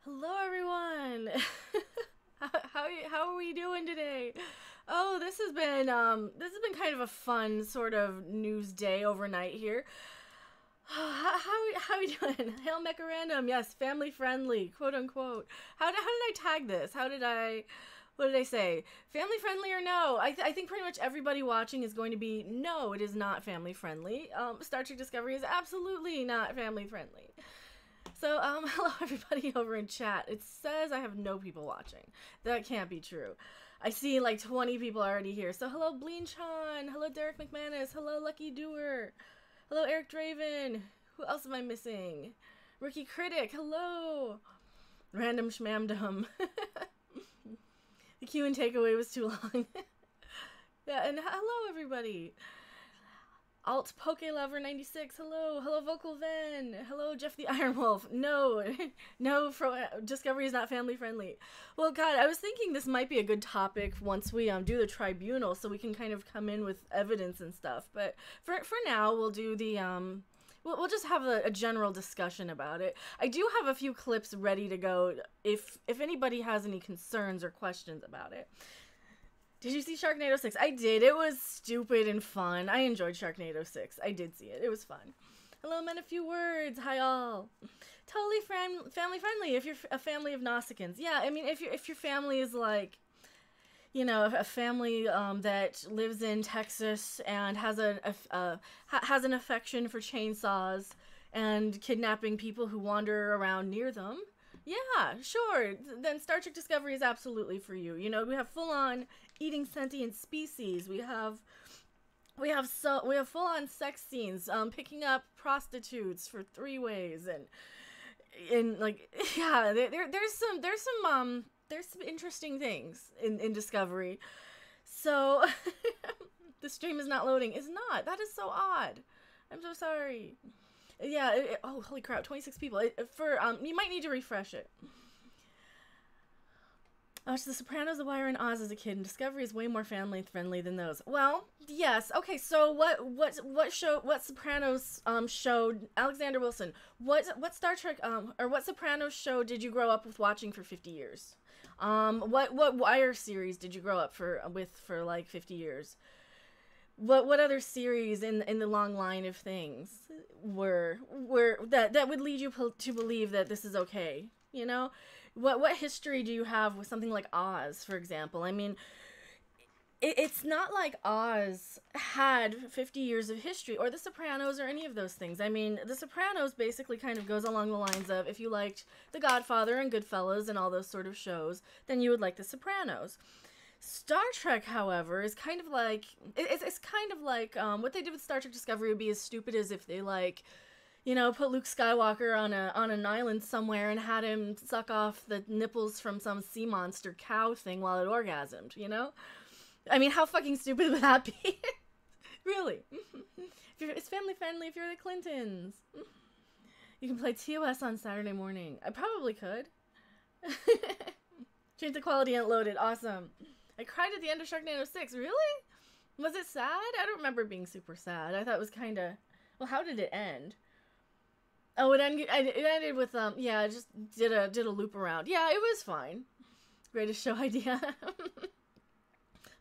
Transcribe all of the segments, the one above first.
Hello, everyone. How are we doing today? Oh, this has been kind of a fun sort of news day overnight here. How we doing? Hail Mecha Random, yes, family friendly, quote unquote. How did I tag this? What did I say? Family friendly or no? I think pretty much everybody watching is going to be no. It is not family friendly. Star Trek Discovery is absolutely not family friendly. So, hello everybody over in chat. It says I have no people watching. That can't be true. I see like 20 people already here. So, hello Blean-chan. Hello Derek McManus. Hello Lucky Doer. Hello Eric Draven. Who else am I missing? Rookie Critic. Hello. Random Schmamdom. The Q and takeaway was too long. Yeah, and hello everybody. Alt Poke Lover 96. Hello, hello Vocal Ven. Hello Jeff the Iron Wolf. No, no, Discovery is not family friendly. Well, God, I was thinking this might be a good topic once we do the tribunal, so we can kind of come in with evidence and stuff. But for now, we'll do the we'll just have a general discussion about it. I do have a few clips ready to go if anybody has any concerns or questions about it. Did you see Sharknado 6? I did. It was stupid and fun. I enjoyed Sharknado 6. I did see it. It was fun. Hello, men, a few words. Hi, all. Totally family friendly if you're a family of Nausicaans. Yeah, I mean, if your family is like, you know, a family that lives in Texas and has has an affection for chainsaws and kidnapping people who wander around near them. Yeah, sure. Then Star Trek Discovery is absolutely for you. You know, we have full-on eating sentient species. We have full-on sex scenes, picking up prostitutes for 3 ways, and like, yeah, there's some interesting things in Discovery. So the stream is not loading. It's not. That is so odd. I'm so sorry. Yeah, oh, holy crap, 26 people. You might need to refresh it. I watched The Sopranos, The Wire, and Oz as a kid, and Discovery is way more family friendly than those. Well, yes. Okay, so what Sopranos showed Alexander Wilson? What Star Trek or what Sopranos show did you grow up with watching for 50 years? What Wire series did you grow up with for like 50 years? What other series in the long line of things were that would lead you to believe that this is okay? You know, what history do you have with something like Oz, for example? I mean, it's not like Oz had 50 years of history, or The Sopranos, or any of those things. I mean, The Sopranos basically kind of goes along the lines of, if you liked The Godfather and Goodfellas and all those sort of shows, then you would like The Sopranos. Star Trek, however, is kind of like it's kind of like what they did with Star Trek Discovery would be as stupid as if they, like, you know, put Luke Skywalker on an island somewhere and had him suck off the nipples from some sea monster cow thing while it orgasmed. You know, I mean, how fucking stupid would that be? Really, it's family friendly if you're the Clintons. You can play TOS on Saturday morning. I probably could. Change the quality and loaded. Awesome. I cried at the end of Sharknado 6. Really? Was it sad? I don't remember it being super sad. I thought it was kind of... Well, how did it end? Oh, it ended with, yeah, I just did a loop around. Yeah, it was fine. Greatest show idea.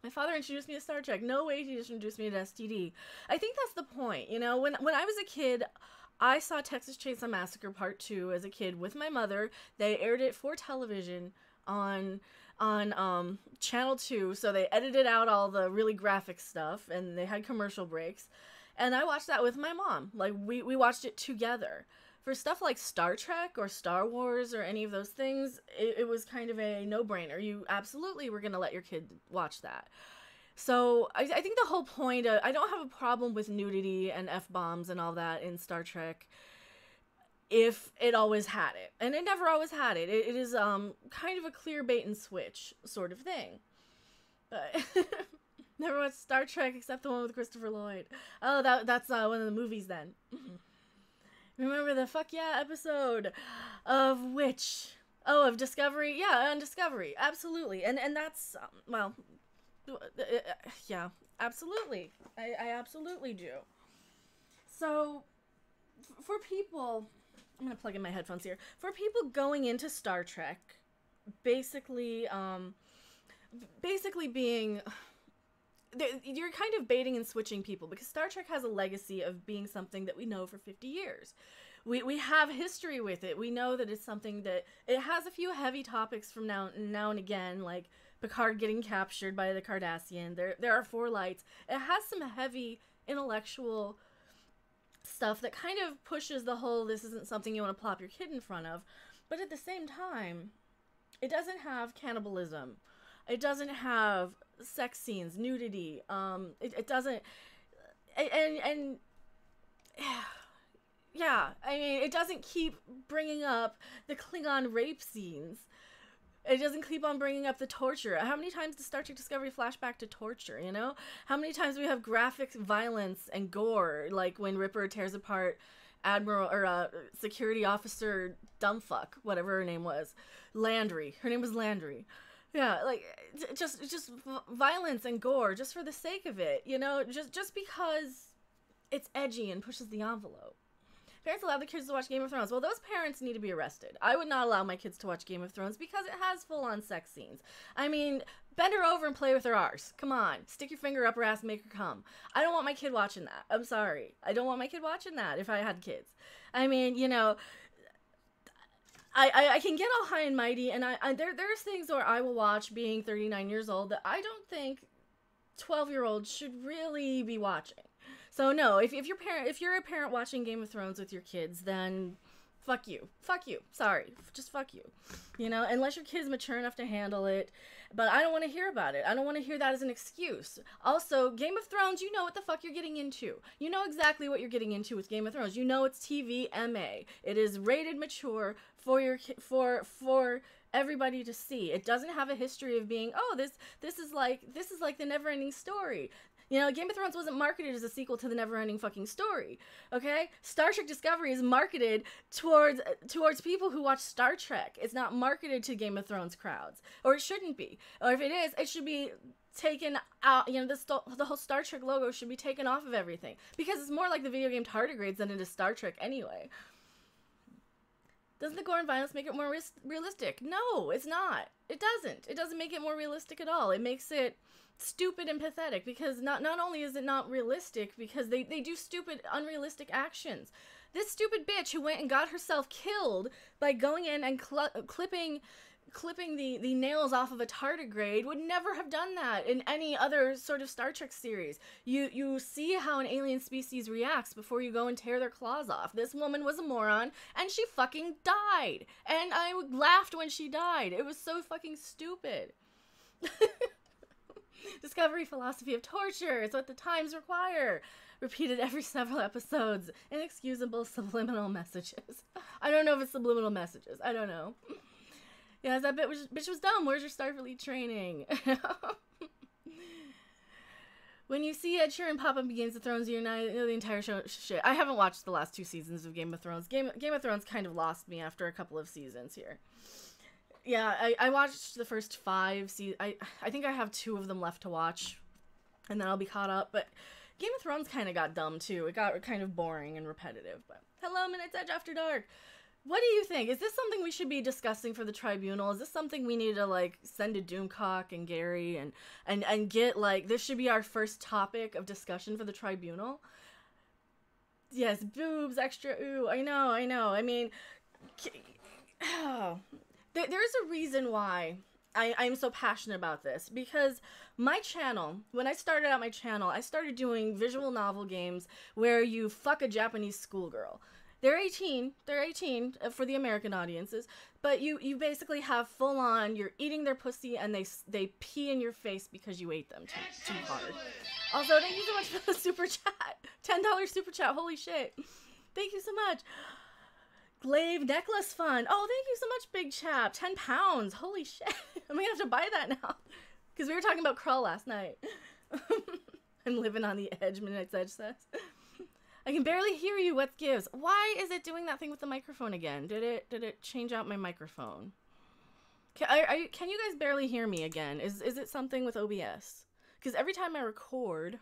My father introduced me to Star Trek. No way he just introduced me to STD. I think that's the point. You know, when I was a kid, I saw Texas Chainsaw Massacre Part 2 as a kid with my mother. They aired it for television on Channel 2, so they edited out all the really graphic stuff, and they had commercial breaks, and I watched that with my mom. Like, we watched it together. For stuff like Star Trek or Star Wars or any of those things, it was kind of a no-brainer. You absolutely were going to let your kid watch that. So I think the whole point of, I don't have a problem with nudity and F-bombs and all that in Star Trek, if it always had it. And it never always had it. It is kind of a clear bait and switch sort of thing. But never watched Star Trek except the one with Christopher Lloyd. Oh, that's one of the movies then. Remember the Fuck Yeah episode of which? Oh, of Discovery? Yeah, on Discovery. Absolutely. And that's, well, yeah, absolutely. I absolutely do. So, for people I'm gonna plug in my headphones here. For people going into Star Trek, basically being, you're kind of baiting and switching people, because Star Trek has a legacy of being something that we know for 50 years. We have history with it. We know that it's something that it has a few heavy topics from now and again, like Picard getting captured by the Cardassian. There are 4 lights. It has some heavy intellectual stuff that kind of pushes the whole, this isn't something you want to plop your kid in front of. But at the same time, it doesn't have cannibalism. It doesn't have sex scenes, nudity. It doesn't, and yeah, I mean, it doesn't keep bringing up the Klingon rape scenes. It doesn't keep on bringing up the torture. How many times does Star Trek Discovery flash back to torture, you know? How many times do we have graphic violence and gore, like when Ripper tears apart Admiral, or security officer dumbfuck, whatever her name was. Landry. Her name was Landry. Yeah, like, just violence and gore, just for the sake of it, you know? Just because it's edgy and pushes the envelope. Parents allow their kids to watch Game of Thrones. Well, those parents need to be arrested. I would not allow my kids to watch Game of Thrones because it has full-on sex scenes. I mean, bend her over and play with her arse. Come on. Stick your finger up her ass and make her come. I don't want my kid watching that. I'm sorry. I don't want my kid watching that if I had kids. I mean, you know, I can get all high and mighty, and there's things where I will watch being 39 years old that I don't think 12-year-olds should really be watching. So no, if you're a parent watching Game of Thrones with your kids, then fuck you. Fuck you. Sorry. Just fuck you. You know, unless your kid's mature enough to handle it. But I don't want to hear about it. I don't want to hear that as an excuse. Also, Game of Thrones, you know what the fuck you're getting into. You know exactly what you're getting into with Game of Thrones. You know it's TV MA. It is rated mature for everybody to see. It doesn't have a history of being, oh, this is like the never-ending story. You know, Game of Thrones wasn't marketed as a sequel to the never-ending fucking story, okay? Star Trek Discovery is marketed towards people who watch Star Trek. It's not marketed to Game of Thrones crowds, or it shouldn't be. Or if it is, it should be taken out. You know, the whole Star Trek logo should be taken off of everything, because it's more like the video game tardigrades than it is Star Trek anyway. Doesn't the gore and violence make it more realistic? No, it's not. It doesn't. It doesn't make it more realistic at all. It makes it stupid and pathetic, because not only is it not realistic, because they do stupid, unrealistic actions. This stupid bitch who went and got herself killed by going in and clipping the nails off of a tardigrade would never have done that in any other sort of Star Trek series. You see how an alien species reacts before you go and tear their claws off. This woman was a moron, and she fucking died. And I laughed when she died. It was so fucking stupid. Discovery philosophy of torture. It's what the times require. Repeated every several episodes. Inexcusable subliminal messages. I don't know if it's subliminal messages. I don't know. Yeah, that bitch was dumb. Where's your Starfleet training? When you see Ed Sheeran pop up in Game of Thrones, you know the entire show shit. I haven't watched the last 2 seasons of Game of Thrones. Game of Thrones kind of lost me after a couple of seasons here. Yeah, I watched the first 5 seasons. I think I have 2 of them left to watch, and then I'll be caught up. But Game of Thrones kind of got dumb, too. It got kind of boring and repetitive. But hello, Minutes Edge After Dark. What do you think? Is this something we should be discussing for the tribunal? Is this something we need to, like, send to Doomcock and Gary and get, like, this should be our first topic of discussion for the tribunal? Yes, boobs, extra, ooh, I know. I mean, there's a reason why I'm so passionate about this, because my channel, when I started out my channel, I started doing visual novel games where you fuck a Japanese schoolgirl. They're 18 for the American audiences, but you basically have full on, you're eating their pussy and they pee in your face because you ate them too hard. Also, thank you so much for the super chat. $10 super chat, holy shit. Thank you so much. Glaive necklace fun. Oh, thank you so much, big chap. 10 pounds. Holy shit. I'm gonna have to buy that now. Because we were talking about Krull last night. I'm living on the edge, Midnight's Edge says. I can barely hear you. What gives? Why is it doing that thing with the microphone again? Did it change out my microphone? Can you guys barely hear me again? Is it something with OBS? Because every time I record,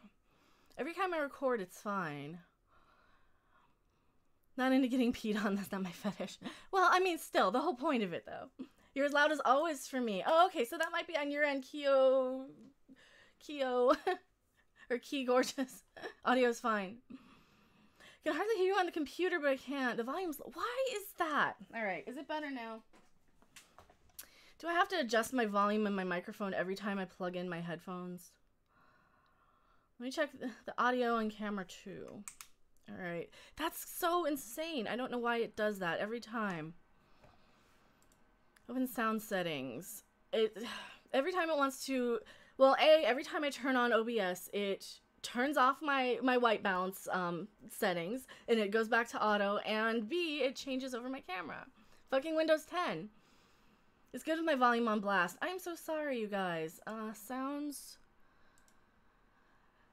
it's fine. Not into getting peed on. That's not my fetish. Well, I mean, still, the whole point of it, though. You're as loud as always for me. Oh, okay, so that might be on your end, Keo, or Key Gorgeous. Audio's fine. I can hardly hear you on the computer, but I can't. The volume's... Why is that? All right, is it better now? Do I have to adjust my volume in my microphone every time I plug in my headphones? Let me check the audio on camera, too. All right. That's so insane. I don't know why it does that every time. Open sound settings. Every time it wants to... Well, every time I turn on OBS, it turns off my white balance settings, and it goes back to auto, and B, it changes over my camera. Fucking Windows 10. It's good with my volume on blast. I'm so sorry, you guys. Sounds...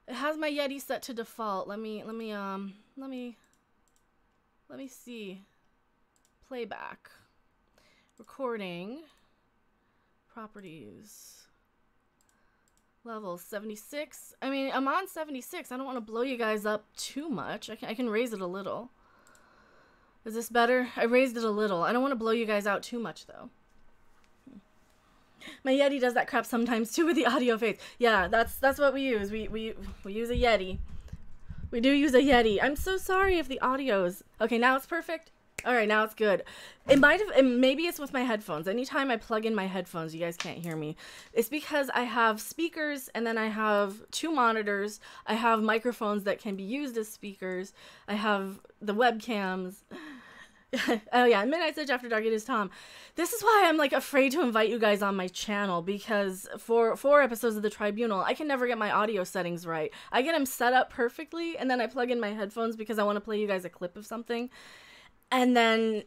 It has my Yeti set to default. Let me see. Playback. Recording. Properties. Levels 76. I mean, I'm on 76. I don't want to blow you guys up too much. I can raise it a little. Is this better? I raised it a little. I don't want to blow you guys out too much, though. My Yeti does that crap sometimes too with the audio fades. Yeah, that's what we use. We use a Yeti. We do use a Yeti. I'm so sorry if the audio's... Okay, now it's perfect. All right, now it's good. It might have... Maybe it's with my headphones. Anytime I plug in my headphones, you guys can't hear me. It's because I have speakers, and then I have 2 monitors. I have microphones that can be used as speakers. I have the webcams. Oh yeah, Midnight Edge After Dark, it is Tom. This is why I'm like afraid to invite you guys on my channel, because for 4 episodes of the Tribunal, I can never get my audio settings right. I get them set up perfectly, and then I plug in my headphones because I want to play you guys a clip of something, and then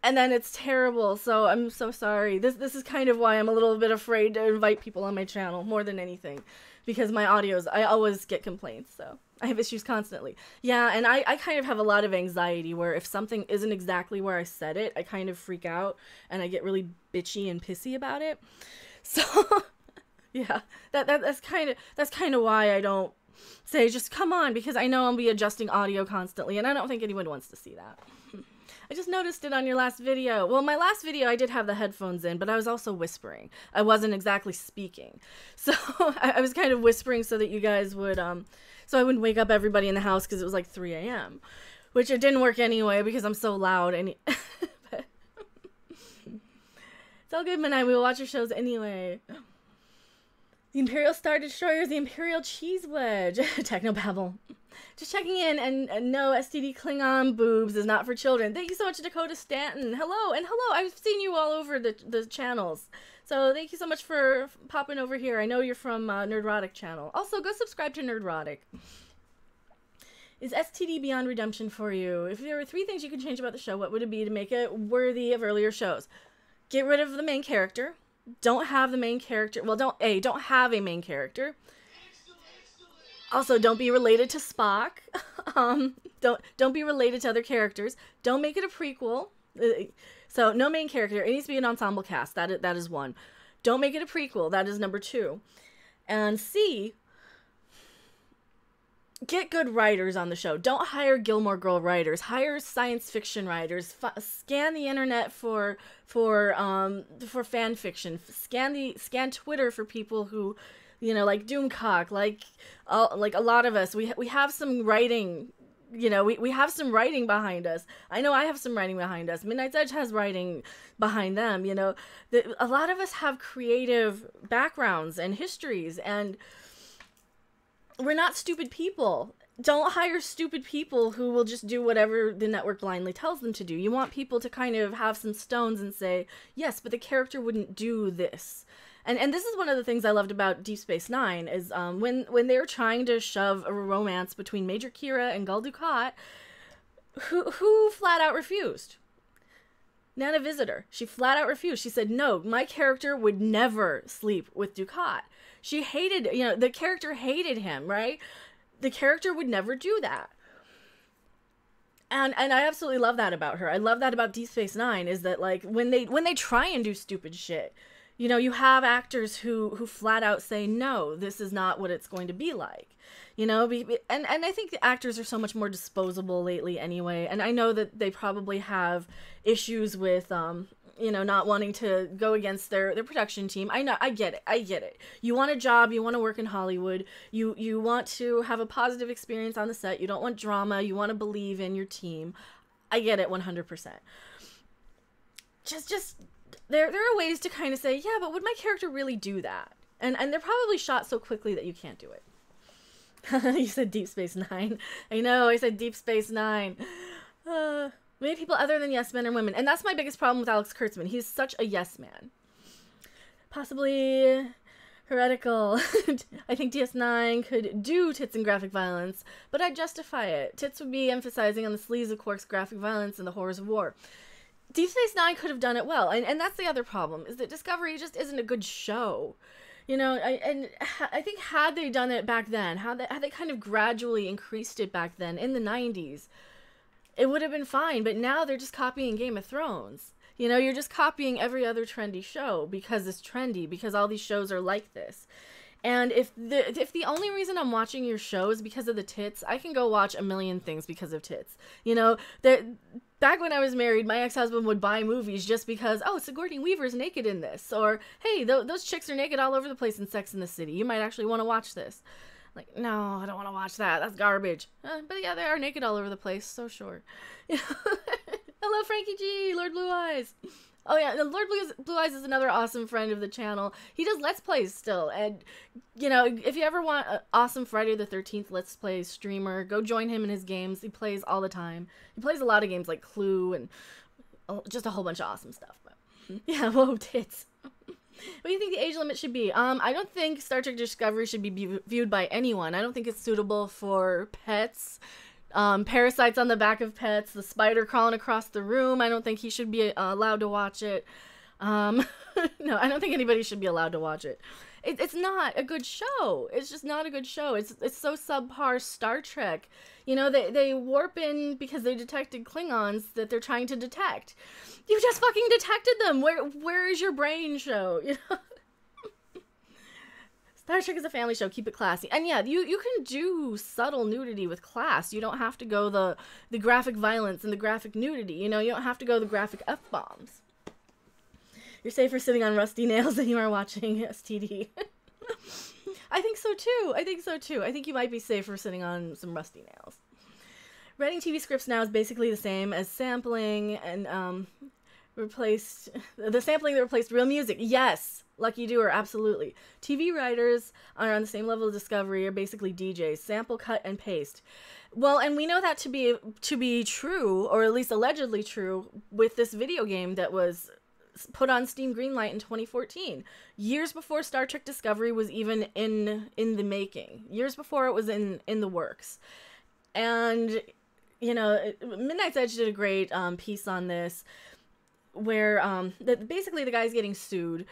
it's terrible. So I'm so sorry. This is kind of why I'm a little bit afraid to invite people on my channel more than anything, because my audios, I always get complaints, so I have issues constantly. Yeah, and I kind of have a lot of anxiety where if something isn't exactly where I said it, I kind of freak out and I get really bitchy and pissy about it. So yeah, that's kind of why I don't say just come on, because I know I'll be adjusting audio constantly, and I don't think anyone wants to see that. I just noticed it on your last video. Well, my last video, I did have the headphones in, but I was also whispering. I wasn't exactly speaking. So I was kind of whispering so that you guys would, so I wouldn't wake up everybody in the house because it was like 3 a.m. Which it didn't work anyway because I'm so loud. But it's all good, Midnight. We will watch your shows anyway. The Imperial Star Destroyer is the Imperial Cheese Wedge. Technobabble. Just checking in, and no, STD Klingon boobs is not for children. Thank you so much, Dakota Stanton. Hello, and hello. I've seen you all over the channels. So thank you so much for popping over here. I know you're from Nerdrotic channel. Also, go subscribe to Nerdrotic. Is STD beyond redemption for you? If there were 3 things you could change about the show, what would it be to make it worthy of earlier shows? Get rid of the main character. Don't have the main character. Well, don't have a main character. Also, don't be related to Spock. Don't be related to other characters. Don't make it a prequel. So no main character. It needs to be an ensemble cast. That is 1. Don't make it a prequel. That is number 2. And C, get good writers on the show. Don't hire Gilmore Girl writers. Hire science fiction writers. Scan the internet for fan fiction. Scan Twitter for people who, you know, like Doomcock, like a lot of us, we have some writing, you know, we have some writing behind us. I know I have some writing behind us. Midnight's Edge has writing behind them, you know. A lot of us have creative backgrounds and histories, and we're not stupid people. Don't hire stupid people who will just do whatever the network blindly tells them to do. You want people to kind of have some stones and say, yes, but the character wouldn't do this. And this is one of the things I loved about Deep Space Nine, is when they were trying to shove a romance between Major Kira and Gul Dukat, who flat out refused? Nana Visitor. She flat out refused. She said, no, my character would never sleep with Dukat. She hated, you know, the character hated him, right? The character would never do that. And I absolutely love that about her. I love that about Deep Space Nine, is that, like, when they try and do stupid shit, You know, you have actors who flat out say, no, this is not what it's going to be like. You know, and I think the actors are so much more disposable lately anyway. And I know that they probably have issues with, you know, not wanting to go against their production team. I know, I get it. You want a job, you want to work in Hollywood, you want to have a positive experience on the set, you don't want drama, you want to believe in your team. I get it 100%. Just there are ways to kind of say, yeah, but would my character really do that? And they're probably shot so quickly that you can't do it. You said Deep Space Nine. I know, I said Deep Space Nine. Many people other than yes men are women. And that's my biggest problem with Alex Kurtzman. He's such a yes man. Possibly heretical. I think DS9 could do tits and graphic violence, but I'd justify it. Tits would be emphasizing on the sleaze of Quark's graphic violence and the horrors of war. Deep Space Nine could have done it well. And that's the other problem, is that Discovery just isn't a good show. You know, I think had they done it back then, had they kind of gradually increased it back then in the 90s, it would have been fine. But now they're just copying Game of Thrones. You know, you're just copying every other trendy show because it's trendy, because all these shows are like this. And if the only reason I'm watching your show is because of the tits, I can go watch a million things because of tits. You know, back when I was married, my ex-husband would buy movies just because, oh, Sigourney Weaver's naked in this. Or, hey, those chicks are naked all over the place in Sex and the City. You might actually want to watch this. Like, no, I don't want to watch that. That's garbage. But yeah, they are naked all over the place. So sure. Hello, Frankie G, Lord Blue Eyes. Oh yeah, Lord Blue Eyes is another awesome friend of the channel. He does Let's Plays still, and, you know, if you ever want an awesome Friday the 13th Let's Play streamer, go join him in his games. He plays all the time. He plays a lot of games like Clue and just a whole bunch of awesome stuff. But yeah, whoa, tits. What do you think the age limit should be? I don't think Star Trek Discovery should be viewed by anyone. I don't think it's suitable for pets. Parasites on the back of pets, the spider crawling across the room. I don't think he should be allowed to watch it. No, I don't think anybody should be allowed to watch it. It's not a good show. It's just not a good show. It's so subpar Star Trek. You know, they warp in because they detected Klingons that they're trying to detect. You just fucking detected them. Where is your brain show? You know? Star Trek is a family show. Keep it classy. And yeah, you can do subtle nudity with class. You don't have to go the graphic violence and the graphic nudity. You know, you don't have to go the graphic F-bombs. You're safer sitting on rusty nails than you are watching STD. I think so too. I think you might be safer sitting on some rusty nails. Writing TV scripts now is basically the same as sampling and the sampling that replaced real music. Yes. Lucky Doer, absolutely. TV writers are on the same level of Discovery, are basically DJs, sample, cut, and paste. Well, and we know that to be true, or at least allegedly true, with this video game that was put on Steam Greenlight in 2014, years before Star Trek Discovery was even in the making, years before it was in the works. And, you know, Midnight's Edge did a great piece on this, where basically the guy's getting sued.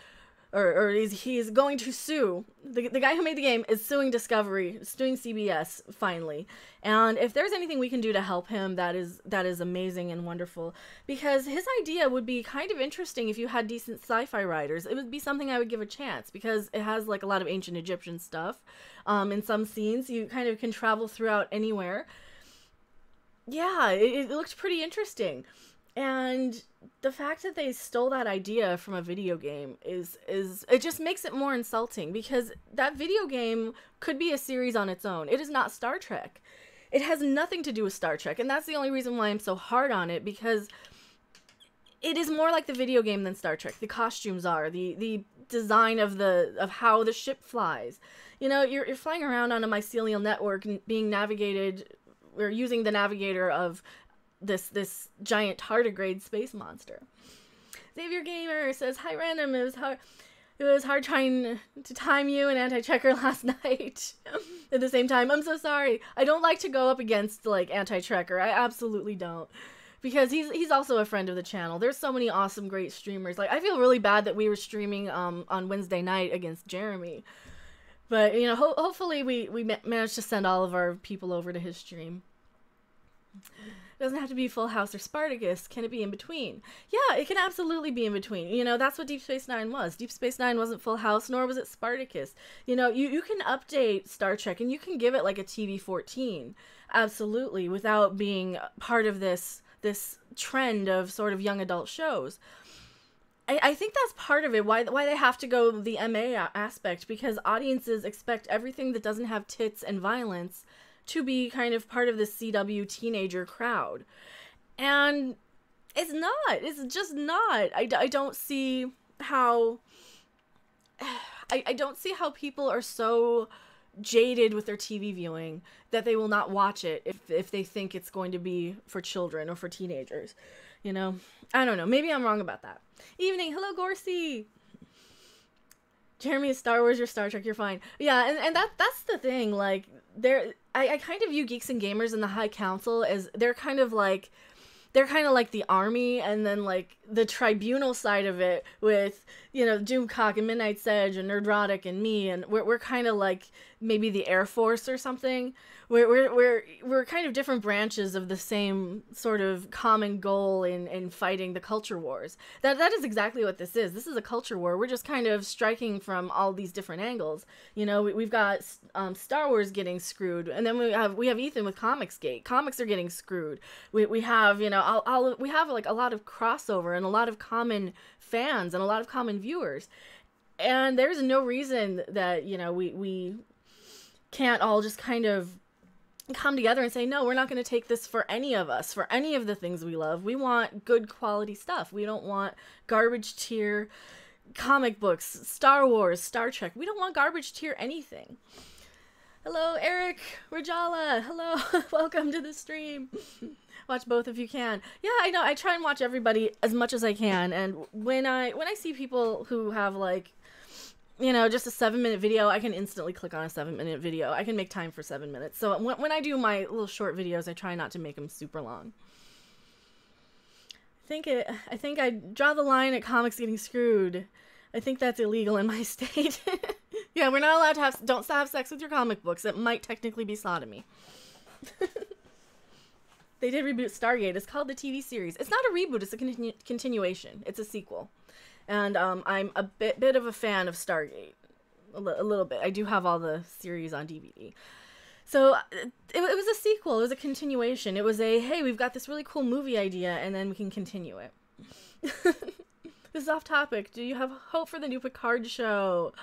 Or he's going to sue. The guy who made the game is suing Discovery, suing CBS, finally. And if there's anything we can do to help him, that is amazing and wonderful. Because his idea would be kind of interesting if you had decent sci-fi writers. It would be something I would give a chance, because it has like a lot of ancient Egyptian stuff. In some scenes, you kind of can travel throughout anywhere. Yeah, it looked pretty interesting. And the fact that they stole that idea from a video game is it just makes it more insulting, because that video game could be a series on its own. It is not Star Trek. It has nothing to do with Star Trek, and that's the only reason why I'm so hard on it, because it is more like the video game than Star Trek. The costumes are, the design of how the ship flies. You know, you're flying around on a mycelial network and being navigated, or using the navigator of this giant tardigrade space monster. Xavier Gamer says, "Hi Random, it was hard trying to time you and Anti-Checker last night at the same time. I'm so sorry. I don't like to go up against like Anti-Checker. I absolutely don't. Because he's also a friend of the channel. There's so many awesome, great streamers. Like, I feel really bad that we were streaming on Wednesday night against Jeremy. But, you know, hopefully we managed to send all of our people over to his stream. It doesn't have to be Full House or Spartacus. Can it be in between? Yeah, it can absolutely be in between. You know, that's what Deep Space Nine was. Deep Space Nine wasn't Full House, nor was it Spartacus. You know, you can update Star Trek and you can give it like a TV-14, absolutely, without being part of this trend of sort of young adult shows. I think that's part of it, why they have to go the MA aspect, because audiences expect everything that doesn't have tits and violence to be kind of part of the CW teenager crowd. And it's not. It's just not. I don't see how... I don't see how people are so jaded with their TV viewing that they will not watch it if they think it's going to be for children or for teenagers. You know? I don't know. Maybe I'm wrong about that. Evening. Hello, Gorsey. Jeremy is Star Wars, you're Star Trek, you're fine. Yeah, and that's the thing. Like, I kind of view Geeks and Gamers and the High Council as they're kind of like the army, and then like the tribunal side of it with, you know, Doomcock and Midnight's Edge and Nerdrotic and me, and we're kind of like maybe the Air Force or something. We're kind of different branches of the same sort of common goal in fighting the culture wars. That is exactly what this is. This is a culture war. We're just kind of striking from all these different angles. You know, we've got Star Wars getting screwed, and then we have Ethan with Comicsgate. Comics are getting screwed. We have, you know, we have like a lot of crossover and a lot of common fans and a lot of common viewers. And there's no reason that, you know, we can't all just kind of come together and say, no, we're not going to take this for any of us, for any of the things we love. We want good quality stuff. We don't want garbage tier comic books, Star Wars, Star Trek. We don't want garbage tier anything. Hello, Eric, Rajala. Hello. Welcome to the stream. Watch both if you can. Yeah, I know. I try and watch everybody as much as I can. And when I see people who have like, you know, just a 7-minute video, I can instantly click on a 7-minute video. I can make time for 7 minutes. So when I do my little short videos, I try not to make them super long. I think I draw the line at comics getting screwed. I think that's illegal in my state. Yeah, we're not allowed to don't have sex with your comic books. It might technically be sodomy. They did reboot Stargate. It's called the TV series. It's not a reboot. It's a continuation. It's a sequel. And I'm a bit of a fan of Stargate. A little bit. I do have all the series on DVD. So it was a sequel. It was a continuation. It was hey, we've got this really cool movie idea, and then we can continue it. This is off topic. Do you have hope for the new Picard show?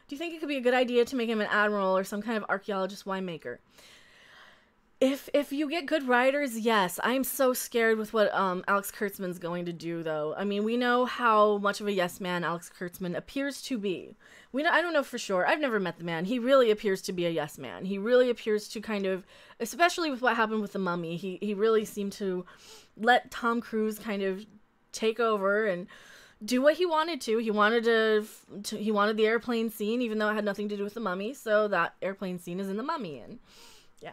Do you think it could be a good idea to make him an admiral or some kind of archaeologist winemaker? If you get good writers, yes. I'm so scared with what Alex Kurtzman's going to do, though. I mean, we know how much of a yes man Alex Kurtzman appears to be. I don't know for sure. I've never met the man. He really appears to be a yes man. He really appears to kind of, especially with what happened with The Mummy, he really seemed to let Tom Cruise kind of take over and do what he wanted to. He wanted he wanted the airplane scene, even though it had nothing to do with The Mummy. So that airplane scene is in The Mummy, and yeah.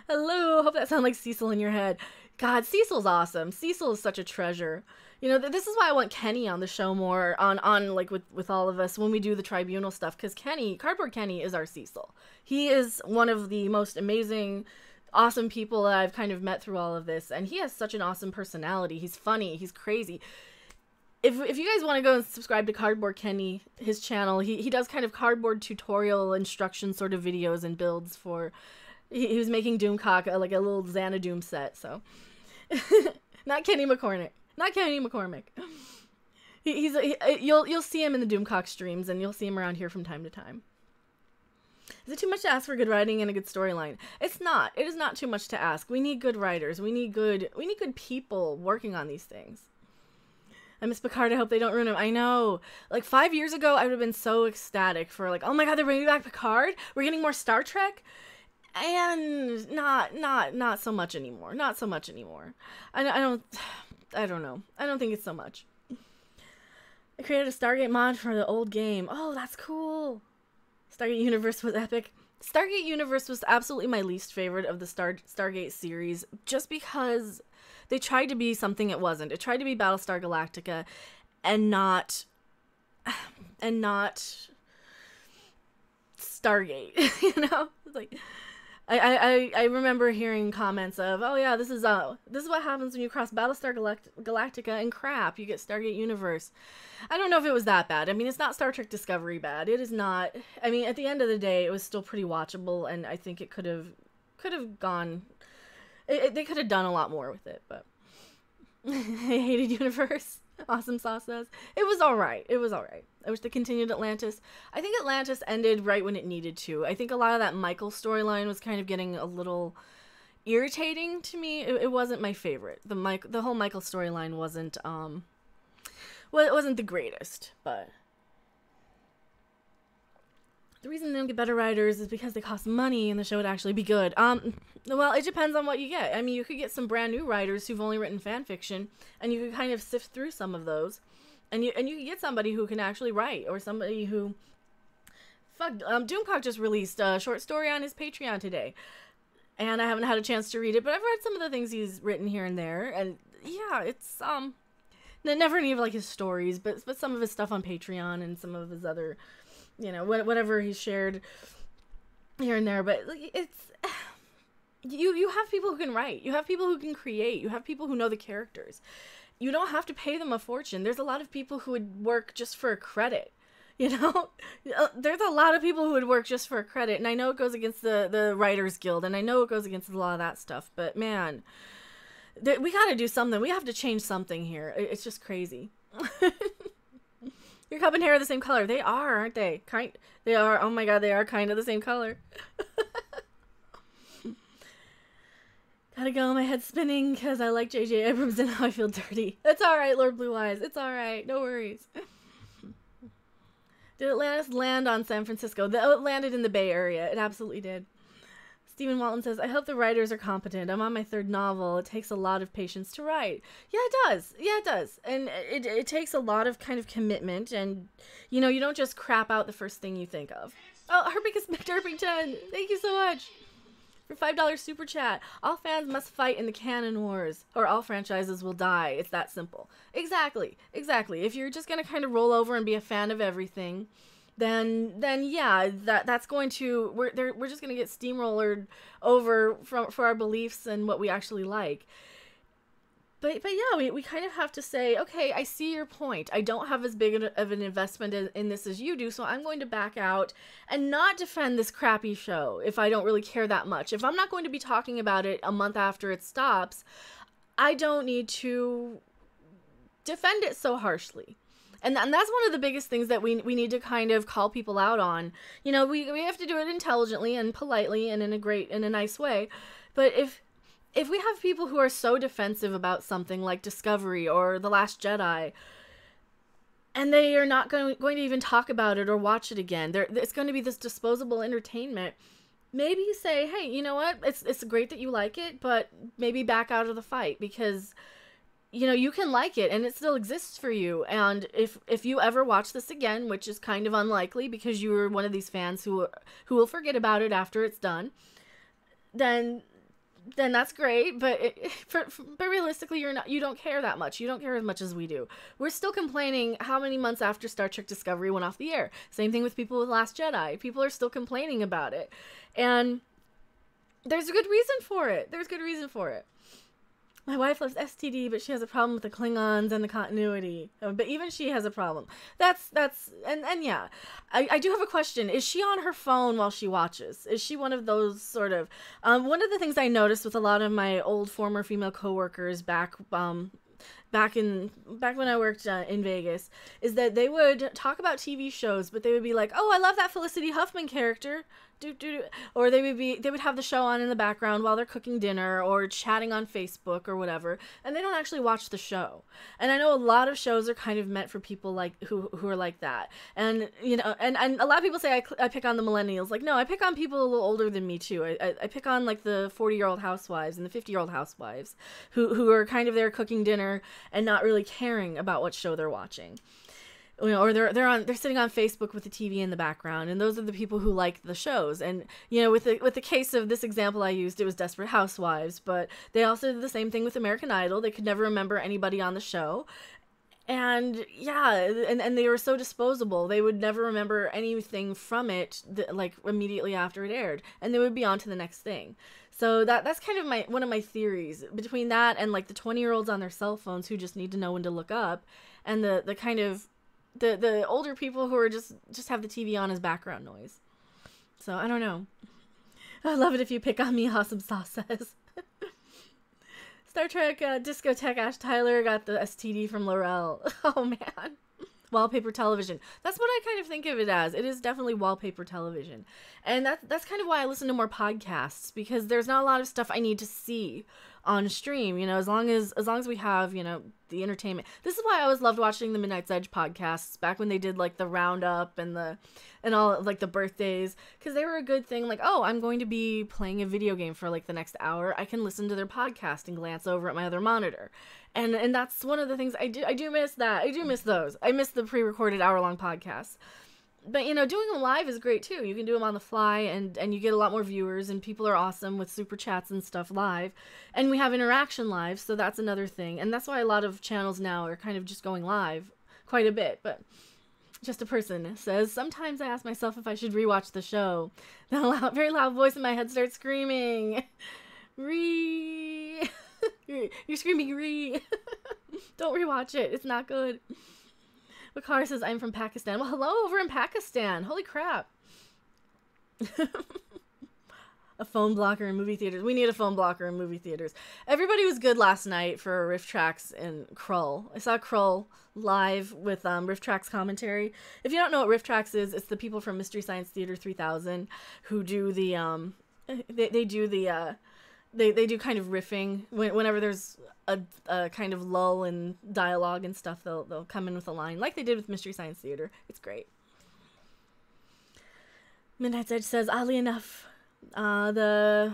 Hello. Hope that sounded like Cecil in your head. God, Cecil's awesome. Cecil is such a treasure. You know, this is why I want Kenny on the show more, on like with all of us when we do the tribunal stuff, because Cardboard Kenny is our Cecil. He is one of the most amazing, awesome people that I've kind of met through all of this, and he has such an awesome personality. He's funny. He's crazy. If you guys want to go and subscribe to Cardboard Kenny, his channel, he does kind of cardboard tutorial instruction sort of videos and builds for... He was making Doomcock, like a little Xanadoom set, so... Not Kenny McCormick. Not Kenny McCormick. You'll see him in the Doomcock streams, and you'll see him around here from time to time. Is it too much to ask for good writing and a good storyline? It's not. It is not too much to ask. We need good writers. We need good people working on these things. I miss Picard. I hope they don't ruin him. I know. Like 5 years ago, I would have been so ecstatic for like, oh my god, they're bringing back Picard. We're getting more Star Trek, and not so much anymore. Not so much anymore. I don't know. I don't think it's so much. I created a Stargate mod for the old game. Oh, that's cool. Stargate Universe was epic. Stargate Universe was absolutely my least favorite of the Stargate series, just because they tried to be something it wasn't. It tried to be Battlestar Galactica and not Stargate, you know? It's like, I remember hearing comments of, oh yeah, this is what happens when you cross Battlestar Galactica and crap, you get Stargate Universe. I don't know if it was that bad. I mean, it's not Star Trek Discovery bad. It is not. I mean, at the end of the day, it was still pretty watchable, and I think it could have gone. They could have done a lot more with it, but I hated Universe. Awesome Sauce says it was all right. It was all right. I wish they continued Atlantis. I think Atlantis ended right when it needed to. I think a lot of that Michael storyline was kind of getting a little irritating to me. It wasn't my favorite. The whole Michael storyline wasn't well, it wasn't the greatest, but the reason they don't get better writers is because they cost money and the show would actually be good. Well, it depends on what you get. I mean, you could get some brand new writers who've only written fan fiction, and you could kind of sift through some of those, and you could get somebody who can actually write, or somebody who, Doomcock just released a short story on his Patreon today, and I haven't had a chance to read it, but I've read some of the things he's written here and there, and yeah, it's never any of like his stories, but some of his stuff on Patreon and some of his other, you know, whatever he shared here and there. But it's you have people who can write, you have people who can create, you have people who know the characters. You don't have to pay them a fortune. There's a lot of people who would work just for a credit, you know. There's a lot of people who would work just for a credit, and I know it goes against the Writers Guild, and I know it goes against a lot of that stuff, but man, we got to do something. We have to change something here. It's just crazy. Your cup and hair are the same color. They are, aren't they? They are. Oh my god, they are kind of the same color. Gotta go. My head's spinning because I like J.J. Abrams and now I feel dirty. It's alright, Lord Blue Eyes. It's alright. No worries. Did Atlantis land on San Francisco? It landed in the Bay Area. It absolutely did. Stephen Walton says, I hope the writers are competent. I'm on my 3rd novel. It takes a lot of patience to write. Yeah, it does. Yeah, it does. And it takes a lot of kind of commitment. And, you know, you don't just crap out the first thing you think of. Oh, Herbicus McDerpington. Thank you so much for $5 super chat. All fans must fight in the canon wars, or all franchises will die. It's that simple. Exactly. If you're just going to kind of roll over and be a fan of everything, then yeah, that's going to, we're just going to get steamrollered over for our beliefs and what we actually like. But yeah, we kind of have to say, okay, I see your point. I don't have as big of an investment in this as you do, so I'm going to back out and not defend this crappy show if I don't really care that much. If I'm not going to be talking about it a month after it stops, I don't need to defend it so harshly. And that's one of the biggest things that we need to kind of call people out on. You know, we have to do it intelligently and politely and in a nice way. But if we have people who are so defensive about something like Discovery or The Last Jedi, and they are not going to even talk about it or watch it again, it's going to be this disposable entertainment. Maybe you say, hey, you know what? It's great that you like it, but maybe back out of the fight because, you know, you can like it and it still exists for you. And if you ever watch this again, which is kind of unlikely because you were one of these fans who will forget about it after it's done, then that's great. But but realistically, you don't care that much. You don't care as much as we do. We're still complaining how many months after Star Trek Discovery went off the air. Same thing with people with Last Jedi. People are still complaining about it. And there's a good reason for it. My wife loves STD, but she has a problem with the Klingons and the continuity. But even she has a problem. And yeah. I do have a question. Is she on her phone while she watches? Is she one of those sort of... one of the things I noticed with a lot of my old former female coworkers back when I worked in Vegas is that they would talk about TV shows, but they would be like, oh, I love that Felicity Huffman character. Or they would have the show on in the background while they're cooking dinner or chatting on Facebook or whatever, and they don't actually watch the show. And I know a lot of shows are kind of meant for people like who are like that. And you know, and a lot of people say I pick on the millennials. Like, no, I pick on people a little older than me too. I pick on like the 40-year-old housewives and the 50-year-old housewives who are kind of there cooking dinner and not really caring about what show they're watching. You know, or they're sitting on Facebook with the TV in the background, and those are the people who like the shows. And you know, with the case of this example I used, it was Desperate Housewives, but they also did the same thing with American Idol. They could never remember anybody on the show, And yeah, and they were so disposable. They would never remember anything from it like immediately after it aired, and they would be on to the next thing. So that's kind of one of my theories between that and like the 20-year-olds on their cell phones who just need to know when to look up, and the kind of the older people who are just have the TV on as background noise. So I don't know. I love it if you pick on me, Awesome Sauce says. Star Trek Discotheque Ash Tyler got the STD from Laurel. Oh man. Wallpaper television. That's what I kind of think of it as. It is definitely wallpaper television. And that's kind of why I listen to more podcasts, because there's not a lot of stuff I need to see on stream, you know, as long as we have, you know, the entertainment. This is why I always loved watching the Midnight's Edge podcasts back when they did like the roundup and all like the birthdays, because they were a good thing. Like, oh, I'm going to be playing a video game for like the next hour. I can listen to their podcast and glance over at my other monitor. And that's one of the things I do miss that. I do miss those. I miss the pre-recorded hour-long podcasts. But, you know, doing them live is great, too. You can do them on the fly, and you get a lot more viewers, and people are awesome with super chats and stuff live. And we have interaction live, so that's another thing. And that's why a lot of channels now are kind of just going live quite a bit. But just a person says, sometimes I ask myself if I should rewatch the show. Then a very loud voice in my head starts screaming, You're screaming re. Don't rewatch it. It's not good. Bakar says, I'm from Pakistan. Well, hello over in Pakistan. Holy crap. A phone blocker in movie theaters. We need a phone blocker in movie theaters. Everybody was good last night for Rifftrax and Krull. I saw Krull live with Rifftrax commentary. If you don't know what Rifftrax is, it's the people from Mystery Science Theater 3000 who do the they do kind of riffing whenever there's a kind of lull in dialogue and stuff. They'll come in with a line like they did with Mystery Science Theater. It's great. Midnight's Edge says, oddly enough, the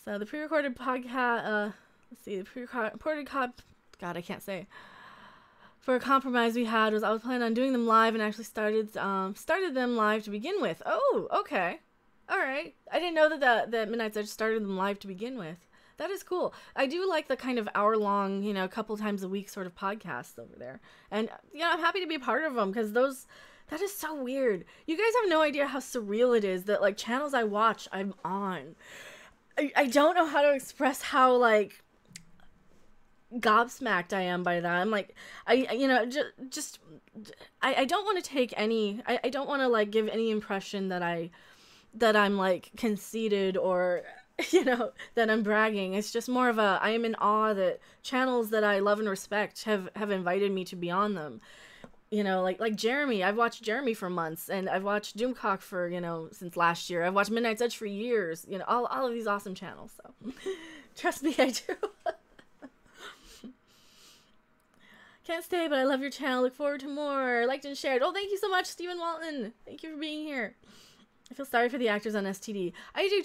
pre-recorded podcast. Let's see, the pre-recorded God, I can't say. For a compromise we had was I was planning on doing them live and actually started them live to begin with. Oh, okay. All right. I didn't know that Midnight's Edge started them live to begin with. That is cool. I do like the kind of hour-long, you know, a couple times a week sort of podcasts over there. And, yeah, I'm happy to be a part of them because that is so weird. You guys have no idea how surreal it is that, like, channels I watch, I'm on. I don't know how to express how, like, gobsmacked I am by that. I'm like, I don't want to take any, I don't want to, like, give any impression that I'm like conceited or, you know, that I'm bragging. It's just more of I am in awe that channels that I love and respect have invited me to be on them. You know, like Jeremy. I've watched Jeremy for months, and I've watched Doomcock for, you know, since last year. I've watched Midnight's Edge for years. You know, all of these awesome channels. So, trust me, I do. Can't stay, but I love your channel. Look forward to more. Liked and shared. Oh, thank you so much, Stephen Walton. Thank you for being here. I feel sorry for the actors on STD. I do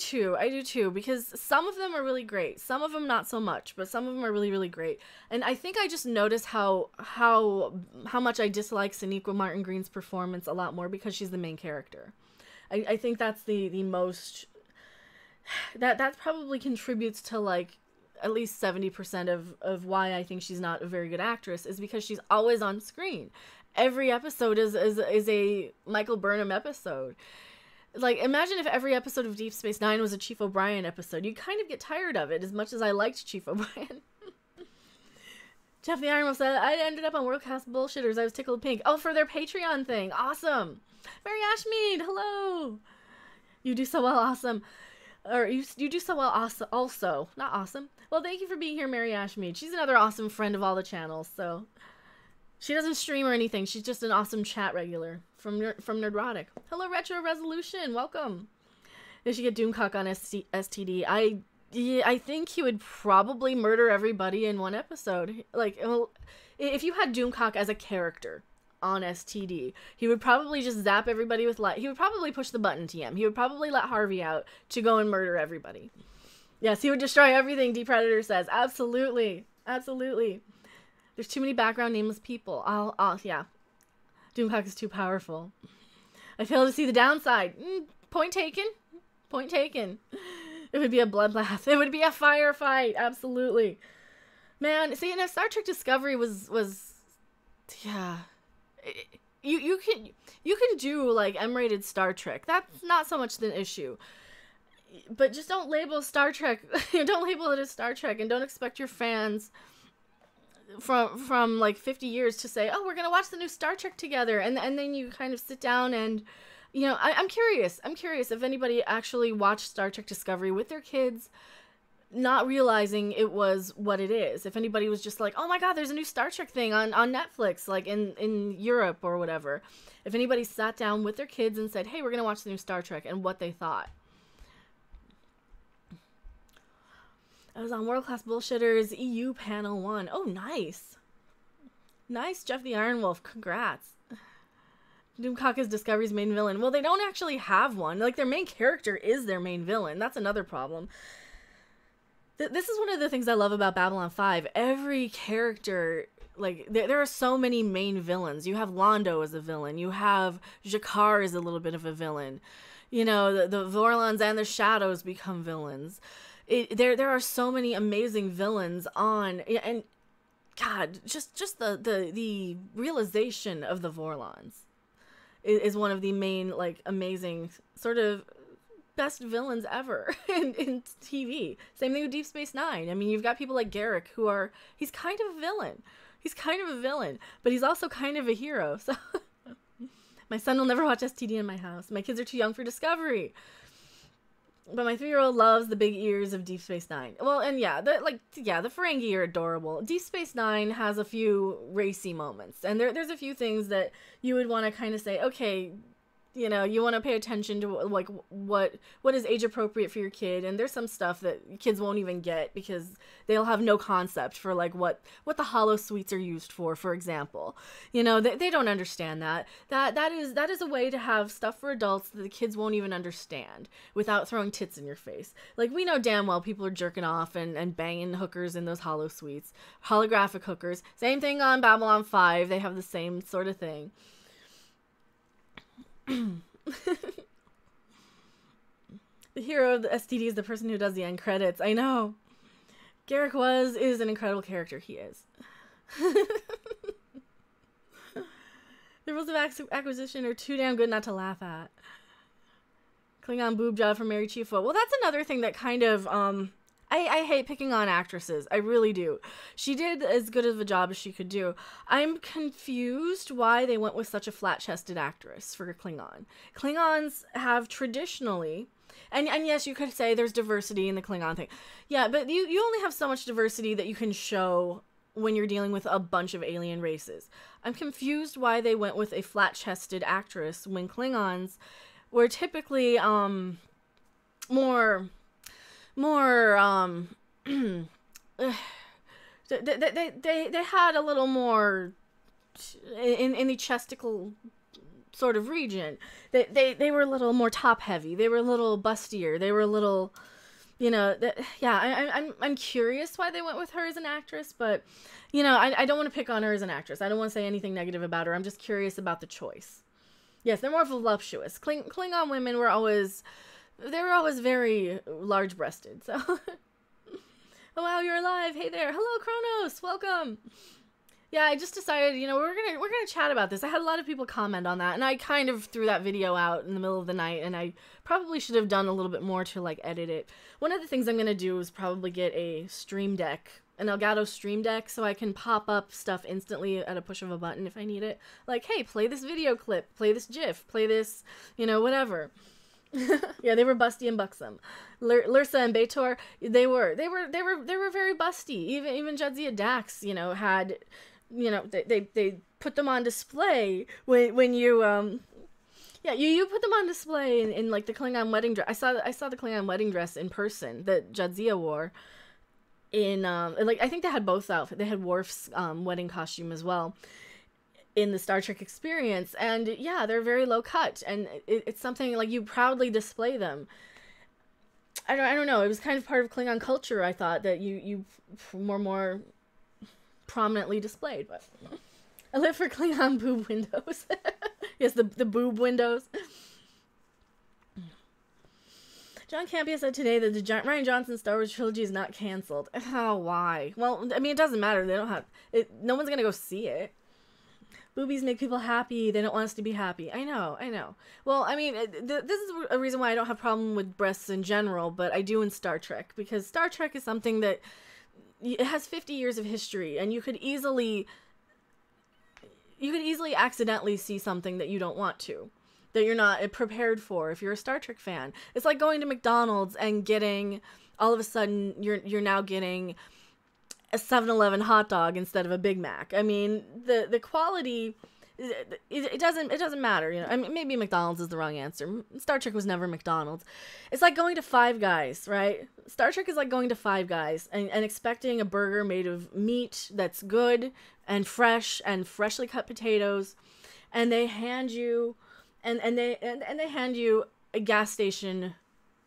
too, because some of them are really great. Some of them not so much, but some of them are really, really great. And I think I just noticed how much I dislike Sonequa Martin Green's performance a lot more because she's the main character. I think that's the most... That probably contributes to, like, at least 70% of why I think she's not a very good actress, is because she's always on screen. Every episode is a Michael Burnham episode. Like, imagine if every episode of Deep Space Nine was a Chief O'Brien episode. You'd kind of get tired of it, as much as I liked Chief O'Brien. Jeff the Iron Wolf said, I ended up on Worldcast Bullshitters. I was tickled pink. Oh, for their Patreon thing. Awesome. Mary Ashmead, hello. You do so well, awesome. Or you do so well also. Not awesome. Well, thank you for being here, Mary Ashmead. She's another awesome friend of all the channels, so... She doesn't stream or anything. She's just an awesome chat regular from Nerdrotic. Hello, Retro Resolution. Welcome. They should get Doomcock on STD. I think he would probably murder everybody in one episode. Like, if you had Doomcock as a character on STD, he would probably just zap everybody with light. He would probably push the button TM. He would probably let Harvey out to go and murder everybody. Yes, he would destroy everything, D Predator says. Absolutely. Absolutely. There's too many background nameless people. Yeah. Doomcock is too powerful. I fail to see the downside. Point taken. Point taken. It would be a bloodbath. It would be a firefight. Absolutely. Man, see, and if Star Trek Discovery was yeah, you can do like M-rated Star Trek. That's not so much the issue. But just don't label Star Trek. Don't label it as Star Trek, and don't expect your fans from like 50 years to say, oh, we're gonna watch the new Star Trek together, and then you kind of sit down and, you know, I'm curious if anybody actually watched Star Trek Discovery with their kids, not realizing it was what it is. If anybody was just like, oh my god, there's a new Star Trek thing on Netflix, like in Europe or whatever. If anybody sat down with their kids and said, hey, we're gonna watch the new Star Trek, and what they thought. I was on World Class Bullshitters EU Panel 1. Oh, nice. Nice, Jeff the Iron Wolf. Congrats. Doomcock is Discovery's main villain. Well, they don't actually have one. Like, their main character is their main villain. That's another problem. This is one of the things I love about Babylon 5. Every character, like, there are so many main villains. You have Londo as a villain. You have Jakar as a little bit of a villain. You know, the Vorlons and the Shadows become villains. There are so many amazing villains on, and God, just the realization of the Vorlons is one of the main, like, amazing sort of best villains ever in TV. Same thing with Deep Space Nine. I mean, you've got people like Garrick he's kind of a villain. He's kind of a villain, but he's also kind of a hero. So my son will never watch STD in my house. My kids are too young for Discovery. But my 3-year-old loves the big ears of Deep Space Nine. Well, and yeah, the Ferengi are adorable. Deep Space Nine has a few racy moments, and there's a few things that you would want to kind of say, okay, you know, you want to pay attention to, like, what is age appropriate for your kid, and there's some stuff that kids won't even get because they'll have no concept for, like, what the hollow suites are used for example. You know, they don't understand that. That is a way to have stuff for adults that the kids won't even understand without throwing tits in your face. Like, we know damn well people are jerking off and banging hookers in those hollow suites. Holographic hookers. Same thing on Babylon 5. They have the same sort of thing. The hero of the STD is the person who does the end credits. I know. Garrick is an incredible character. He is. The rules of acquisition are too damn good not to laugh at. Klingon boob job from Mary Chiefo. Well, that's another thing that kind of, I hate picking on actresses. I really do. She did as good of a job as she could do. I'm confused why they went with such a flat-chested actress for Klingon. Klingons have traditionally, and yes, you could say there's diversity in the Klingon thing. Yeah, but you only have so much diversity that you can show when you're dealing with a bunch of alien races. I'm confused why they went with a flat-chested actress when Klingons were typically, more they had a little more in the chesticle sort of region. They were a little more top heavy. They were a little bustier. They were a little, you know, I'm curious why they went with her as an actress, but you know, I don't want to pick on her as an actress. I don't want to say anything negative about her. I'm just curious about the choice. Yes, they're more voluptuous. Klingon women were always very large-breasted, so. Oh, wow, you're alive. Hey there. Hello, Kronos. Welcome. Yeah, I just decided, you know, we're gonna chat about this. I had a lot of people comment on that, and I kind of threw that video out in the middle of the night, and I probably should have done a little bit more to, like, edit it. One of the things I'm gonna do is probably get a Stream Deck, an Elgato Stream Deck, so I can pop up stuff instantly at a push of a button if I need it. Like, hey, play this video clip, play this GIF, play this, you know, whatever. Yeah, they were busty and buxom. Lursa and Baitor, they were very busty. Even Jadzia Dax, you know, had, you know, they put them on display when you yeah, you put them on display in like the Klingon wedding dress. I saw the Klingon wedding dress in person that Jadzia wore in like, I think they had both outfits. They had Worf's wedding costume as well in the Star Trek experience, and yeah, they're very low cut, and it's something like you proudly display them. I don't know, it was kind of part of Klingon culture, I thought, that you more prominently displayed. But I live for Klingon boob windows. Yes, the boob windows. John Campia said today that the Ryan Johnson Star Wars trilogy is not canceled. Oh, why? Well, I mean, it doesn't matter. They don't have it. No one's gonna go see it. Boobies make people happy. They don't want us to be happy. I know. Well, I mean, this is a reason why I don't have a problem with breasts in general, but I do in Star Trek, because Star Trek is something that it has 50 years of history, and you could easily accidentally see something that you don't want to, that you're not prepared for if you're a Star Trek fan. It's like going to McDonald's and getting, all of a sudden, you're now getting a 7-Eleven hot dog instead of a Big Mac. I mean, the quality, it doesn't matter, you know. I mean, maybe McDonald's is the wrong answer. Star Trek was never McDonald's. It's like going to Five Guys, right? Star Trek is like going to Five Guys and expecting a burger made of meat that's good and freshly cut potatoes, and they hand you they hand you a gas station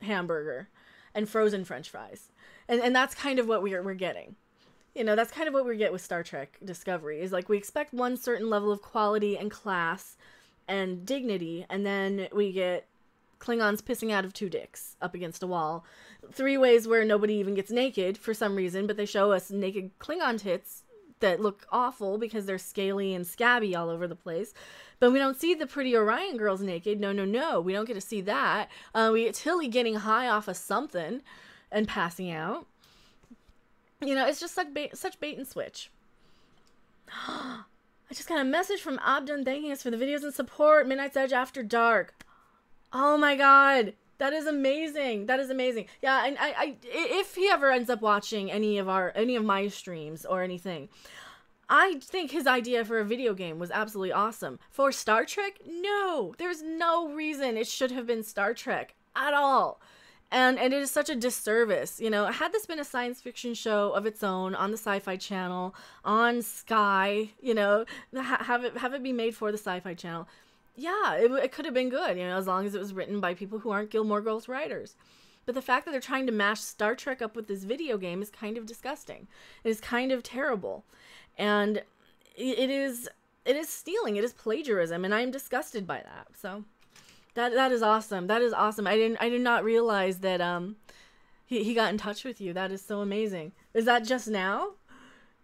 hamburger and frozen French fries. And that's kind of what we're getting. You know, that's kind of what we get with Star Trek Discovery, is like we expect one certain level of quality and class and dignity, and then we get Klingons pissing out of two dicks up against a wall. 3 ways where nobody even gets naked for some reason, but they show us naked Klingon tits that look awful because they're scaly and scabby all over the place. But we don't see the pretty Orion girls naked. No. We don't get to see that. We get Tilly getting high off of something and passing out. You know, it's just like such bait and switch. I just got a message from Abdon thanking us for the videos and support. Midnight's Edge After Dark. Oh my god. That is amazing. That is amazing. Yeah, and I if he ever ends up watching any of my streams or anything, I think his idea for a video game was absolutely awesome. For Star Trek? No. There's no reason it should have been Star Trek at all. And it is such a disservice, you know. Had this been a science fiction show of its own on the Sci-Fi Channel, on Sky, you know, have it be made for the Sci-Fi Channel, yeah, it could have been good, you know, as long as it was written by people who aren't Gilmore Girls writers. But the fact that they're trying to mash Star Trek up with this video game is kind of disgusting. It is kind of terrible. And it is stealing. It is plagiarism, and I am disgusted by that. So that is awesome. That is awesome. I did not realize that he got in touch with you. That is so amazing. Is that just now?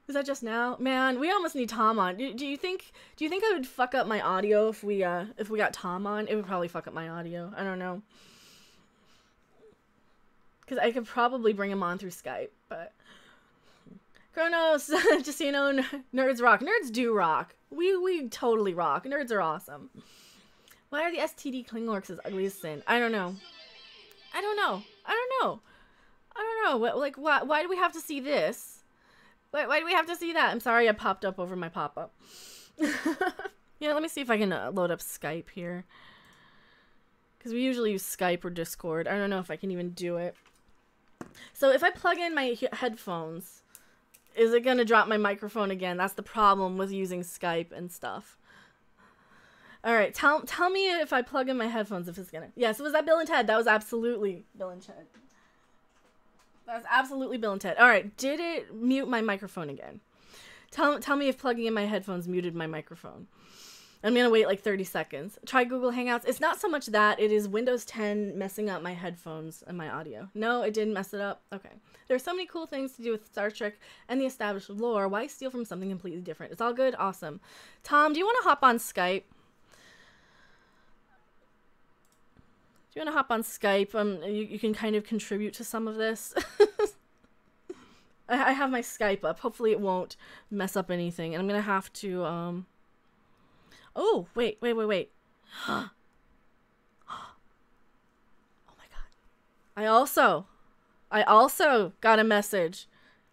Is that just now? Man, we almost need Tom on. Do you think I would fuck up my audio if we got Tom on? It would probably fuck up my audio. I don't know. Cuz I could probably bring him on through Skype, but Kronos, just so you know, nerds rock. Nerds do rock. We totally rock. Nerds are awesome. Why are the STD Klingorks as ugly as sin? I don't know. Why do we have to see this? Why do we have to see that? I'm sorry I popped up over my pop-up. Yeah, let me see if I can load up Skype here. Because we usually use Skype or Discord. I don't know if I can even do it. So if I plug in my headphones, is it going to drop my microphone again? That's the problem with using Skype and stuff. Alright, tell me if I plug in my headphones if it's going to... Yes, was that Bill and Ted? That was absolutely Bill and Ted. That was absolutely Bill and Ted. Alright, did it mute my microphone again? Tell me if plugging in my headphones muted my microphone. I'm going to wait like 30 seconds. Try Google Hangouts. It's not so much that. It is Windows 10 messing up my headphones and my audio. No, it didn't mess it up. Okay. There are so many cool things to do with Star Trek and the established lore. Why steal from something completely different? It's all good. Awesome. Tom, do you want to hop on Skype? Do you want to hop on Skype? You can kind of contribute to some of this. I have my Skype up. Hopefully it won't mess up anything. And I'm going to have to... Oh, wait. Oh my god. I also got a message.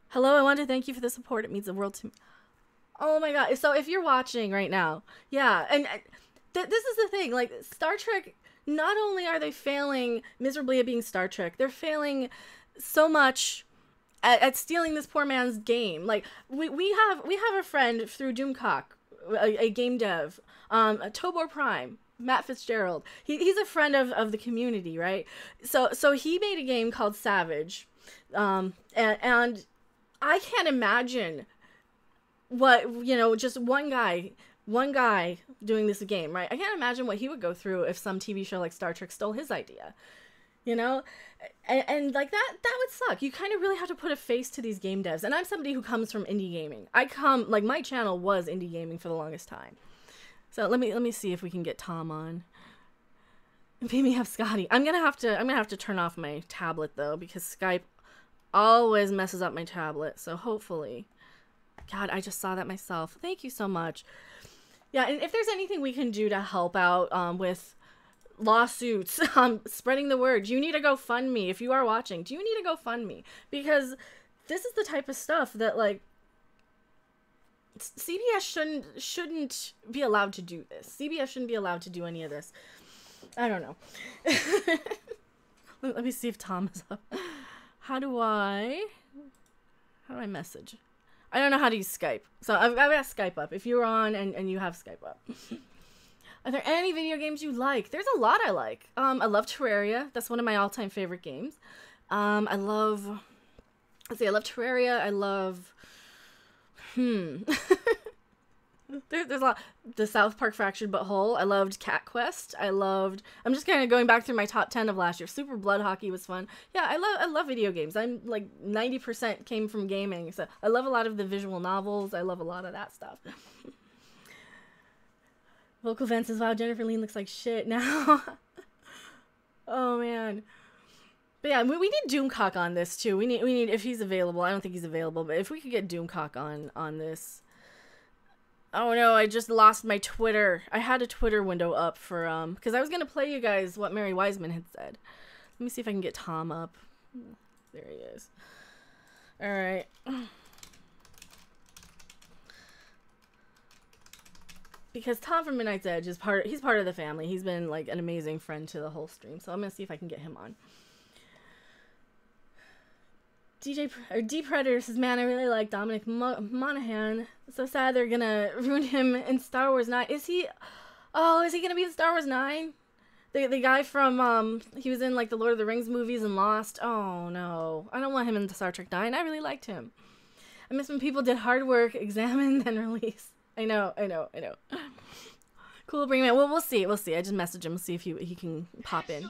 Hello, I want to thank you for the support. It means the world to me. Oh my god. So if you're watching right now, yeah, and this is the thing, like, Star Trek, not only are they failing miserably at being Star Trek, they're failing so much at stealing this poor man's game. Like, we have a friend through Doomcock, a game dev, Tobor Prime, Matt Fitzgerald. He's a friend of the community, right? So he made a game called Savage, and I can't imagine what, you know, just one guy doing this game, right? I can't imagine what he would go through if some TV show like Star Trek stole his idea. you know? And like that would suck. You kind of really have to put a face to these game devs. And I'm somebody who comes from indie gaming. Like my channel was indie gaming for the longest time. So let me see if we can get Tom on. Maybe have Scotty. I'm gonna have to turn off my tablet though, because Skype always messes up my tablet. So hopefully, God, I just saw that myself. Thank you so much. Yeah, and if there's anything we can do to help out with lawsuits, spreading the word, you need to GoFundMe. If you are watching, do you need to GoFundMe? Because this is the type of stuff that like CBS shouldn't be allowed to do this. CBS shouldn't be allowed to do any of this. I don't know. Let me see if Tom is up. How do I message? I don't know how to use Skype. So I've got Skype up. If you're on and you have Skype up. Are there any video games you like? There's a lot I like. I love Terraria. That's one of my all-time favorite games. I love Terraria. I love... There's a lot. The South Park Fractured But Whole. I loved Cat Quest. I'm just kind of going back through my top 10 of last year. Super Blood Hockey was fun. Yeah, I love video games. I'm like 90% came from gaming. So I love a lot of the visual novels. I love a lot of that stuff. Vocal Vent says, wow, Jennifer Lean looks like shit now. Oh, man. But yeah, we need Doomcock on this, too. We need, if he's available. I don't think he's available, but if we could get Doomcock on this. Oh no, I just lost my Twitter. I had a Twitter window up for, because I was going to play you guys what Mary Wiseman had said. Let me see if I can get Tom up. There he is. Alright. Because Tom from Midnight's Edge is he's part of the family. He's been like an amazing friend to the whole stream. So I'm going to see if I can get him on. D Predator says, man, I really like Dominic Monaghan. So sad they're gonna ruin him in Star Wars 9. Is he gonna be in Star Wars 9? The guy from, he was in like the Lord of the Rings movies and Lost. Oh no, I don't want him in the Star Trek 9. I really liked him. I miss when people did hard work, examine, then release. I know. Cool, bring him in. Well, we'll see. I just messaged him. See if he can pop in.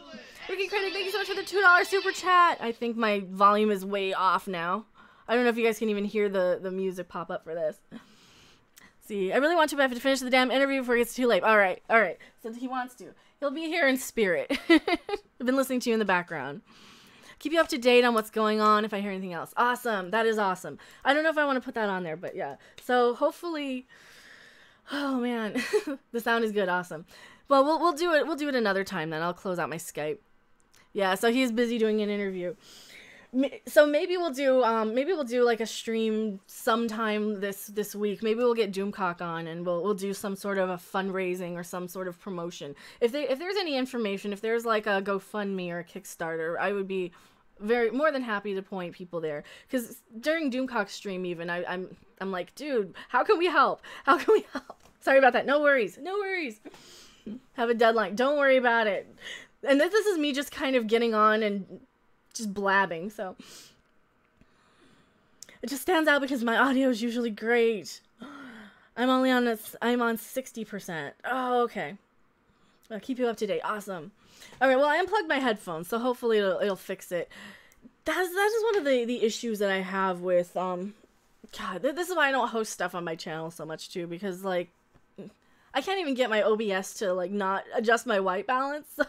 Ricky Credit, thank you so much for the $2 super chat. I think my volume is way off now. I don't know if you guys can even hear the music pop up for this. See, I really want to, but I have to finish the damn interview before it gets too late. All right. So he wants to. He'll be here in spirit. I've been listening to you in the background. Keep you up to date on what's going on if I hear anything else. Awesome. That is awesome. I don't know if I want to put that on there, but yeah. So hopefully... Oh man, the sound is good. Awesome. Well, we'll do it. We'll do it another time then. I'll close out my Skype. Yeah. So he's busy doing an interview. So maybe we'll do like a stream sometime this week. Maybe we'll get Doomcock on and we'll do some sort of a fundraising or some sort of promotion. If there's any information, if there's like a GoFundMe or a Kickstarter, I would be more than happy to point people there. Because during Doomcock's stream, even I'm like, dude, how can we help? Sorry about that. No worries. Have a deadline. Don't worry about it. And this is me just kind of getting on and just blabbing. So it just stands out because my audio is usually great. I'm on 60%. Oh, okay. I'll keep you up to date. Awesome. All right. Well, I unplugged my headphones, so hopefully it'll fix it. That's just one of the issues that I have with God. This is why I don't host stuff on my channel so much too, because like I can't even get my OBS to like not adjust my white balance. So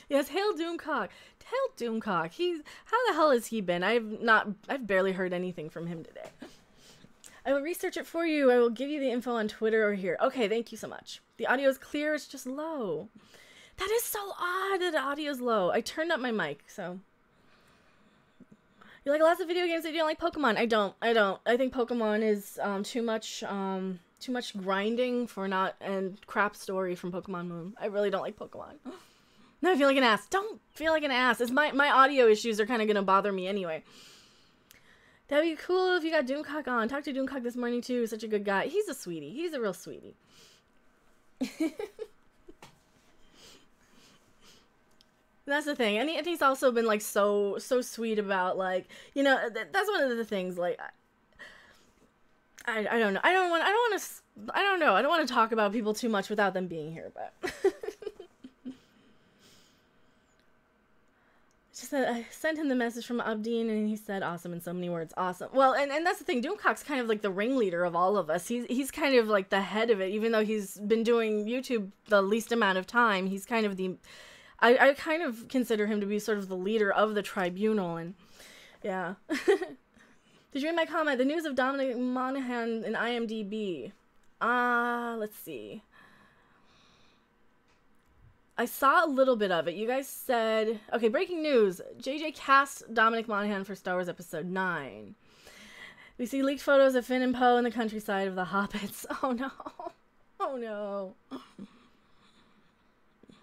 yes, hail Doomcock. How the hell has he been? I've barely heard anything from him today. I will research it for you. I will give you the info on Twitter or here. Okay, thank you so much. The audio is clear, it's just low. That is so odd that the audio is low. I turned up my mic, so. You like lots of video games that you don't like Pokemon? I don't. I think Pokemon is too much grinding and crap story from Pokemon Moon. I really don't like Pokemon. Now I feel like an ass. Don't feel like an ass. It's my audio issues are kind of going to bother me anyway. That'd be cool if you got Doomcock on. Talked to Doomcock this morning too. Such a good guy. He's a sweetie. He's a real sweetie. That's the thing. And he's also been like so sweet about like, you know, that's one of the things like I don't know. I don't want to talk about people too much without them being here, but Just said, I sent him the message from Abdeen, and he said, awesome in so many words. Awesome. Well, and that's the thing. Doomcock's kind of like the ringleader of all of us. He's kind of like the head of it, even though he's been doing YouTube the least amount of time. He's kind of the... I kind of consider him to be sort of the leader of the tribunal, and yeah. Did you read my comment? The news of Dominic Monaghan in IMDb. Let's see. I saw a little bit of it. You guys said... Okay, breaking news. JJ cast Dominic Monaghan for Star Wars Episode 9. We see leaked photos of Finn and Poe in the countryside of the Hobbits. Oh, no. Oh, no.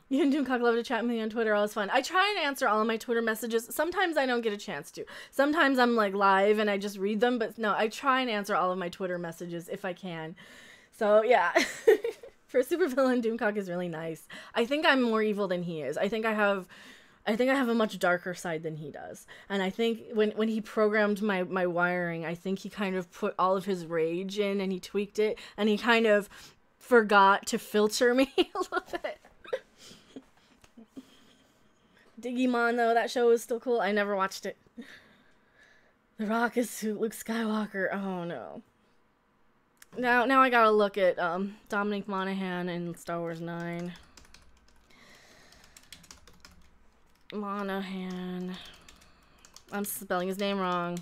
You and Doomcock love to chat with me on Twitter. All is fun. I try and answer all of my Twitter messages. Sometimes I don't get a chance to. Sometimes I'm, like, live and I just read them. But, no, I try and answer all of my Twitter messages if I can. So, yeah. For a supervillain, Doomcock is really nice. I think I'm more evil than he is. I think I have a much darker side than he does. And I think when he programmed my wiring, I think he kind of put all of his rage in and he tweaked it. And he kind of forgot to filter me a little bit. Digimon, though, that show is still cool. I never watched it. The Rock is Luke Skywalker. Oh, no. Now I gotta look at Dominic Monaghan in Star Wars 9. Monaghan. I'm spelling his name wrong.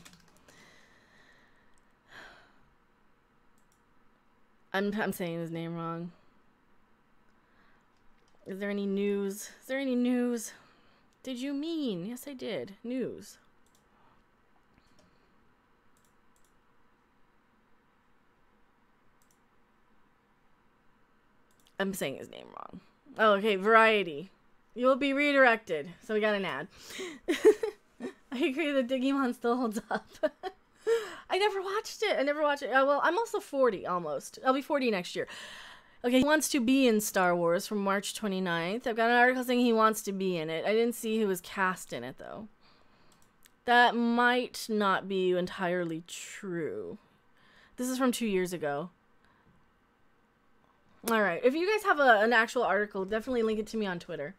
I'm saying his name wrong. Is there any news? Is there any news? Did you mean? Yes, I did. News. I'm saying his name wrong. Oh, okay. Variety. You will be redirected. So we got an ad. I agree that Digimon still holds up. I never watched it. I never watched it. Well, I'm also 40 almost. I'll be 40 next year. Okay, he wants to be in Star Wars from March 29th. I've got an article saying he wants to be in it. I didn't see who was cast in it, though. That might not be entirely true. This is from 2 years ago. Alright, if you guys have an actual article, definitely link it to me on Twitter.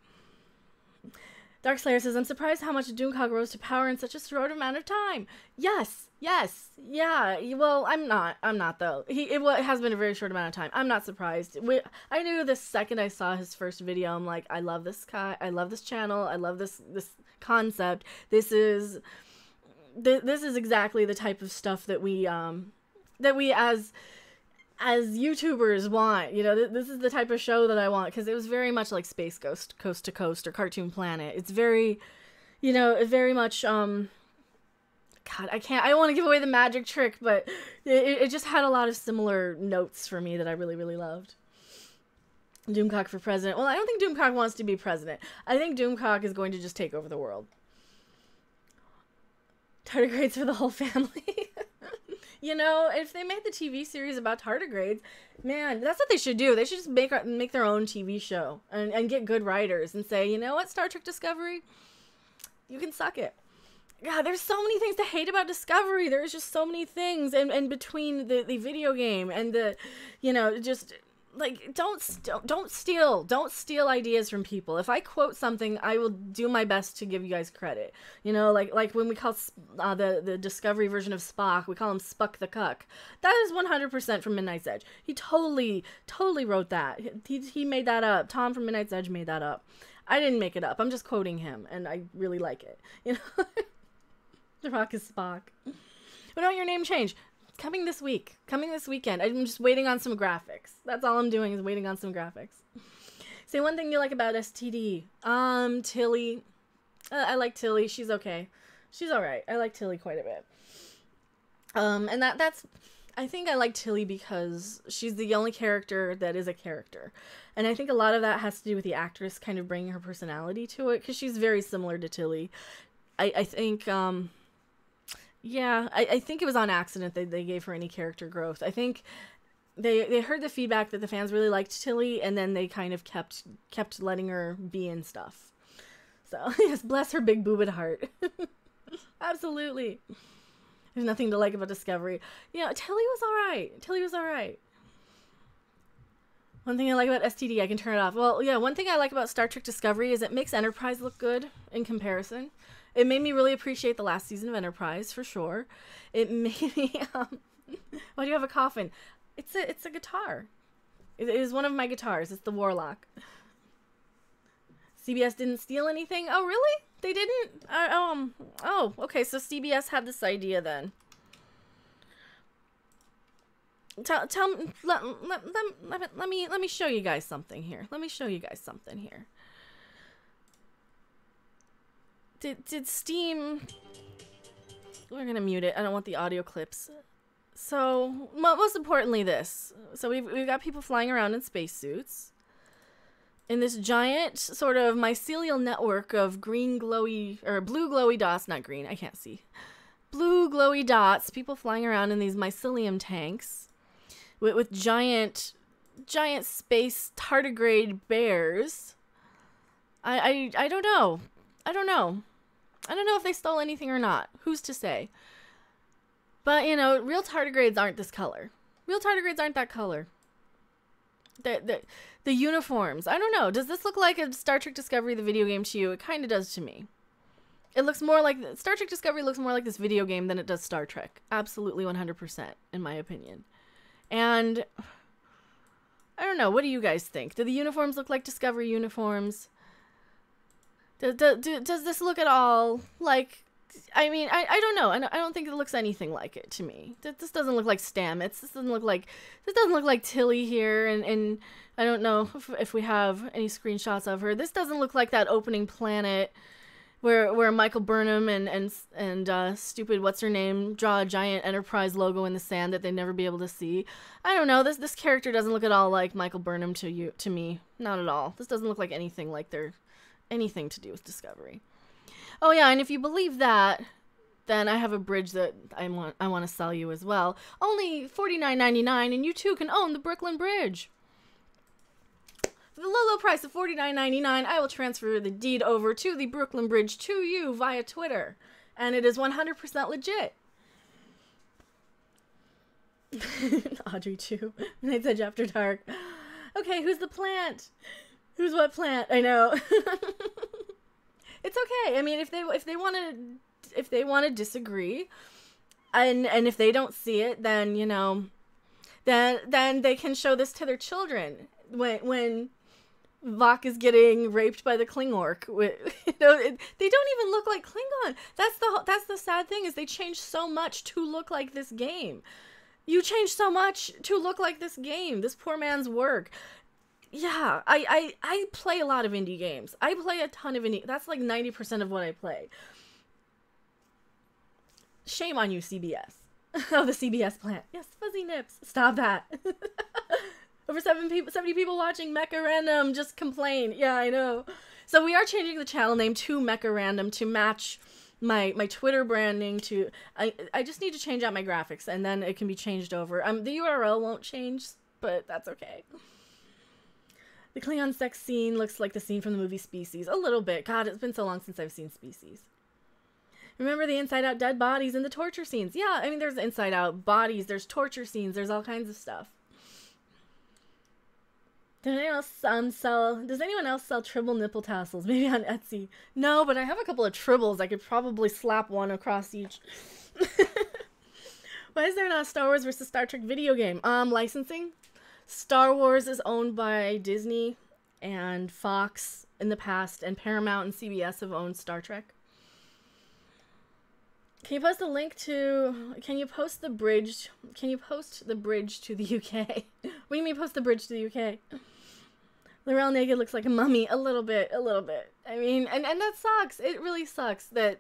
Darkslayer says, I'm surprised how much Doomcock rose to power in such a short amount of time. Yes, yeah. Well, I'm not though. It has been a very short amount of time. I'm not surprised. I knew the second I saw his first video, I'm like, I love this guy. I love this channel. I love this concept. This is exactly the type of stuff that we as YouTubers want, you know, this is the type of show that I want, because it was very much like Space Ghost, Coast to Coast, or Cartoon Planet. It's very, you know, very much, God, I want to give away the magic trick, but it just had a lot of similar notes for me that I really, really loved. Doomcock for president. Well, I don't think Doomcock wants to be president. I think Doomcock is going to just take over the world. Tardigrades for the whole family. You know, if they made the TV series about tardigrades, man, that's what they should do. They should just make their own TV show and get good writers and say, you know what, Star Trek Discovery, you can suck it. God, there's so many things to hate about Discovery. There's just so many things, and between the video game and the, you know, just like don't steal ideas from people. If I quote something, I will do my best to give you guys credit. You know, like when we call the Discovery version of Spock, we call him Spuck the Cuck. That is 100% from Midnight's Edge. He totally wrote that. He made that up. Tom from Midnight's Edge made that up. I didn't make it up. I'm just quoting him, and I really like it. You know, The Rock is Spock. But don't your name change. Coming this week. Coming this weekend. I'm just waiting on some graphics. That's all I'm doing is waiting on some graphics. Say one thing you like about STD. Tilly. I like Tilly. She's okay. She's alright. I like Tilly quite a bit. And that's... I think I like Tilly because she's the only character that is a character. And I think a lot of that has to do with the actress kind of bringing her personality to it, because she's very similar to Tilly. I think... Yeah, I think it was on accident that they gave her any character growth. I think they heard the feedback that the fans really liked Tilly, and then they kind of kept letting her be in stuff. So, yes, bless her big boobed heart. Absolutely. There's nothing to like about Discovery. You know, Tilly was alright. Tilly was alright. One thing I like about STD, I can turn it off. Well, yeah, one thing I like about Star Trek Discovery is it makes Enterprise look good in comparison. It made me really appreciate the last season of Enterprise, for sure. It made me, why do you have a coffin? It's a guitar. It is one of my guitars. It's the Warlock. CBS didn't steal anything? Oh, really? They didn't? Oh, okay, so CBS had this idea then. Let me show you guys something here. Did Steam... We're gonna mute it. I don't want the audio clips. So, most importantly this. So we've got people flying around in spacesuits. In this giant sort of mycelial network of green glowy... Or blue glowy dots. Not green, I can't see. Blue glowy dots. People flying around in these mycelium tanks. With giant space tardigrade bears. I don't know. I don't know if they stole anything or not. Who's to say? But, you know, real tardigrades aren't this color. Real tardigrades aren't that color. The uniforms. I don't know. Does this look like a Star Trek Discovery, the video game, to you? It kind of does to me. It looks more like... Star Trek Discovery looks more like this video game than it does Star Trek. Absolutely 100%, in my opinion. And... I don't know. What do you guys think? Do the uniforms look like Discovery uniforms? Does this look at all like... I mean, I don't know. I don't think it looks anything like it to me. This doesn't look like Stamets. This doesn't look like Tilly here. And I don't know if we have any screenshots of her. This doesn't look like that opening planet where Michael Burnham and stupid what's her name draw a giant Enterprise logo in the sand that they'd never be able to see. I don't know. This character doesn't look at all like Michael Burnham to me. Not at all. This doesn't look like anything like they're anything to do with Discovery. Oh yeah, and if you believe that, then I have a bridge that I want to sell you as well. Only $49.99, and you too can own the Brooklyn Bridge. For the low price of $49.99, I will transfer the deed over to the Brooklyn Bridge to you via Twitter. And it is 100% legit. Audrey too. Night's Edge After Dark. Okay, who's the plant? Who's what plant? I know. It's okay. I mean, if they want to disagree, and if they don't see it, then you know, then they can show this to their children when Vok is getting raped by the Klingork. You know, they don't even look like Klingon. That's the sad thing, is they changed so much to look like this game. You changed so much to look like this game. This poor man's work. Yeah, I play a lot of indie games. I play a ton of indie. That's like 90% of what I play. Shame on you, CBS. Oh, the CBS plant. Yes, fuzzy nips. Stop that. Over 70 people watching Mecha Random just complain. Yeah, I know. So we are changing the channel name to Mecha Random to match my Twitter branding to... I just need to change out my graphics, and then it can be changed over. The URL won't change, but that's okay. The Klingon sex scene looks like the scene from the movie Species. A little bit. God, it's been so long since I've seen Species. Remember the Inside Out dead bodies and the torture scenes? Yeah, I mean, there's Inside Out bodies, there's torture scenes, there's all kinds of stuff. Does anyone else sell tribble nipple tassels? Maybe on Etsy. No, but I have a couple of tribbles. I could probably slap one across each. Why is there not a Star Wars versus Star Trek video game? Licensing. Star Wars is owned by Disney and Fox in the past, and Paramount and CBS have owned Star Trek. Can you post the link to... Can you post the bridge to the UK? What do you mean post the bridge to the UK? Laurel naked looks like a mummy. A little bit. I mean, and that sucks. It really sucks that...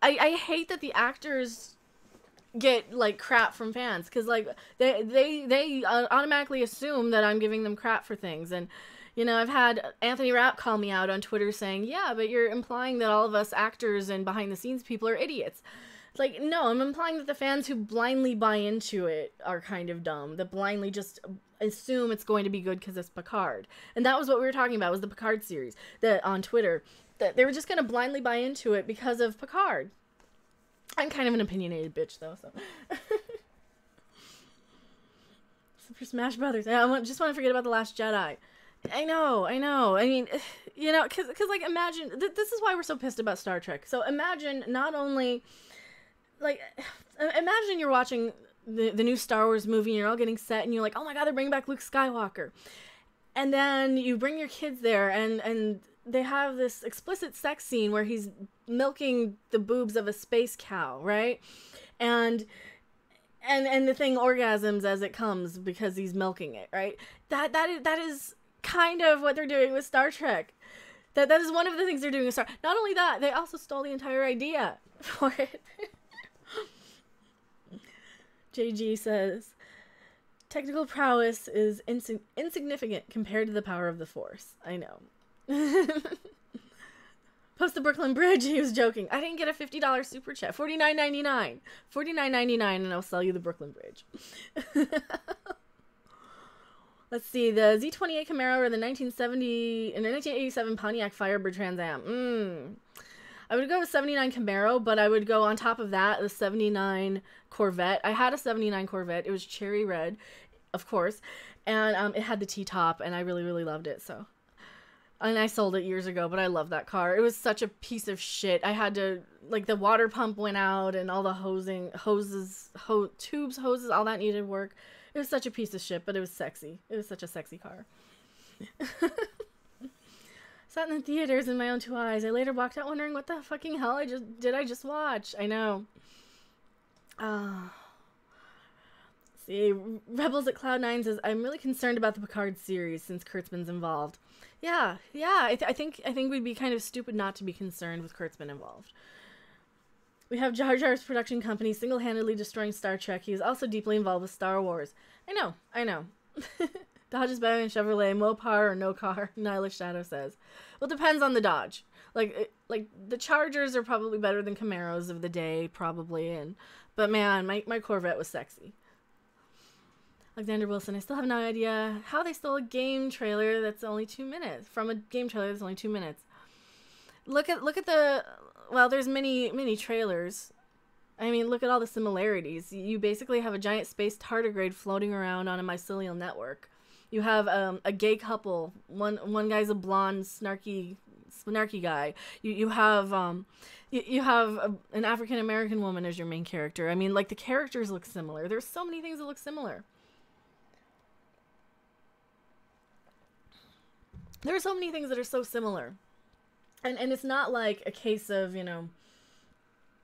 I hate that the actors get like crap from fans, because like they automatically assume that I'm giving them crap for things. And you know, I've had Anthony Rapp call me out on Twitter saying, yeah, but you're implying that all of us actors and behind the scenes people are idiots. It's like, no, I'm implying that the fans who blindly buy into it are kind of dumb, that blindly just assume it's going to be good because it's Picard. And that was what we were talking about, was the Picard series that on Twitter, that they were just going to blindly buy into it because of Picard. I'm kind of an opinionated bitch, though, so. Super Smash Brothers. I just want to forget about The Last Jedi. I know. I mean, you know, because like, imagine, this is why we're so pissed about Star Trek. So imagine not only, like, imagine you're watching the new Star Wars movie and you're all getting set and you're like, oh my God, they're bringing back Luke Skywalker. And then you bring your kids there and they have this explicit sex scene where he's milking the boobs of a space cow, right? And the thing orgasms as it comes because he's milking it, right? That is kind of what they're doing with Star Trek. That is one of the things they're doing with Star. Not only that, they also stole the entire idea for it. JG says, technical prowess is insignificant compared to the power of the Force. I know. Post the Brooklyn Bridge. He was joking. I didn't get a $50 super chat. $49.99. $49.99 and I'll sell you the Brooklyn Bridge. Let's see. The Z28 Camaro or the 1987 Pontiac Firebird Trans Am. I would go with 79 Camaro, but I would go on top of that, the 79 Corvette. I had a 79 Corvette. It was cherry red, of course. And it had the T-top, and I really, really loved it. So, and I sold it years ago, but I love that car. It was such a piece of shit. I had to, like, the water pump went out, and all the tubes, hoses, all that needed work. It was such a piece of shit, but it was sexy. It was such a sexy car. Sat in the theaters in my own two eyes. I later walked out wondering what the fucking hell I just watch. I know. See, Rebels at Cloud9 says, I'm really concerned about the Picard series since Kurtzman's involved. Yeah. I think we'd be kind of stupid not to be concerned with Kurtzman involved. We have Jar Jar's production company single-handedly destroying Star Trek. He is also deeply involved with Star Wars. I know. Dodge is better than Chevrolet, Mopar or no car, Nyla Shadow says. Well, it depends on the Dodge. Like the Chargers are probably better than Camaros of the day, probably. But man, my Corvette was sexy. Alexander Wilson, I still have no idea how they stole a game trailer that's only 2 minutes. From a game trailer that's only 2 minutes. Look at the... Well, there's many trailers. I mean, look at all the similarities. You basically have a giant space tardigrade floating around on a mycelial network. You have a gay couple. One guy's a blonde, snarky guy. You have an African American woman as your main character. I mean, like, the characters look similar. There's so many things that look similar. There are so many things that are so similar. And it's not like a case of, you know,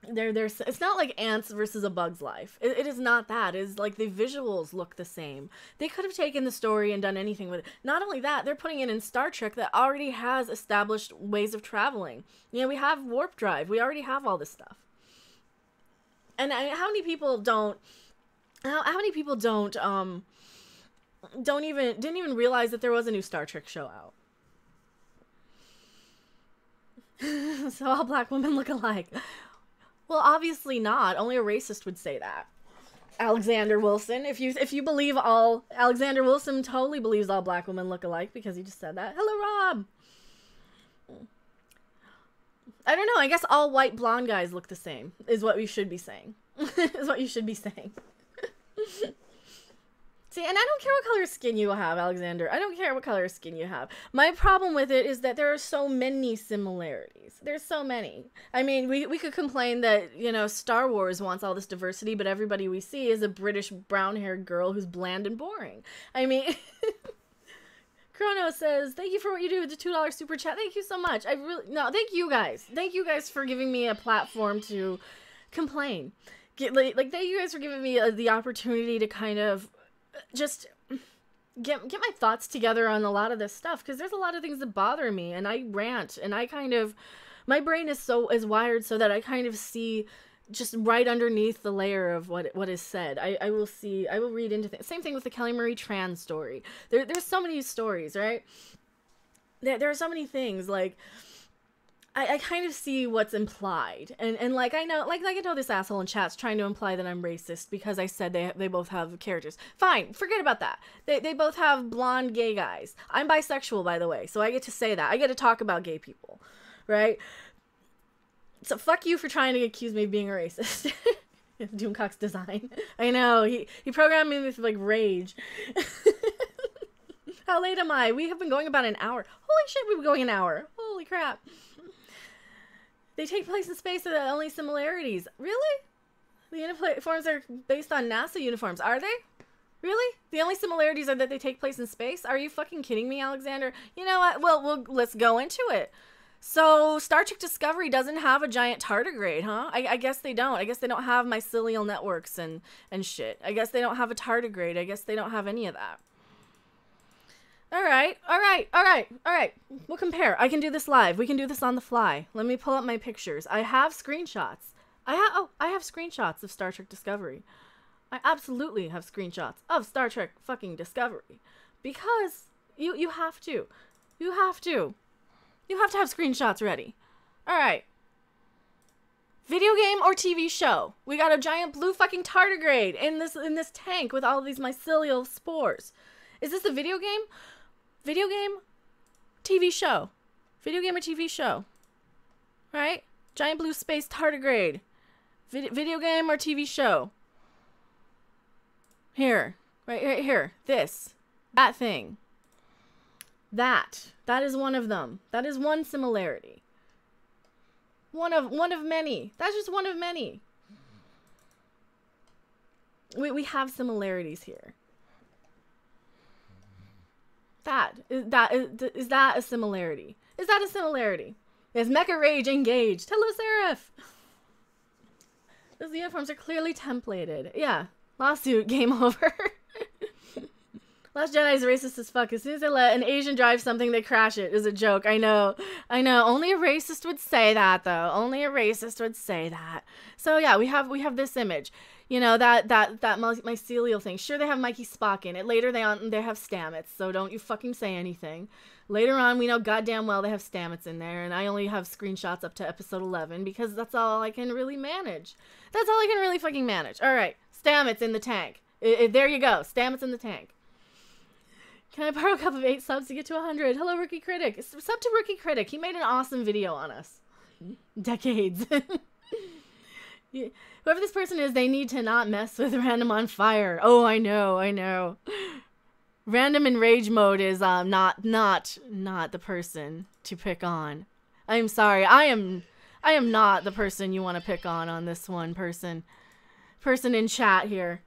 it's not like Ants versus A Bug's Life. It is not that. It's like the visuals look the same. They could have taken the story and done anything with it. Not only that, they're putting it in Star Trek that already has established ways of traveling. You know, we have warp drive. We already have all this stuff. And how many people didn't even realize that there was a new Star Trek show out? So all black women look alike. Well, obviously not. Only a racist would say that. Alexander Wilson. If you believe all... Alexander Wilson totally believes all black women look alike because he just said that. Hello, Rob! I don't know. I guess all white blonde guys look the same. Is what we should be saying. Is what you should be saying. See, and I don't care what color skin you have, Alexander. I don't care what color skin you have. My problem with it is that there are so many similarities. There's so many. I mean, we could complain that, you know, Star Wars wants all this diversity, but everybody we see is a British brown-haired girl who's bland and boring. I mean, Chrono says, thank you for what you do with the $2 super chat. Thank you so much. Thank you guys. Thank you guys for giving me a platform to complain. Thank you guys for giving me the opportunity to kind of just get my thoughts together on a lot of this stuff, because there's a lot of things that bother me, and I rant, and I kind of, my brain is wired so that I kind of see just right underneath the layer of what is said. I will read into things. Same thing with the Kelly Marie Tran story. There's so many stories, right? There are so many things, like, I kind of see what's implied, and like I know this asshole in chat's trying to imply that I'm racist because I said they both have characters. Fine, forget about that. They both have blonde gay guys. I'm bisexual, by the way, so I get to say that. I get to talk about gay people, right? So fuck you for trying to accuse me of being a racist. Doomcock's design. I know he programmed me with like rage. How late am I? We have been going about an hour. Holy shit, we've been going an hour. Holy crap. They take place in space are the only similarities. Really? The uniforms are based on NASA uniforms. Are they? Really? The only similarities are that they take place in space? Are you fucking kidding me, Alexander? You know what? Well, let's go into it. So, Star Trek Discovery doesn't have a giant tardigrade, huh? I guess they don't. I guess they don't have mycelial networks and shit. I guess they don't have a tardigrade. I guess they don't have any of that. All right. We'll compare. I can do this live. We can do this on the fly. Let me pull up my pictures. I have screenshots. I have screenshots of Star Trek Discovery. I absolutely have screenshots of Star Trek fucking Discovery. Because you have to. You have to. You have to have screenshots ready. All right. Video game or TV show? We got a giant blue fucking tardigrade in this tank with all of these mycelial spores. Is this a video game? Video game? TV show. Video game or TV show? Right? Giant blue space tardigrade. Video game or TV show? Here. Right here. This. That thing. That is one of them. That is one similarity. One of many. That's just one of many. We have similarities here. Is that a similarity? Is that a similarity? Is Mecha Rage engaged? Hello, Seraph. Those uniforms are clearly templated. Yeah. Lawsuit. Game over. Last Jedi's racist as fuck. As soon as they let an Asian drive something, they crash it. Is a joke. I know. Only a racist would say that, though. Only a racist would say that. So yeah, we have this image. You know, that mycelial thing. Sure, they have Mikey Spock in it. Later, they have Stamets. So don't you fucking say anything. Later on, we know goddamn well they have Stamets in there, and I only have screenshots up to episode 11 because that's all I can really manage. That's all I can really fucking manage. All right, Stamets in the tank. There you go. Stamets in the tank. Can I borrow a cup of 8 subs to get to 100? Hello, Rookie Critic. Sub to Rookie Critic. He made an awesome video on us. Decades. Whoever this person is, they need to not mess with Random on Fire. Oh, I know. Random in rage mode is not the person to pick on. I'm sorry. I am not the person you want to pick on this one person. Person in chat here.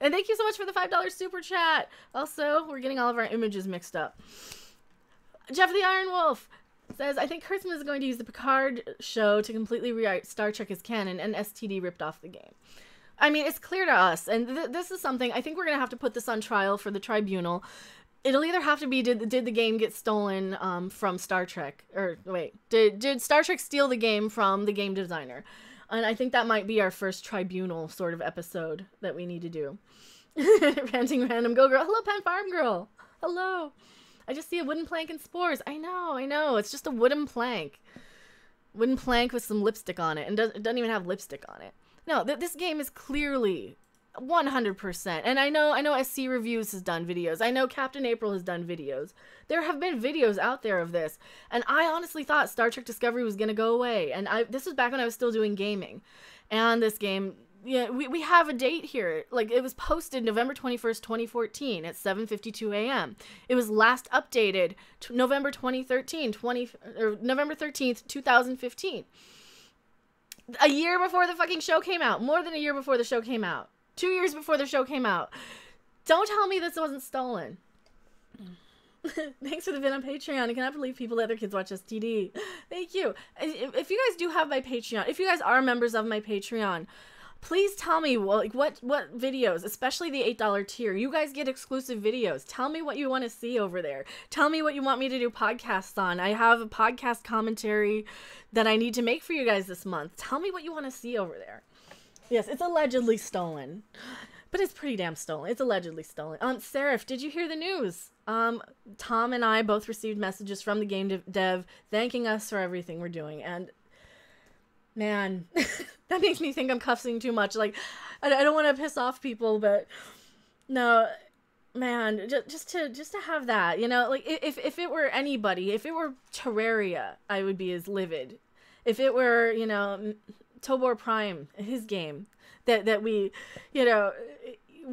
And thank you so much for the $5 super chat. Also, we're getting all of our images mixed up. Jeff the Iron Wolf says, I think Kurtzman is going to use the Picard show to completely rewrite Star Trek as canon, and STD ripped off the game. I mean, it's clear to us, and this is something, I think we're going to have to put this on trial for the tribunal. It'll either have to be, did the game get stolen from Star Trek? Or, wait, did Star Trek steal the game from the game designer? And I think that might be our first tribunal sort of episode that we need to do. Ranting Random. Go Girl. Hello, Pen Farm Girl. Hello. I just see a wooden plank and spores. I know. It's just a wooden plank. Wooden plank with some lipstick on it. And it doesn't even have lipstick on it. No, this game is clearly 100%. And I know SC Reviews has done videos. I know Captain April has done videos. There have been videos out there of this. And I honestly thought Star Trek Discovery was going to go away. And this was back when I was still doing gaming. And this game, yeah, we have a date here. Like, it was posted November 21st, 2014 at 7:52 a.m. It was last updated November 13th, 2015. A year before the fucking show came out. More than a year before the show came out. 2 years before the show came out. Don't tell me this wasn't stolen. Thanks for the vid on Patreon. I cannot believe people let their kids watch STD. Thank you. If you guys do have my Patreon, if you guys are members of my Patreon, please tell me what videos, especially the $8 tier. You guys get exclusive videos. Tell me what you want to see over there. Tell me what you want me to do podcasts on. I have a podcast commentary that I need to make for you guys this month. Tell me what you want to see over there. Yes, it's allegedly stolen. But it's pretty damn stolen. It's allegedly stolen. Seraph, did you hear the news? Tom and I both received messages from the game dev thanking us for everything we're doing. And, man, that makes me think I'm cussing too much. Like, I don't want to piss off people, but no, man, just to have that, you know? Like, if it were anybody, if it were Terraria, I would be as livid. If it were, you know, Tobor Prime, his game, that we, you know,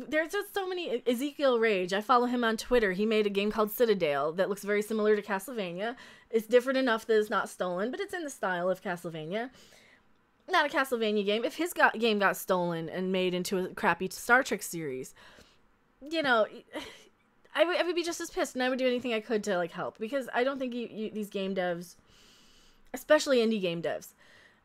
there's just so many. Ezekiel Rage, I follow him on Twitter. He made a game called Citadel that looks very similar to Castlevania. It's different enough that it's not stolen, but it's in the style of Castlevania. Not a Castlevania game. If his game got stolen and made into a crappy Star Trek series, you know, I would be just as pissed, and I would do anything I could to, like, help. Because I don't think these game devs, especially indie game devs,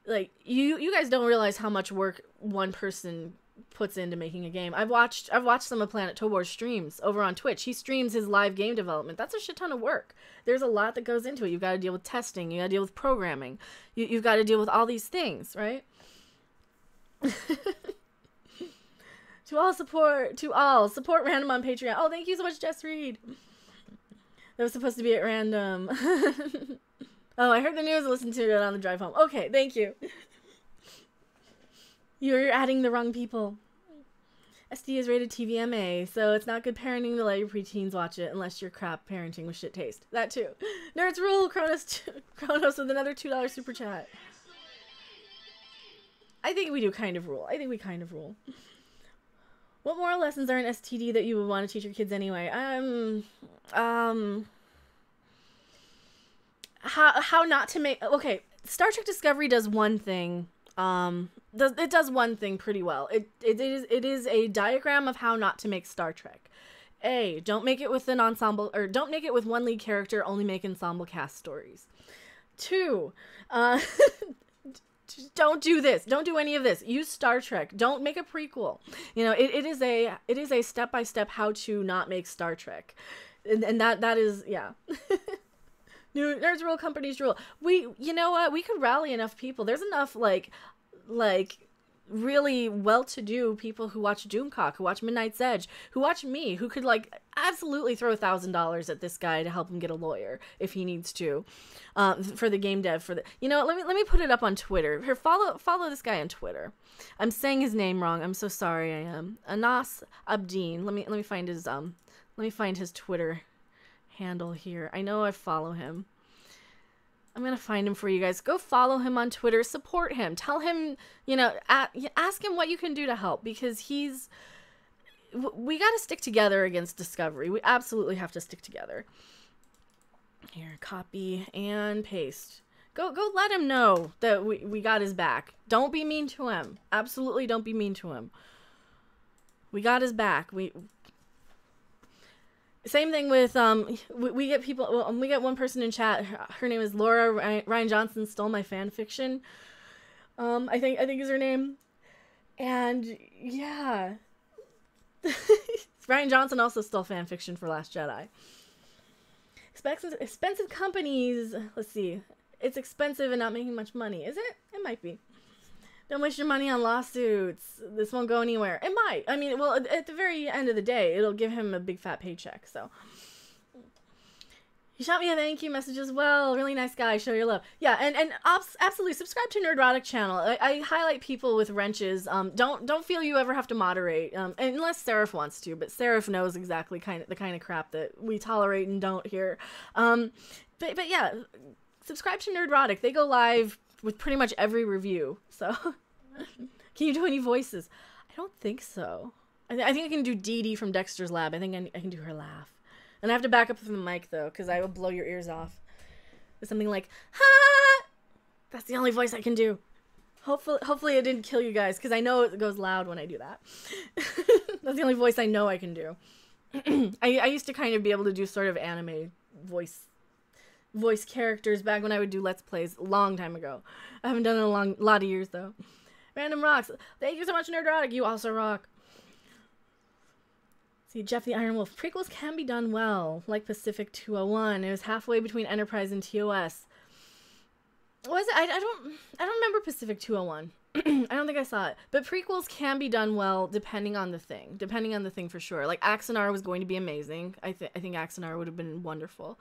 like, you guys don't realize how much work one person puts into making a game. I've watched some of Planet Tobor's streams over on Twitch. He streams his live game development. That's a shit ton of work. There's a lot that goes into it. You've got to deal with testing. You got to deal with programming. You've got to deal with all these things, right? To all support random on Patreon. Oh, thank you so much, Jess Reed. That was supposed to be at random. Oh, I heard the news and listened to it on the drive home. Okay, thank you. You're adding the wrong people. SD is rated TVMA, so it's not good parenting to let your preteens watch it unless you're crap parenting with shit taste. That too. Nerds rule. Kronos with another $2 super chat. I think we do kind of rule. What moral lessons are in STD that you would want to teach your kids anyway? How not to make... Okay, Star Trek Discovery does one thing. It does one thing pretty well. It is a diagram of how not to make Star Trek. A, don't make it with an ensemble, or don't make it with one lead character, only make ensemble cast stories. 2, don't do this. Don't do any of this. Use Star Trek. Don't make a prequel. You know, it is a step-by-step how to not make Star Trek. And that is, yeah. New nerds rule, companies rule. You know what? We could rally enough people. There's enough, like really well-to-do people who watch Doomcock, who watch Midnight's Edge, who watch me, who could, like, absolutely throw $1,000 at this guy to help him get a lawyer if he needs to, for the game dev. You know, let me put it up on Twitter. Here, follow this guy on Twitter. I'm saying his name wrong. I'm so sorry. I am Anas Abdeen. Let me find his Twitter handle here. I know I follow him. I'm going to find him for you guys. Go follow him on Twitter. Support him. Tell him, you know, ask him what you can do to help, because we got to stick together against Discovery. We absolutely have to stick together. Here, copy and paste. Go let him know that we got his back. Don't be mean to him. Absolutely don't be mean to him. We got his back. Same thing with, we get people, we get one person in chat, her name is Laura. Ryan Johnson stole my fan fiction. I think is her name. And, yeah. Ryan Johnson also stole fan fiction for Last Jedi. Expensive companies, let's see. It's expensive and not making much money. Is it? It might be. Don't waste your money on lawsuits. This won't go anywhere. It might. I mean, well, at the very end of the day, it'll give him a big fat paycheck, so. He shot me a thank you message as well. Really nice guy. Show your love. Yeah, and absolutely subscribe to Nerdrotic channel. I highlight people with wrenches. Don't feel you ever have to moderate, unless Seraph wants to, but Seraph knows exactly the kind of crap that we tolerate and don't here. But yeah, subscribe to Nerdrotic. They go live with pretty much every review, so. Can you do any voices? I don't think so. I think I can do Dee Dee from Dexter's Lab. I think I can do her laugh. And I have to back up from the mic, though, because I will blow your ears off. With something like, ha! That's the only voice I can do. Hopefully it didn't kill you guys, because I know it goes loud when I do that. That's the only voice I know I can do. I used to kind of be able to do sort of anime voice characters back when I would do Let's Plays a long time ago. I haven't done it in a lot of years, though. Random rocks. Thank you so much, Nerdrotic. You also rock. See, Jeff the Iron Wolf. Prequels can be done well, like Pacific 201. It was halfway between Enterprise and TOS. Was it? I don't remember Pacific 201. I don't think I saw it. But prequels can be done well depending on the thing. Depending on the thing for sure. Like Axanar was going to be amazing. I think Axanar would have been wonderful.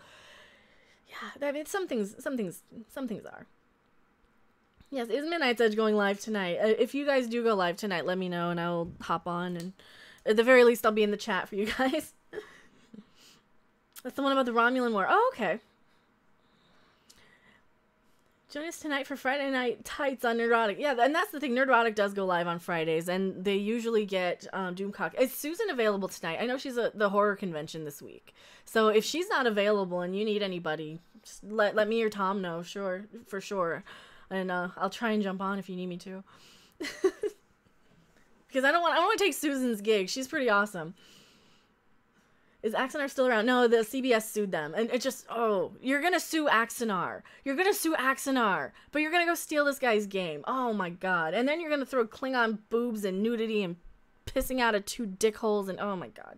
Yeah, I mean, some things are. Yes, is Midnight's Edge going live tonight? If you guys do go live tonight, let me know and I'll hop on, and at the very least I'll be in the chat for you guys. That's the one about the Romulan War. Oh, okay. Join us tonight for Friday Night Tights on Nerdrotic. Yeah, and that's the thing. Nerdrotic does go live on Fridays, and they usually get Doomcock. Is Susan available tonight? I know she's at the horror convention this week. So if she's not available and you need anybody, just let me or Tom know, sure, for sure. And I'll try and jump on if you need me to. Because I don't want to take Susan's gig. She's pretty awesome. Is Axanar still around? No, the CBS sued them. And it just, oh, you're going to sue Axanar. You're going to sue Axanar. But you're going to go steal this guy's game. Oh, my God. And then you're going to throw Klingon boobs and nudity and pissing out of 2 dick holes. And oh, my God.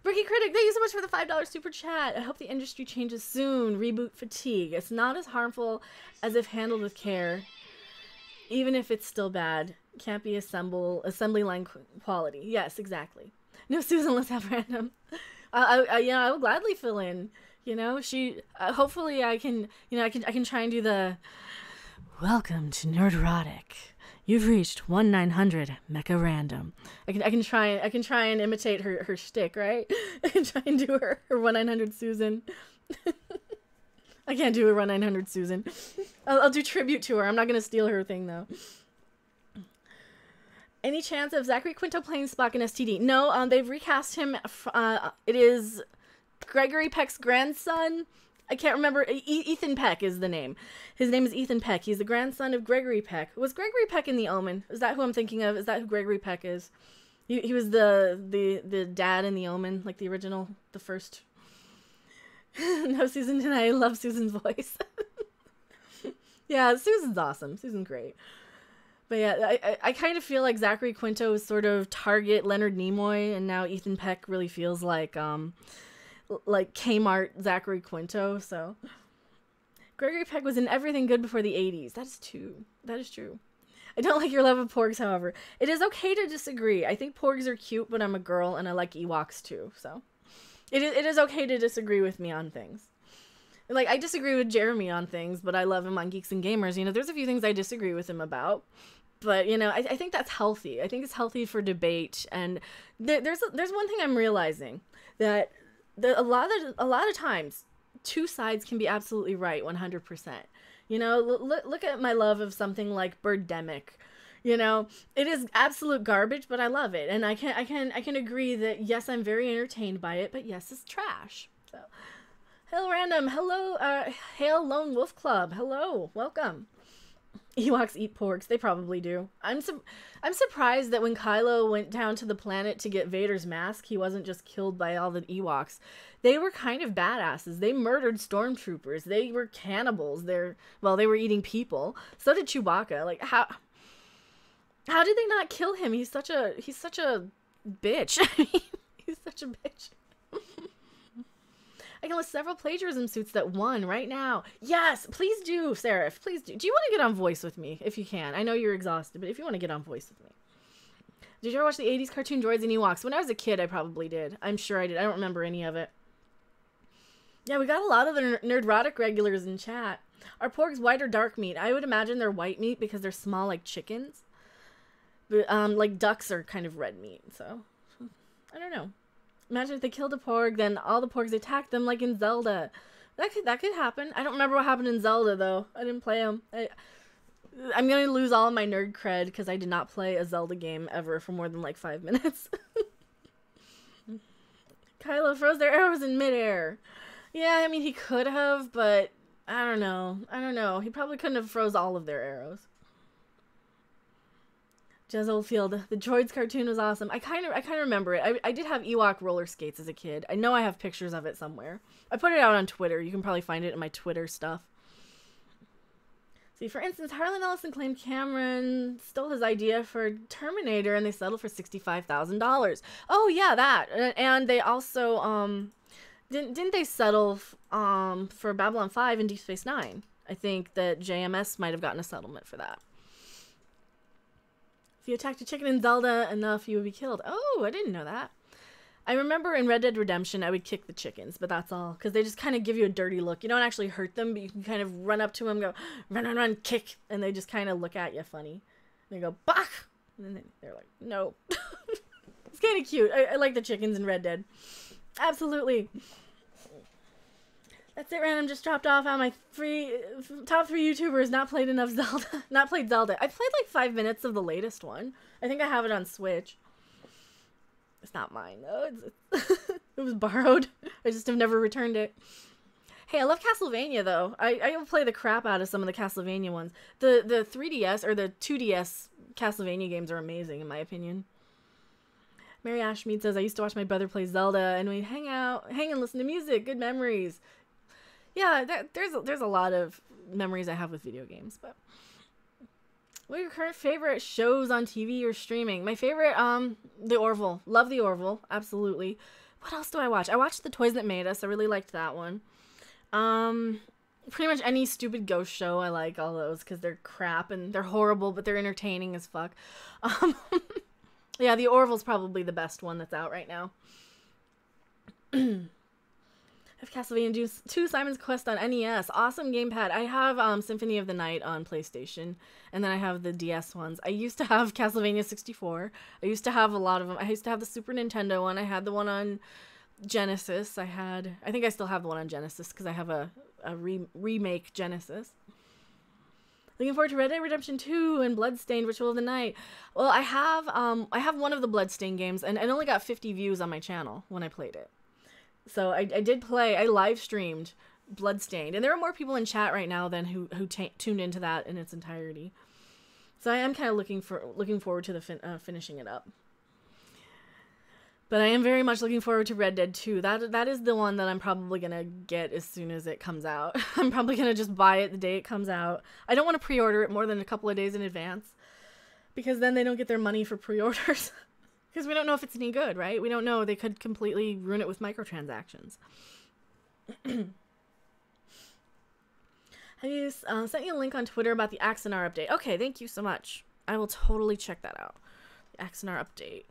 Ricky Critic, thank you so much for the $5 super chat. I hope the industry changes soon. Reboot fatigue. It's not as harmful as if handled with care. Even if it's still bad. Can't be assembly line quality. Yes, exactly. No, Susan, let's have random. I will gladly fill in. You know, she. Hopefully, I can. You know, I can try and do the. Welcome to Nerdrotic. You've reached 1-900 Mecha Random. I can try and imitate her shtick, right? I can try and do her 1-900 Susan. I can't do a 1-900 Susan. I'll do tribute to her. I'm not gonna steal her thing though. Any chance of Zachary Quinto playing Spock in STD? No, they've recast him. It is Gregory Peck's grandson. I can't remember. Ethan Peck is the name. His name is Ethan Peck. He's the grandson of Gregory Peck. Was Gregory Peck in The Omen? Is that who I'm thinking of? Is that who Gregory Peck is? He was the dad in The Omen, like the original, the first. No, Susan tonight. I love Susan's voice. Yeah, Susan's awesome. Susan's great. But yeah, I kind of feel like Zachary Quinto is sort of target Leonard Nimoy, and now Ethan Peck really feels like Kmart Zachary Quinto. So Gregory Peck was in everything good before the 80s. That is true. That is true. I don't like your love of porgs, however. It is okay to disagree. I think porgs are cute, but I'm a girl and I like Ewoks too. So it is okay to disagree with me on things. Like, I disagree with Jeremy on things, but I love him on Geeks and Gamers. You know, there's a few things I disagree with him about. But, you know, I think that's healthy. I think it's healthy for debate. And there's one thing I'm realizing, that a lot of times, 2 sides can be absolutely right 100%. You know, look at my love of something like Birdemic. You know, it is absolute garbage, but I love it. And I can agree that, yes, I'm very entertained by it, but yes, it's trash. So, Hail Random, hello, Hail Lone Wolf Club, hello, welcome. Ewoks eat porgs, they probably do. I'm surprised that when Kylo went down to the planet to get Vader's mask, he wasn't just killed by all the Ewoks. They were kind of badasses. They murdered stormtroopers. They were cannibals. They were eating people. So did Chewbacca. Like, how did they not kill him? He's such a bitch. I mean, he's such a bitch. I can list several plagiarism suits that won right now. Yes, please do, Seraph. Please do. Do you want to get on voice with me? If you can. I know you're exhausted, but if you want to get on voice with me. Did you ever watch the 80s cartoon Droids and Ewoks? When I was a kid, I probably did. I'm sure I did. I don't remember any of it. Yeah, we got a lot of the Nerdrotic regulars in chat. Are porgs white or dark meat? I would imagine they're white meat because they're small like chickens. But, like ducks are kind of red meat, so I don't know. Imagine if they killed a porg, then all the porgs attacked them like in Zelda. That could happen. I don't remember what happened in Zelda, though. I didn't play them. I'm going to lose all of my nerd cred because I did not play a Zelda game ever for more than like 5 minutes. Kylo froze their arrows in midair. Yeah, I mean, he could have, but I don't know. He probably couldn't have froze all of their arrows. Jez Oldfield, the Droids cartoon was awesome. I kind of remember it. I did have Ewok roller skates as a kid. I know I have pictures of it somewhere. I put it out on Twitter. You can probably find it in my Twitter stuff. See, for instance, Harlan Ellison claimed Cameron stole his idea for Terminator and they settled for $65,000. Oh yeah, that. And they also didn't they settle for Babylon 5 and Deep Space Nine? I think that JMS might have gotten a settlement for that. If you attacked a chicken in Zelda enough, you would be killed. Oh, I didn't know that. I remember in Red Dead Redemption, I would kick the chickens, but that's all. Because they just kind of give you a dirty look. You don't actually hurt them, but you can kind of run up to them, go, run, kick. And they just kind of look at you funny. And they go, bach! And then they're like, no. It's kind of cute. I like the chickens in Red Dead. Absolutely. That's it, random. Just dropped off on my top 3 YouTubers not played enough Zelda. Not played Zelda. I played like 5 minutes of the latest one. I think I have it on Switch. It's not mine though. It was borrowed. I just have never returned it. Hey, I love Castlevania though. I will play the crap out of some of the Castlevania ones. The 3DS or the 2DS Castlevania games are amazing in my opinion. Mary Ashmead says, I used to watch my brother play Zelda and we'd hang and listen to music. Good memories. Yeah, there's a lot of memories I have with video games. But what are your current favorite shows on TV or streaming? My favorite, The Orville. Love The Orville. Absolutely. What else do I watch? I watched The Toys That Made Us. I really liked that one. Pretty much any stupid ghost show. I like all those because they're crap and they're horrible, but they're entertaining as fuck. Yeah, The Orville's probably the best one that's out right now. I have Castlevania 2 Simon's Quest on NES. Awesome gamepad. I have Symphony of the Night on PlayStation. And then I have the DS ones. I used to have Castlevania 64. I used to have a lot of them. I used to have the Super Nintendo one. I had the one on Genesis. I think I still have the one on Genesis because I have a remake Genesis. Looking forward to Red Dead Redemption 2 and Bloodstained Ritual of the Night. Well, I have one of the Bloodstained games, and it only got 50 views on my channel when I played it. So I did play. I live streamed Bloodstained, and there are more people in chat right now than who tuned into that in its entirety. So I am kind of looking forward to the finishing it up. But I am very much looking forward to Red Dead 2. That is the one that I'm probably gonna get as soon as it comes out. I'm probably gonna just buy it the day it comes out. I don't want to pre-order it more than a couple of days in advance, because then they don't get their money for pre-orders. Because we don't know if it's any good, right? We don't know. They could completely ruin it with microtransactions. Have you sent you a link on Twitter about the Axanar update? Okay, thank you so much. I will totally check that out. The Axanar update.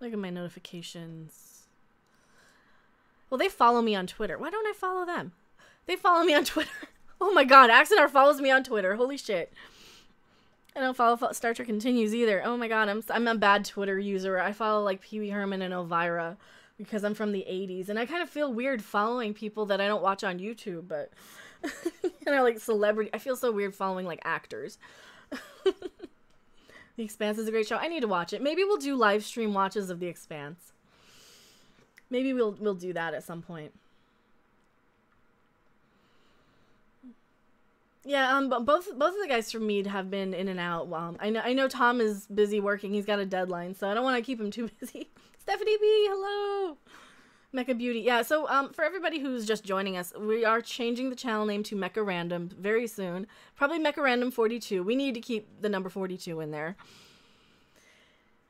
Look at my notifications. Well, they follow me on Twitter. Why don't I follow them? They follow me on Twitter. Oh my god, Axanar follows me on Twitter. Holy shit. I don't follow Star Trek Continues either. Oh my god, I'm a bad Twitter user. I follow like Pee Wee Herman and Elvira because I'm from the 80s. And I kind of feel weird following people that I don't watch on YouTube, but you know, like celebrity. I feel so weird following like actors. The Expanse is a great show. I need to watch it. Maybe we'll do live stream watches of The Expanse. Maybe we'll do that at some point. Yeah, both of the guys from Mead have been in and out. I know Tom is busy working. He's got a deadline, so I don't want to keep him too busy. Stephanie B, hello. Mecha Beauty. Yeah, so for everybody who's just joining us, we are changing the channel name to Mecha Random very soon. Probably Mecha Random 42. We need to keep the number 42 in there.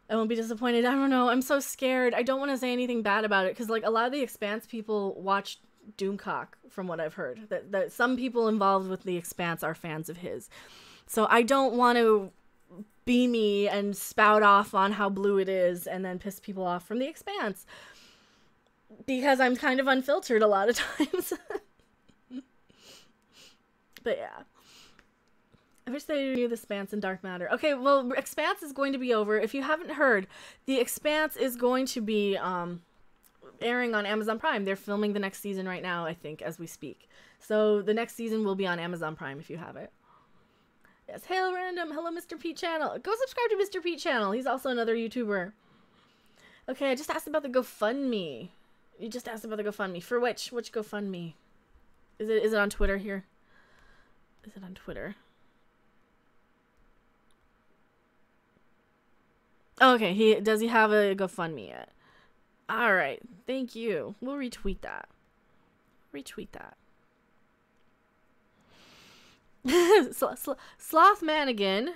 I won't be disappointed. I don't know. I'm so scared. I don't want to say anything bad about it because like a lot of the Expanse people watch Doomcock, from what I've heard. That some people involved with The Expanse are fans of his. So I don't want to be me and spout off on how blue it is and then piss people off from The Expanse. Because I'm kind of unfiltered a lot of times. But yeah. I wish they knew The Expanse and Dark Matter. Okay, well, Expanse is going to be over. If you haven't heard, The Expanse is going to be airing on Amazon Prime. They're filming the next season right now, I think, as we speak. So the next season will be on Amazon Prime if you have it. Yes, hail random. Hello, Mr. Pete channel. Go subscribe to Mr. Pete channel. He's also another YouTuber. Okay, I just asked about the GoFundMe. You just asked about the GoFundMe. For which GoFundMe? Is it on Twitter here? Is it on Twitter? Oh, okay, does he have a GoFundMe yet? All right, thank you. We'll retweet that. Retweet that. Slothman again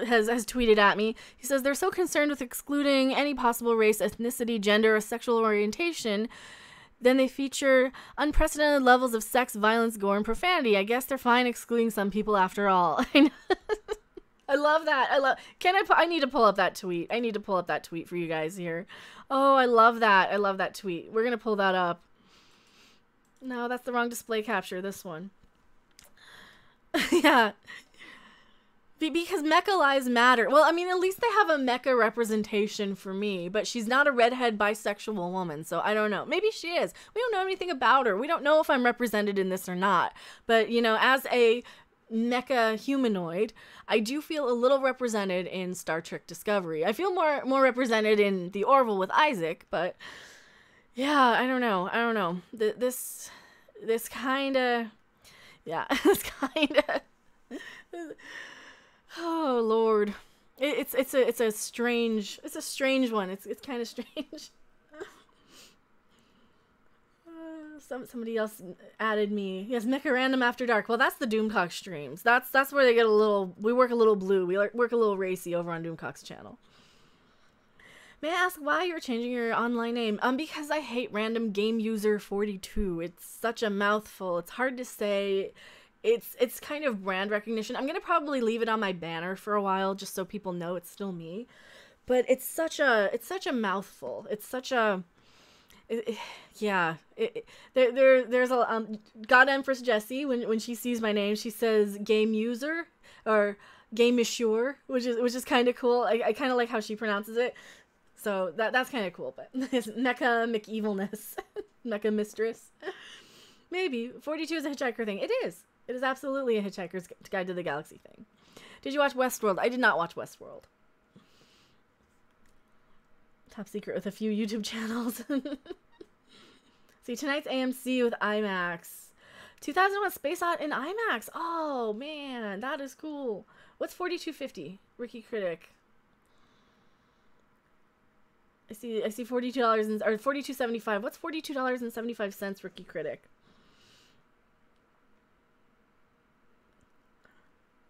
has tweeted at me. He says they're so concerned with excluding any possible race, ethnicity, gender, or sexual orientation, then they feature unprecedented levels of sex, violence, gore, and profanity. I guess they're fine excluding some people after all. I love that. I need to pull up that tweet. I need to pull up that tweet for you guys here. Oh, I love that. I love that tweet. We're going to pull that up. No, that's the wrong display capture. This one. Yeah. Because mecha lives matter. Well, I mean, at least they have a mecha representation for me, but she's not a redhead bisexual woman, so I don't know. Maybe she is. We don't know anything about her. We don't know if I'm represented in this or not. But, you know, as a mecha humanoid, I do feel a little represented in Star Trek Discovery. I feel more represented in the Orville with Isaac, but yeah, I don't know. This kind of, yeah, this kind of, oh Lord, it's a strange one. It's kind of strange. Somebody else added me. Yes, Mecha Random After Dark. Well, that's the Doomcock streams. That's where they get a little. We work a little blue. We work a little racy over on Doomcock's channel. May I ask why you're changing your online name? Because I hate random game user 42. It's such a mouthful. It's hard to say. It's kind of brand recognition. I'm gonna probably leave it on my banner for a while just so people know it's still me. But it's such a mouthful. It's such a there's a God Empress Jessie when she sees my name, she says game user or game monsieur, which is kind of cool. I kind of like how she pronounces it, so that's kind of cool. But it's Mecha McEvilness, Mecha Mistress. Maybe 42 is a hitchhiker thing. It is absolutely a Hitchhiker's Guide to the Galaxy thing. Did you watch Westworld? I did not watch Westworld. Top secret with a few YouTube channels. See, tonight's AMC with IMAX. 2001 Space Odyssey in IMAX. Oh, man, that is cool. What's 42.50? Ricky Critic. I see $42 or $42.75. What's $42.75, Ricky Critic?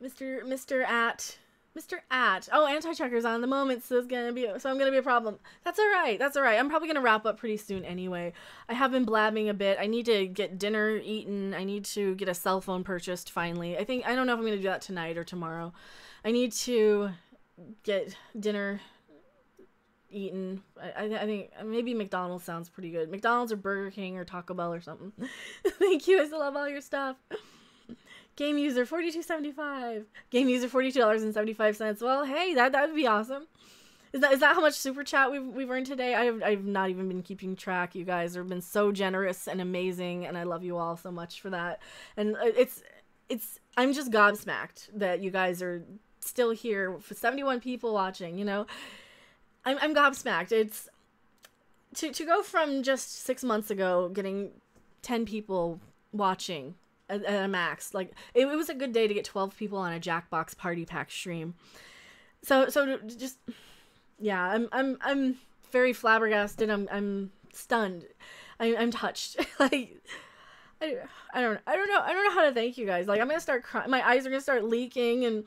Mr. At. Oh, anti-checker's on the moment, so I'm gonna be a problem. That's all right. I'm probably gonna wrap up pretty soon anyway. I have been blabbing a bit. I need to get dinner eaten. I need to get a cell phone purchased finally. I don't know if I'm gonna do that tonight or tomorrow. I need to get dinner eaten. I think maybe McDonald's sounds pretty good. McDonald's or Burger King or Taco Bell or something. Thank you. I still love all your stuff. Game user $42.75. Game user $42.75. Well, hey, that would be awesome. Is that how much super chat we've earned today? I've not even been keeping track. You guys have been so generous and amazing, and I love you all so much for that. And I'm just gobsmacked that you guys are still here for 71 people watching. You know, I'm gobsmacked. It's to go from just 6 months ago getting 10 people watching at a max. Like it was a good day to get 12 people on a Jackbox Party Pack stream. So just yeah, I'm very flabbergasted. I'm stunned. I'm touched. Like I don't know how to thank you guys. Like I'm gonna start crying. My eyes are gonna start leaking, and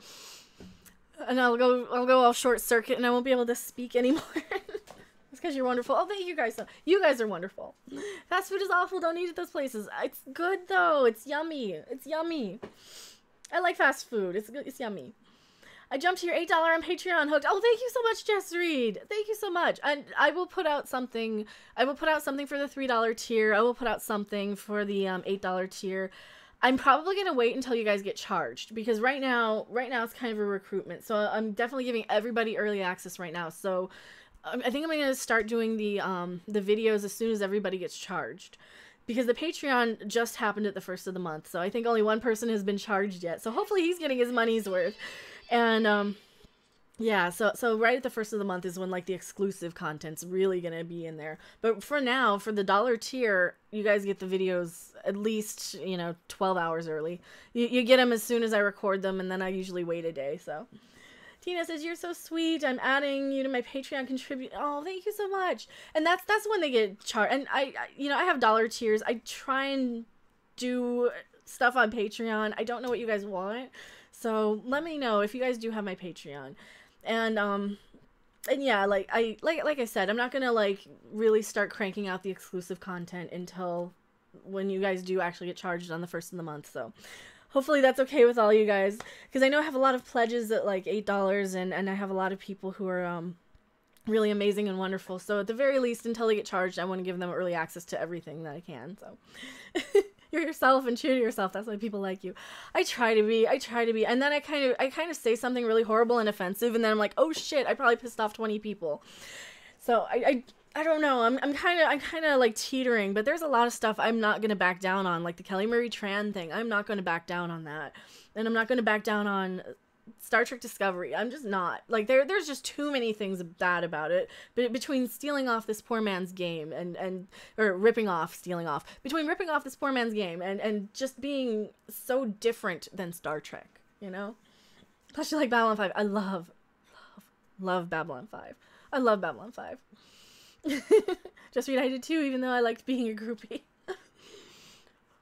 I'll go all short circuit, and I won't be able to speak anymore. It's because you're wonderful. Oh, thank you guys. You guys are wonderful. Fast food is awful. Don't eat at those places. It's good though. It's yummy. It's yummy. I like fast food. It's good. It's yummy. I jumped to your $8 on Patreon hooked. Oh, thank you so much, Jess Reed. Thank you so much. And I will put out something. I will put out something for the $3 tier. I will put out something for the $8 tier. I'm probably going to wait until you guys get charged, because right now it's kind of a recruitment. So I'm definitely giving everybody early access right now. So I think I'm going to start doing the videos as soon as everybody gets charged, because the Patreon just happened at the first of the month. So I think only one person has been charged yet. So hopefully he's getting his money's worth. And yeah, so right at the first of the month is when like the exclusive content's really going to be in there. But for now, for the $1 tier, you guys get the videos at least, 12 hours early. You get them as soon as I record them, and then I usually wait a day. So Tina says, you're so sweet. I'm adding you to my Patreon contribute. Oh, thank you so much. And that's when they get charged. And I have $1 tiers. I try and do stuff on Patreon. I don't know what you guys want. So let me know if you guys do have my Patreon. And yeah, like I said, I'm not going to like really start cranking out the exclusive content until when you guys do actually get charged on the first of the month. So hopefully that's okay with all you guys, because I know I have a lot of pledges at like $8, and I have a lot of people who are really amazing and wonderful. So at the very least, until they get charged, I want to give them early access to everything that I can. So You're yourself and true to yourself. That's why people like you. I try to be. And then I kind of say something really horrible and offensive, and then I'm like, oh shit, I probably pissed off 20 people. So I don't know. I'm kind of like teetering, but there's a lot of stuff I'm not going to back down on, like the Kelly Marie Tran thing. I'm not going to back down on that. And I'm not going to back down on Star Trek Discovery. I'm just not. Like there's just too many things bad about it. But between stealing off this poor man's game or ripping off, stealing off, between ripping off this poor man's game and just being so different than Star Trek, you know? Plus you like Babylon 5. I love Babylon 5. I love Babylon 5. Just read I did too, even though I liked being a groupie.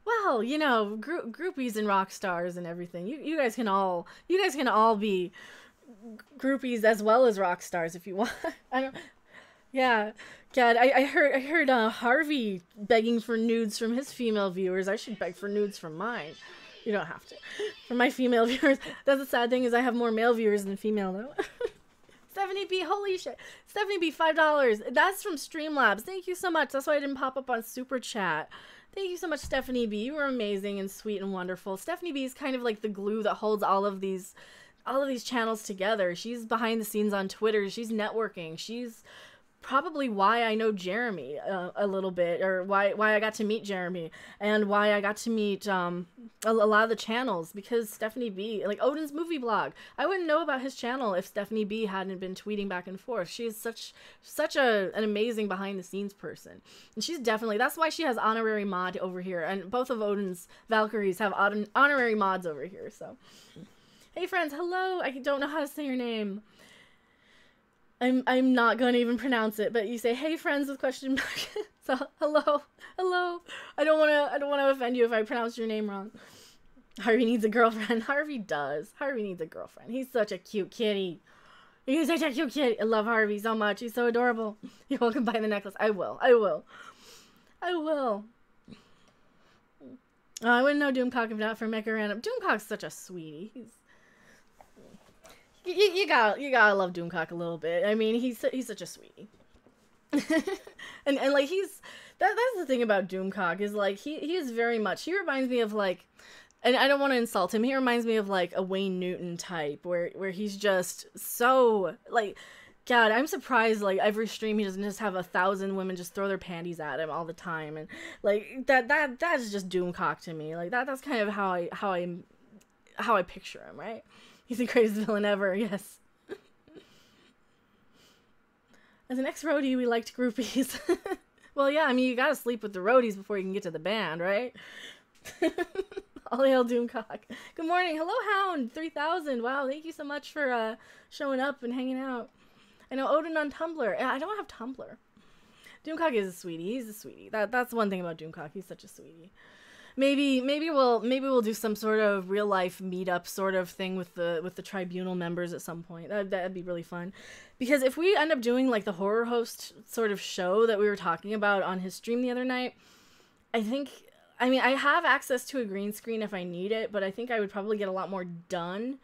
Well, you know, groupies and rock stars and everything. You guys can all be groupies as well as rock stars if you want. Yeah. God, I heard Harvey begging for nudes from his female viewers. I should beg for nudes from mine. You don't have to. For my female viewers. That's the sad thing, is I have more male viewers than female though. Stephanie B, holy shit. Stephanie B, $5. That's from Streamlabs. Thank you so much. That's why I didn't pop up on Super Chat. Thank you so much, Stephanie B. You were amazing and sweet and wonderful. Stephanie B is kind of like the glue that holds all of these channels together. She's behind the scenes on Twitter. She's networking. She's probably why I know Jeremy a little bit, or why I got to meet Jeremy, and why I got to meet a lot of the channels, because Stephanie B, like Odin's movie blog, I wouldn't know about his channel if Stephanie B hadn't been tweeting back and forth. She's such an amazing behind the scenes person, and she's definitely, that's why she has honorary mod over here, and both of Odin's Valkyries have honorary mods over here. So hey friends, hello. I don't know how to say your name. I'm not going to even pronounce it, but you say, hey friends with question mark. So, hello. I don't want to offend you if I pronounce your name wrong. Harvey needs a girlfriend. Harvey does. Harvey needs a girlfriend. He's such a cute kitty. He's such a cute kitty. I love Harvey so much. He's so adorable. You're welcome to buy the necklace. I will. Oh, I wouldn't know Doomcock if not for Mecha Random. Doomcock's such a sweetie. You gotta love Doomcock a little bit. I mean, he's such a sweetie. and like that's the thing about Doomcock, is like he is very much, he reminds me of like, and I don't want to insult him, he reminds me of like a Wayne Newton type, where he's just so like, God, I'm surprised like every stream he doesn't just have 1,000 women just throw their panties at him all the time, and like that's just Doomcock to me. Like that's kind of how I picture him, right? He's the greatest villain ever, yes. As an ex-roadie, we liked groupies. Well, yeah, I mean, you gotta sleep with the roadies before you can get to the band, right? All hail Doomcock. Good morning. Hello, Hound. 3,000. Wow, thank you so much for showing up and hanging out. I know Odin on Tumblr. I don't have Tumblr. Doomcock is a sweetie. He's a sweetie. That's one thing about Doomcock. He's such a sweetie. Maybe we'll do some sort of real life meetup sort of thing with the tribunal members at some point. That'd be really fun, because if we end up doing like the horror host sort of show that we were talking about on his stream the other night, I have access to a green screen if I need it, but I think I would probably get a lot more done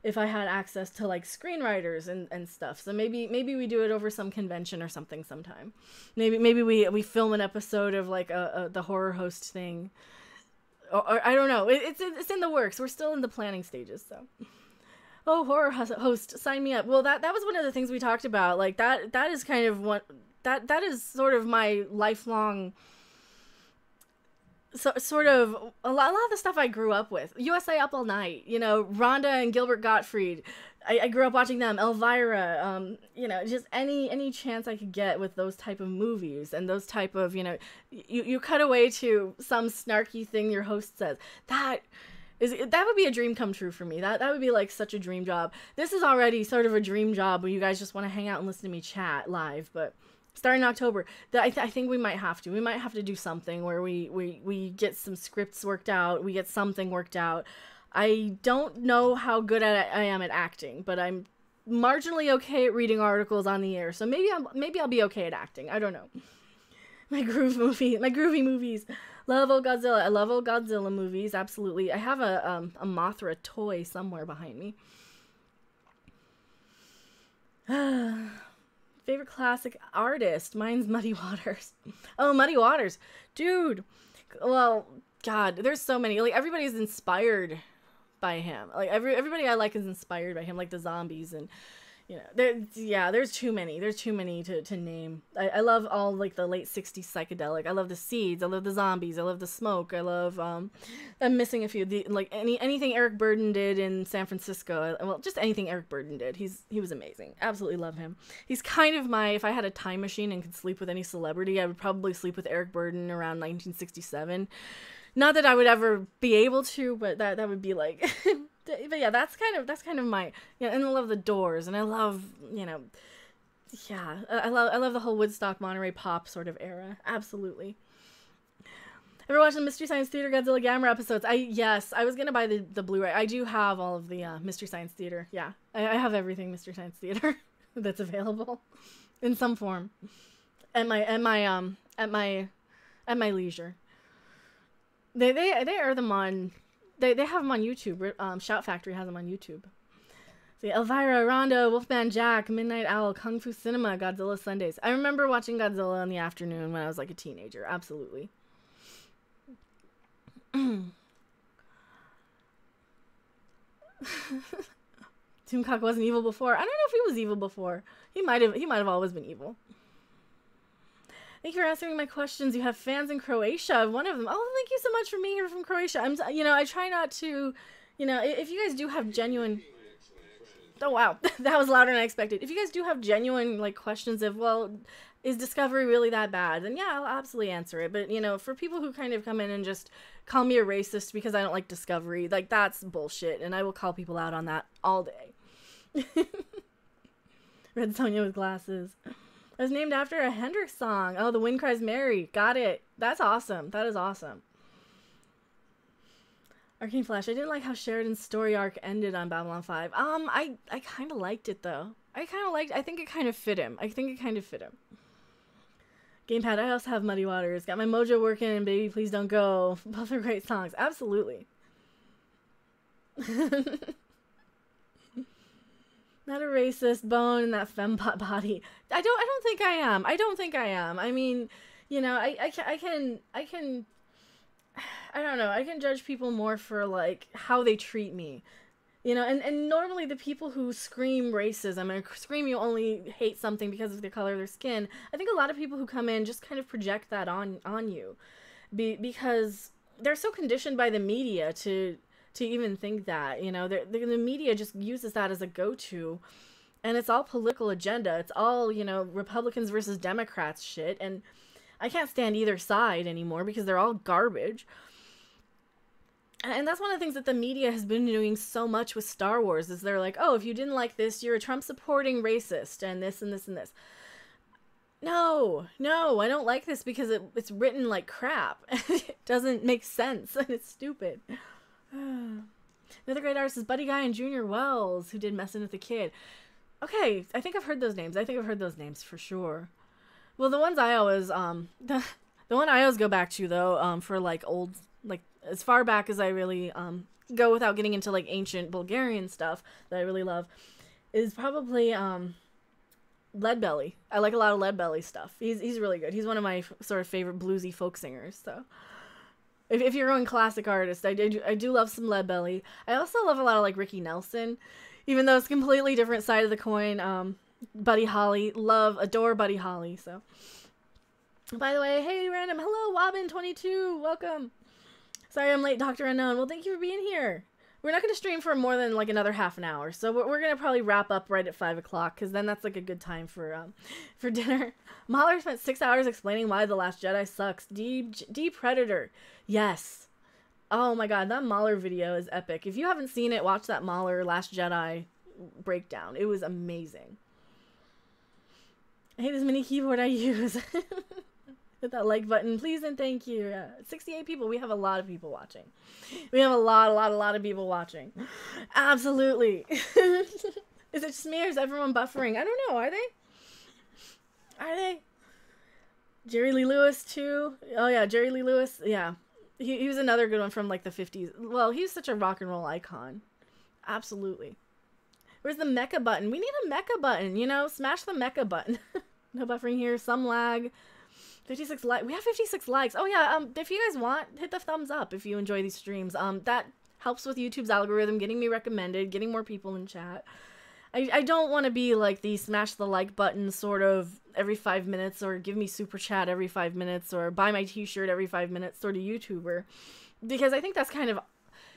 if I had access to like screenwriters and stuff. So maybe we do it over some convention or something sometime. Maybe we film an episode of like the horror host thing. Or I don't know. It's in the works. We're still in the planning stages, so. Oh, horror host, sign me up. Well, that was one of the things we talked about. Like that is kind of what that is sort of my lifelong. So, sort of a lot of the stuff I grew up with. USA Up All Night, you know, Rhonda and Gilbert Gottfried. I grew up watching them. Elvira, you know, just any chance I could get with those type of movies and those type of, you know, you cut away to some snarky thing your host says. That would be a dream come true for me. That would be like such a dream job. This is already sort of a dream job where you guys just want to hang out and listen to me chat live, but starting in October, I think we might have to. We might have to do something where we get some scripts worked out. We get something worked out. I don't know how good I am at acting, but I'm marginally okay at reading articles on the air. So maybe I'll be okay at acting. I don't know. My groovy movies. Love old Godzilla. I love old Godzilla movies. Absolutely. I have a Mothra toy somewhere behind me. Favorite classic artist? Mine's Muddy Waters. Oh, Muddy Waters. Dude. Well, God, there's so many. Like, everybody's inspired by him. Like, everybody I like is inspired by him, like the zombies and, you know, there's too many. There's too many to name. I love all, like, the late 60s psychedelic. I love the Seeds. I love the Zombies. I love the Smoke. I love, I'm missing a few. Anything Eric Burdon did in San Francisco. Well, just anything Eric Burdon did. He was amazing. Absolutely love him. He's kind of if I had a time machine and could sleep with any celebrity, I would probably sleep with Eric Burdon around 1967. Not that I would ever be able to, but that would be like... But yeah, that's kind of my, you know, and I love the Doors, and I love, you know, yeah, I love the whole Woodstock, Monterey pop sort of era. Absolutely. Ever watched the Mystery Science Theater Godzilla Gamera episodes? Yes, I was gonna buy the Blu-ray. I do have all of the Mystery Science Theater. Yeah, I have everything Mystery Science Theater that's available in some form at my leisure. They air them on. They have them on YouTube. Shout Factory has them on YouTube. See, Elvira, Rondo, Wolfman Jack, Midnight Owl, Kung Fu Cinema, Godzilla Sundays. I remember watching Godzilla in the afternoon when I was like a teenager. Absolutely. Tooncock wasn't evil before. I don't know if he was evil before. He might have always been evil. Thank you for answering my questions. You have fans in Croatia. One of them. Oh, thank you so much for being here from Croatia. I try not to, if you guys do have genuine... Oh, wow. That was louder than I expected. If you guys do have genuine, like, questions of, well, is Discovery really that bad? Then yeah, I'll absolutely answer it. But, for people who kind of come in and just call me a racist because I don't like Discovery, like, that's bullshit. And I will call people out on that all day. Red Sonja with glasses. It was named after a Hendrix song. Oh, The Wind Cries Mary. Got it. That's awesome. That is awesome. Arcane Flash. I didn't like how Sheridan's story arc ended on Babylon 5. I kind of liked it, though. I think it kind of fit him. Gamepad. I also have Muddy Waters. Got my mojo working and Baby Please Don't Go. Both are great songs. Absolutely. Not a racist, bone in that fembot body. I don't think I am. I mean, I can I don't know. I can judge people more for, like, how they treat me. And normally the people who scream racism and scream you only hate something because of the color of their skin, I think a lot of people who come in just kind of project that on you. Because they're so conditioned by the media to even think that, the media just uses that as a go-to, and it's all political agenda. It's all, Republicans versus Democrats shit, and I can't stand either side anymore because they're all garbage. And that's one of the things that the media has been doing so much with Star Wars, is they're like, oh, if you didn't like this, you're a Trump-supporting racist, and this and this and this. No, I don't like this because it's written like crap. It doesn't make sense, and it's stupid. Another great artist is Buddy Guy and Junior Wells, who did Messin' with the Kid. Okay, I think I've heard those names. For sure. Well, the ones I always, the one I always go back to, though, for, like, old, like, as far back as I really, go without getting into, like, ancient Bulgarian stuff that I really love, is probably, Leadbelly. I like a lot of Leadbelly stuff. He's really good. He's one of my sort of favorite bluesy folk singers, so... If you're going classic artist, I do love some Leadbelly. I also love a lot of, like, Ricky Nelson, even though it's a completely different side of the coin. Buddy Holly, adore Buddy Holly, so. By the way, hey, random, hello, Wobbin22, welcome. Sorry I'm late, Dr. Unknown. Well, thank you for being here. We're not going to stream for more than, like, another half an hour, so we're going to probably wrap up right at 5 o'clock, because then that's, like, a good time for dinner. Mahler spent 6 hours explaining why The Last Jedi sucks. D Predator. Yes. Oh my god, that Mahler video is epic. If you haven't seen it, watch that Mahler Last Jedi breakdown. It was amazing. I hate this mini keyboard I use. Hit that like button, please and thank you. 68 people. We have a lot of people watching. We have a lot of people watching. Absolutely. Is it just me or is everyone buffering? I don't know. Are they? Jerry Lee Lewis too. Oh yeah, Jerry Lee Lewis. Yeah. He was another good one from, like, the 50s. Well, he's such a rock and roll icon. Absolutely. Where's the mecha button? We need a mecha button, Smash the mecha button. No buffering here. Some lag. 56 likes. We have 56 likes. Oh yeah, if you guys want, hit the thumbs up if you enjoy these streams. That helps with YouTube's algorithm, getting me recommended, getting more people in chat. I don't want to be like the smash the like button sort of every 5 minutes, or give me super chat every 5 minutes, or buy my t-shirt every 5 minutes sort of YouTuber. Because I think that's kind of,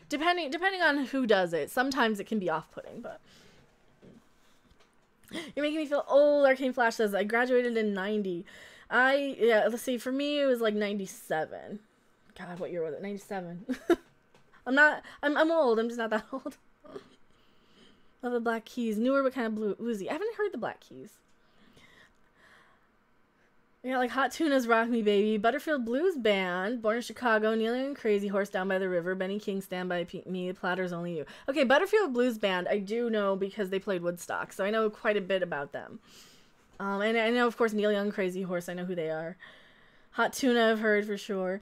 depending on who does it, sometimes it can be off-putting, but... You're making me feel old, Arcane Flash says. I graduated in 90. Yeah, let's see, for me it was like 97. God, what year was it? 97. I'm old, I'm just not that old. Love the Black Keys. Newer but kind of bluesy. I haven't heard the Black Keys. Yeah, like Hot Tuna's Rock Me Baby. Butterfield Blues Band. Born in Chicago. Neil Young and Crazy Horse Down by the River. Benny King Stand By Me. Platter's Only You. Okay, Butterfield Blues Band I do know because they played Woodstock, so I know quite a bit about them. And I know, of course, Neil Young, Crazy Horse. I know who they are. Hot Tuna I've heard for sure.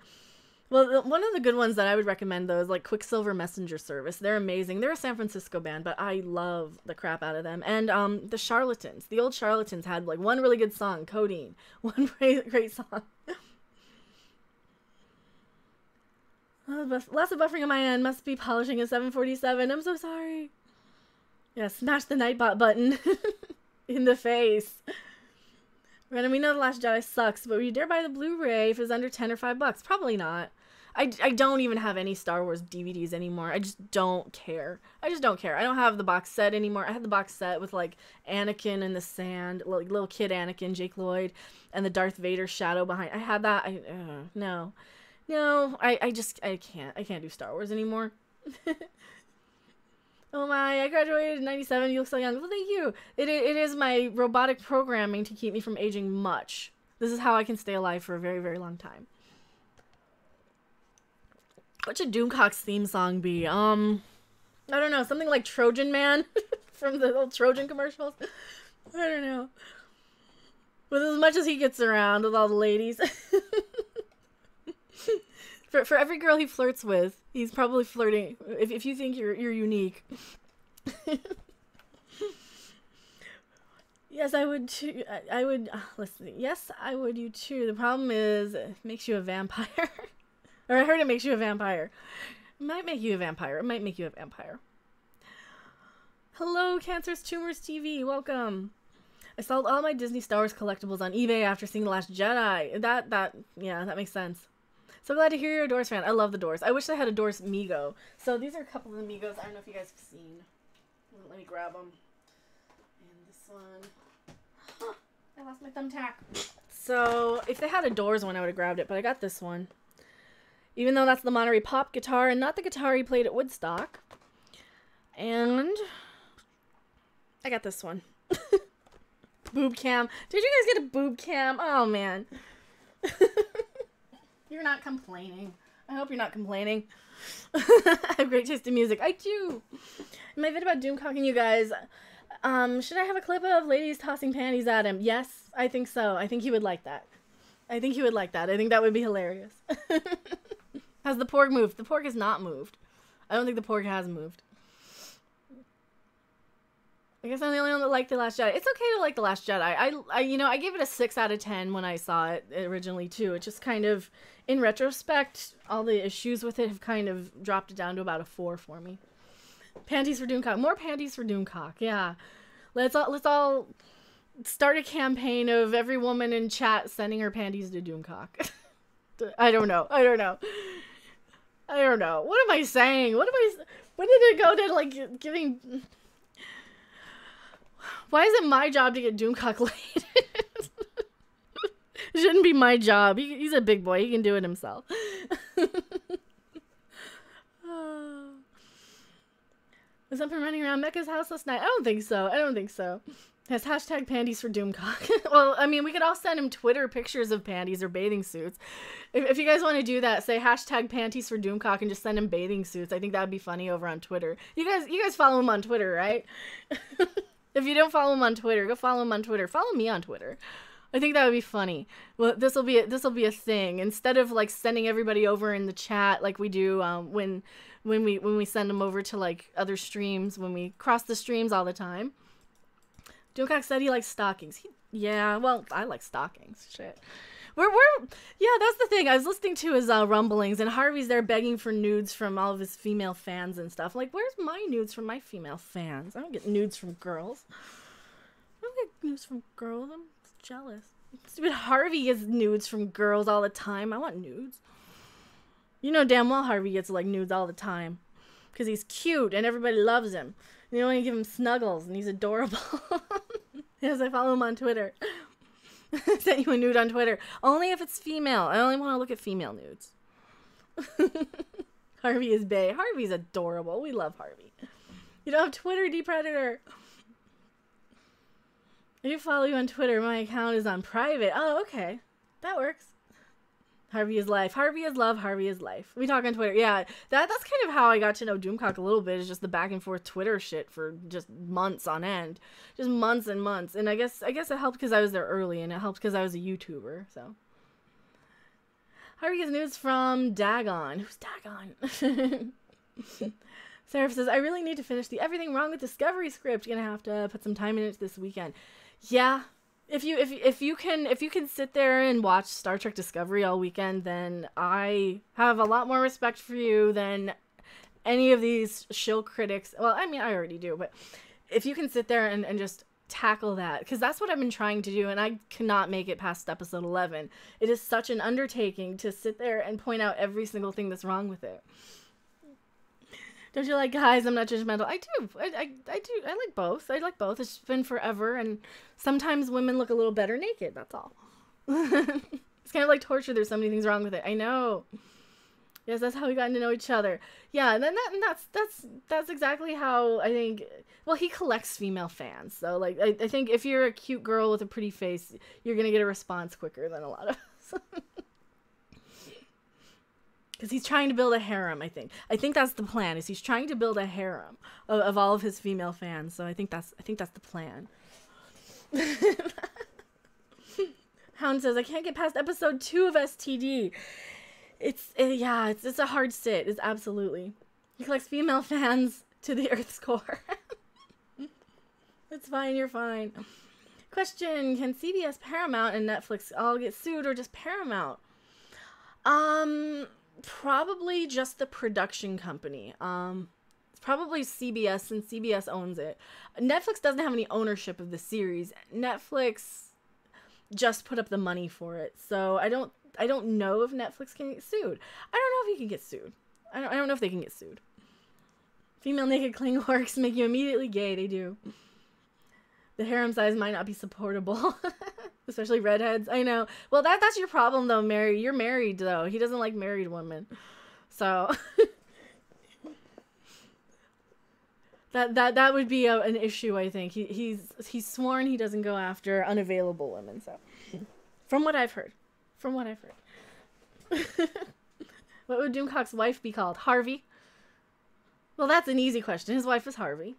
Well, one of the good ones that I would recommend, though, is like Quicksilver Messenger Service. They're amazing. They're a San Francisco band, but I love the crap out of them. And the Charlatans. The old Charlatans had like one really good song, Codeine. One great song. Lots of buffering on my end. Must be polishing a 747. I'm so sorry. Yeah, smash the Nightbot button in the face. Random, we know The Last Jedi sucks, but would you dare buy the Blu-ray if it's under 10 or $5? Probably not. I don't even have any Star Wars DVDs anymore. I just don't care. I just don't care. I don't have the box set anymore. I had the box set with like Anakin in the sand, like little kid Anakin, Jake Lloyd, and the Darth Vader shadow behind. I had that. No, I can't do Star Wars anymore. Oh my, I graduated in 97, you look so young. Well, thank you. It is my robotic programming to keep me from aging much. This is how I can stay alive for a very, very long time. What should Doomcock's theme song be? I don't know, something like Trojan Man from the old Trojan commercials. I don't know. With as much as he gets around with all the ladies. For every girl he flirts with, he's probably flirting. If you think you're unique. Yes, I would too. I would. Listen. Yes, I would. You too. The problem is, it makes you a vampire. Or I heard it makes you a vampire. It might make you a vampire. It might make you a vampire. Hello, Cancerous Tumors TV. Welcome. I sold all my Disney Star Wars collectibles on eBay after seeing The Last Jedi. Yeah, that makes sense. So glad to hear you're a Doors fan. I love the Doors. I wish I had a Doors Mego. So these are a couple of the Megos. I don't know if you guys have seen. Let me grab them. And this one. I lost my thumbtack. So if they had a Doors one, I would have grabbed it. But I got this one. Even though that's the Monterey Pop guitar and not the guitar he played at Woodstock. And I got this one. Boob cam. Did you guys get a boob cam? Oh, man. You're not complaining. I hope you're not complaining. I have great taste in music. I do. In my vid about doomcocking you guys, should I have a clip of ladies tossing panties at him? Yes, I think so. I think he would like that. I think he would like that. I think that would be hilarious. Has the porg moved? The porg has not moved. I don't think the porg has moved. I guess I'm the only one that liked The Last Jedi. It's okay to like The Last Jedi. I gave it a 6 out of 10 when I saw it originally too. It just kind of, in retrospect, all the issues with it have kind of dropped it down to about a 4 for me. Panties for Doomcock. More panties for Doomcock. Yeah. Let's all start a campaign of every woman in chat sending her panties to Doomcock. I don't know. What am I saying? When did it go to like giving? Why is it my job to get Doomcock laid? It shouldn't be my job. He's a big boy. He can do it himself. Was something running around Mecca's house last night? I don't think so. Has hashtag panties for Doomcock. Well, I mean, we could all send him Twitter pictures of panties or bathing suits. If you guys want to do that, say hashtag panties for Doomcock and just send him bathing suits. I think that would be funny over on Twitter. You guys follow him on Twitter, right? If you don't follow him on Twitter, go follow him on Twitter. Follow me on Twitter. I think that would be funny. Well, this will be a thing. Instead of like sending everybody over in the chat like we do when we send them over to like other streams, when we cross the streams all the time. Doomcock said he likes stockings. Yeah, well, I like stockings. Shit. Yeah, that's the thing. I was listening to his rumblings, and Harvey's there begging for nudes from all of his female fans and stuff. I'm like, where's my nudes from my female fans? I don't get nudes from girls. I don't get nudes from girls. I'm jealous. Stupid Harvey gets nudes from girls all the time. I want nudes. You know damn well Harvey gets like nudes all the time. Because he's cute and everybody loves him. And you only give him snuggles and he's adorable. Yes, I follow him on Twitter. I sent you a nude on Twitter. Only if it's female. I only want to look at female nudes. Harvey is bae. Harvey's adorable. We love Harvey. You don't have Twitter, D-Predator. I do follow you on Twitter. My account is on private. Oh, okay. That works. Harvey is life. Harvey is love. Harvey is life. We talk on Twitter. Yeah, that's kind of how I got to know Doomcock a little bit. Is just the back and forth Twitter shit for just months on end, just months and months. And I guess it helped because I was there early, and it helped because I was a YouTuber. So Harvey gets news from Dagon. Who's Dagon? Sarah says, I really need to finish the Everything Wrong with Discovery script. Gonna have to put some time in it this weekend. Yeah. If you can sit there and watch Star Trek Discovery all weekend, then I have a lot more respect for you than any of these shill critics. Well, I mean, I already do, but if you can sit there and just tackle that, because that's what I've been trying to do, and I cannot make it past episode 11. It is such an undertaking to sit there and point out every single thing that's wrong with it. Don't you like guys? I'm not judgmental. I do. I do. I like both. I like both. It's been forever, and sometimes women look a little better naked. That's all. It's kind of like torture. There's so many things wrong with it. I know. Yes, that's how we got to know each other. Yeah, and then that's exactly how I think. Well, he collects female fans, so like I think if you're a cute girl with a pretty face, you're gonna get a response quicker than a lot of us. Because he's trying to build a harem, I think. I think that's the plan. Is he's trying to build a harem of all of his female fans. So I think that's the plan. Hound says, I can't get past episode 2 of STD. It's a hard sit. It's absolutely. He collects female fans to the Earth's core. It's fine. You're fine. Question: can CBS, Paramount, and Netflix all get sued, or just Paramount? Probably just the production company. It's probably CBS, since CBS owns it. Netflix doesn't have any ownership of the series. Netflix just put up the money for it. So I don't know if Netflix can get sued. I don't know if he can get sued. I don't know if they can get sued. Female naked cling orcs make you immediately gay. They do. The harem size might not be supportable. Especially redheads. I know. Well, that's your problem, though, Mary. You're married, though. He doesn't like married women. So that would be an issue, I think. He's sworn he doesn't go after unavailable women. So from what I've heard. What would Doomcock's wife be called? Harvey? Well, that's an easy question. His wife is Harvey.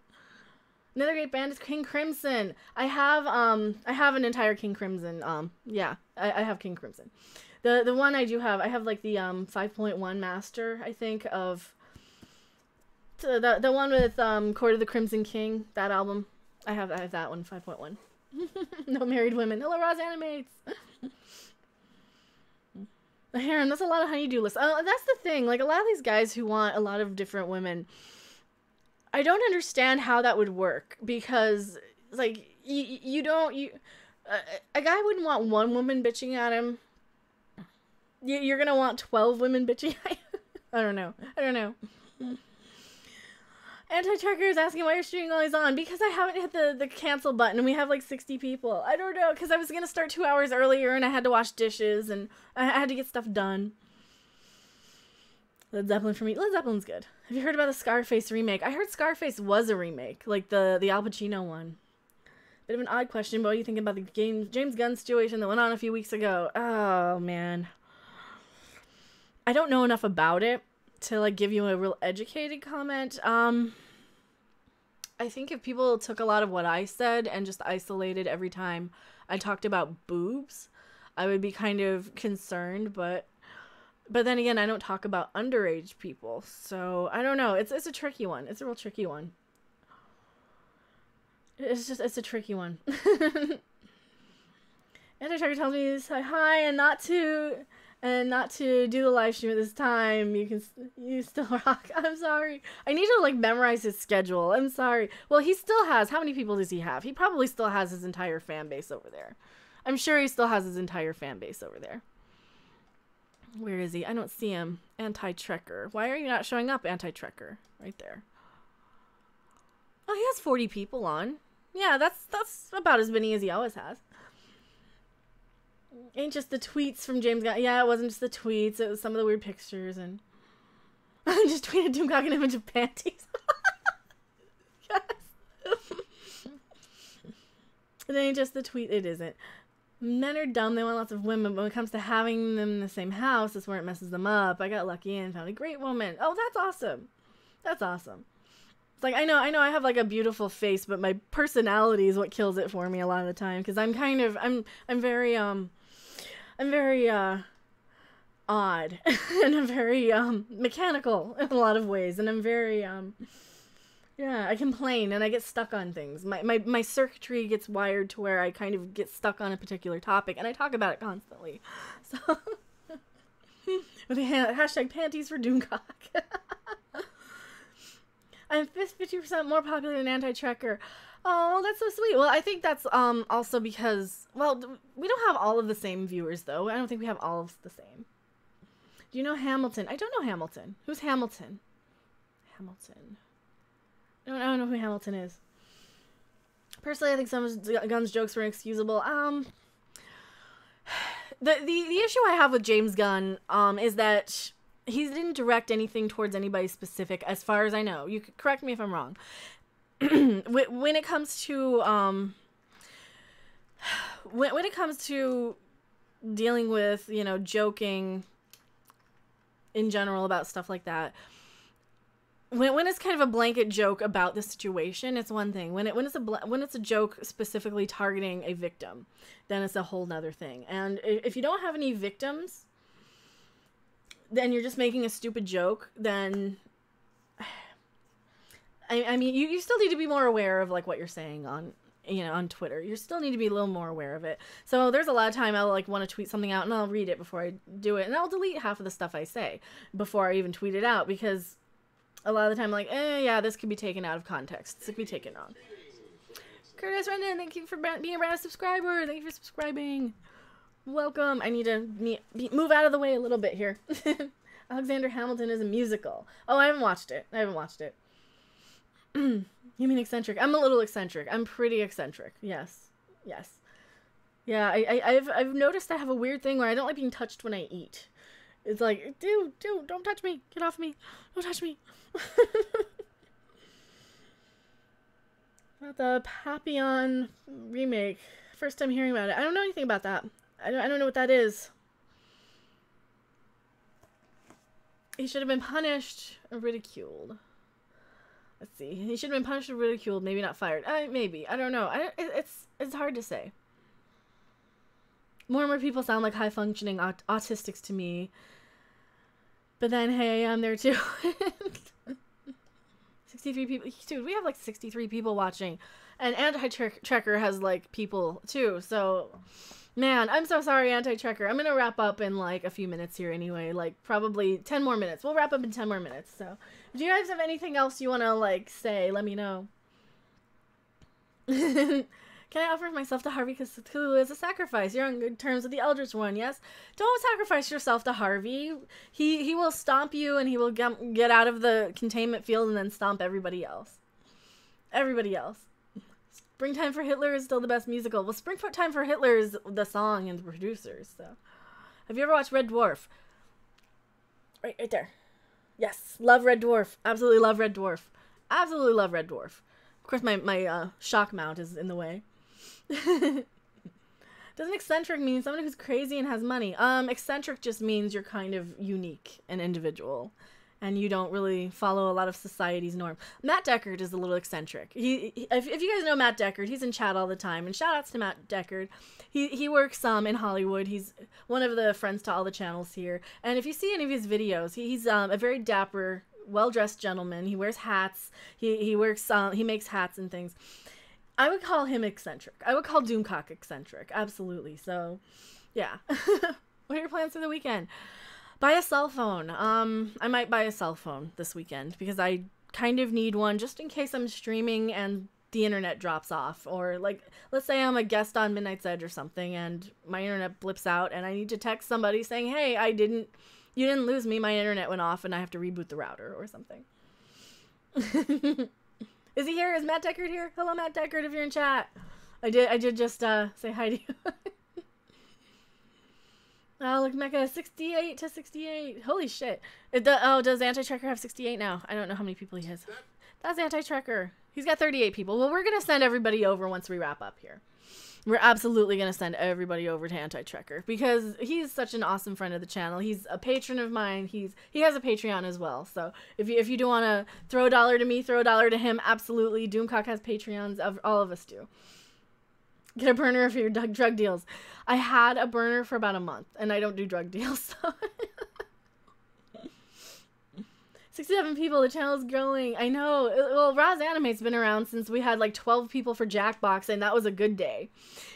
Another great band is King Crimson. I have an entire King Crimson. Yeah, I have King Crimson. The one I do have, I have like the 5.1 master, I think, of the one with Court of the Crimson King, that album. I have that one, 5.1. No married women. Hello, Roz Animates. The harem, that's a lot of honeydew lists. That's the thing. Like, a lot of these guys who want a lot of different women, I don't understand how that would work, because like a guy wouldn't want one woman bitching at him. You're gonna want 12 women bitching at you. I don't know. Anti-tracker is asking why you're streaming always on, because I haven't hit the cancel button and we have like 60 people. I don't know, because I was gonna start 2 hours earlier and I had to wash dishes and I had to get stuff done. Led Zeppelin for me. Led Zeppelin's good. Have you heard about the Scarface remake? I heard Scarface was a remake, like the Al Pacino one. Bit of an odd question, but what do you think about the James Gunn situation that went on a few weeks ago? Oh, man. I don't know enough about it to like give you a real educated comment. I think if people took a lot of what I said and just isolated every time I talked about boobs, I would be kind of concerned, but then again, I don't talk about underage people, so I don't know. It's a tricky one. It's a real tricky one. It's a tricky one. Anti-Tracker tells me to say hi and not to do the live stream at this time. You still rock. I'm sorry. I need to like memorize his schedule. I'm sorry. Well, he still has. How many people does he have? He probably still has his entire fan base over there. I'm sure he still has his entire fan base over there. Where is he? I don't see him. Anti-Trekker. Why are you not showing up, Anti-Trekker? Right there. Oh, he has 40 people on. Yeah, that's about as many as he always has. Ain't just the tweets from James Gunn. Yeah, it wasn't just the tweets. It was some of the weird pictures. And I just tweeted Doomcock an image of panties. Yes. It ain't just the tweet. It isn't. Men are dumb. They want lots of women. But when it comes to having them in the same house, that's where it messes them up. I got lucky and found a great woman. Oh, that's awesome. That's awesome. It's like, I know I have like a beautiful face, but my personality is what kills it for me a lot of the time. Because I'm kind of, I'm very odd. And I'm very, mechanical in a lot of ways. And I'm very, yeah, I complain and I get stuck on things. My circuitry gets wired to where I kind of get stuck on a particular topic, and I talk about it constantly. So, with the hashtag panties for Doomcock. I'm 50% more popular than Anti-Trekker. Oh, that's so sweet. Well, I think that's also because, well, we don't have all of the same viewers, though. I don't think we have all of the same. Do you know Hamilton? I don't know Hamilton. Who's Hamilton? Hamilton. I don't know who Hamilton is. Personally, I think some of Gunn's jokes were inexcusable. The issue I have with James Gunn is that he didn't direct anything towards anybody specific, as far as I know. You could correct me if I'm wrong. When it comes to when it comes to dealing with, you know, joking in general about stuff like that. When it's kind of a blanket joke about the situation, it's one thing. When it's a joke specifically targeting a victim, then it's a whole nother thing. And if you don't have any victims, then you're just making a stupid joke. Then, I mean, you still need to be more aware of like what you're saying on, you know, on Twitter. You still need to be a little more aware of it. So there's a lot of time I'll like want to tweet something out and I'll read it before I do it, and I'll delete half of the stuff I say before I even tweet it out, because a lot of the time, I'm like, yeah, this could be taken out of context. This could be taken wrong. Curtis Rendon, thank you for being a brand subscriber. Thank you for subscribing. Welcome. I need to move out of the way a little bit here. Alexander Hamilton is a musical. Oh, I haven't watched it. You mean eccentric? I'm a little eccentric. I'm pretty eccentric. Yes. Yes. Yeah, I've noticed I have a weird thing where I don't like being touched when I eat. It's like, dude, don't touch me. Get off me. Don't touch me. About the Papillon remake. First time hearing about it. I don't know anything about that. I don't know what that is. He should have been punished or ridiculed. Let's see. He should have been punished or ridiculed, maybe not fired. Maybe. I don't know. It's hard to say. More and more people sound like high-functioning autistics to me. But then, hey, I'm there too. 63 people. Dude, we have like 63 people watching. And Anti-Trekker has like people too. So, man, I'm so sorry, Anti-Trekker. I'm going to wrap up in like a few minutes here anyway. Like probably 10 more minutes. We'll wrap up in 10 more minutes. So, do you guys have anything else you want to like say? Let me know. Can I offer myself to Harvey because Cthulhu is a sacrifice? You're on good terms with the Eldritch One, yes? Don't sacrifice yourself to Harvey. He will stomp you and he will get out of the containment field and then stomp everybody else. Everybody else. Springtime for Hitler is still the best musical. Well, Springtime for Hitler is the song and the producers, so. Have you ever watched Red Dwarf? Right there. Yes, love Red Dwarf. Absolutely love Red Dwarf. Absolutely love Red Dwarf. Of course, my shock mount is in the way. Doesn't eccentric mean someone who's crazy and has money? Eccentric just means you're kind of unique and individual, and you don't really follow a lot of society's norm. Matt Deckard is a little eccentric. If you guys know Matt Deckard, he's in chat all the time, and shout outs to Matt Deckard. He works in Hollywood. He's one of the friends to all the channels here, and if you see any of his videos, he's a very dapper, well-dressed gentleman. He wears hats. He makes hats and things. I would call him eccentric. I would call Doomcock eccentric. Absolutely. So, yeah. What are your plans for the weekend? Buy a cell phone. I might buy a cell phone this weekend because I kind of need one just in case I'm streaming and the internet drops off, or like, let's say I'm a guest on Midnight's Edge or something and my internet blips out and I need to text somebody saying, hey, you didn't lose me, my internet went off and I have to reboot the router or something. Is he here? Is Matt Deckard here? Hello, Matt Deckard, if you're in chat. I did just say hi to you. Oh, look, Mecha, 68 to 68. Holy shit. Does Anti-Trekker have 68 now? I don't know how many people he has. That's Anti-Trekker. He's got 38 people. Well, we're going to send everybody over once we wrap up here. We're absolutely going to send everybody over to Anti-Trekker because he's such an awesome friend of the channel. He's a patron of mine. He has a Patreon as well. So if you do want to throw a dollar to me, throw a dollar to him, absolutely. Doomcock has Patreons. All of us do. Get a burner for your drug deals. I had a burner for about a month, and I don't do drug deals. So. 67 people, the channel is growing. I know. Well, Roz Animate's been around since we had like 12 people for Jackbox, and that was a good day.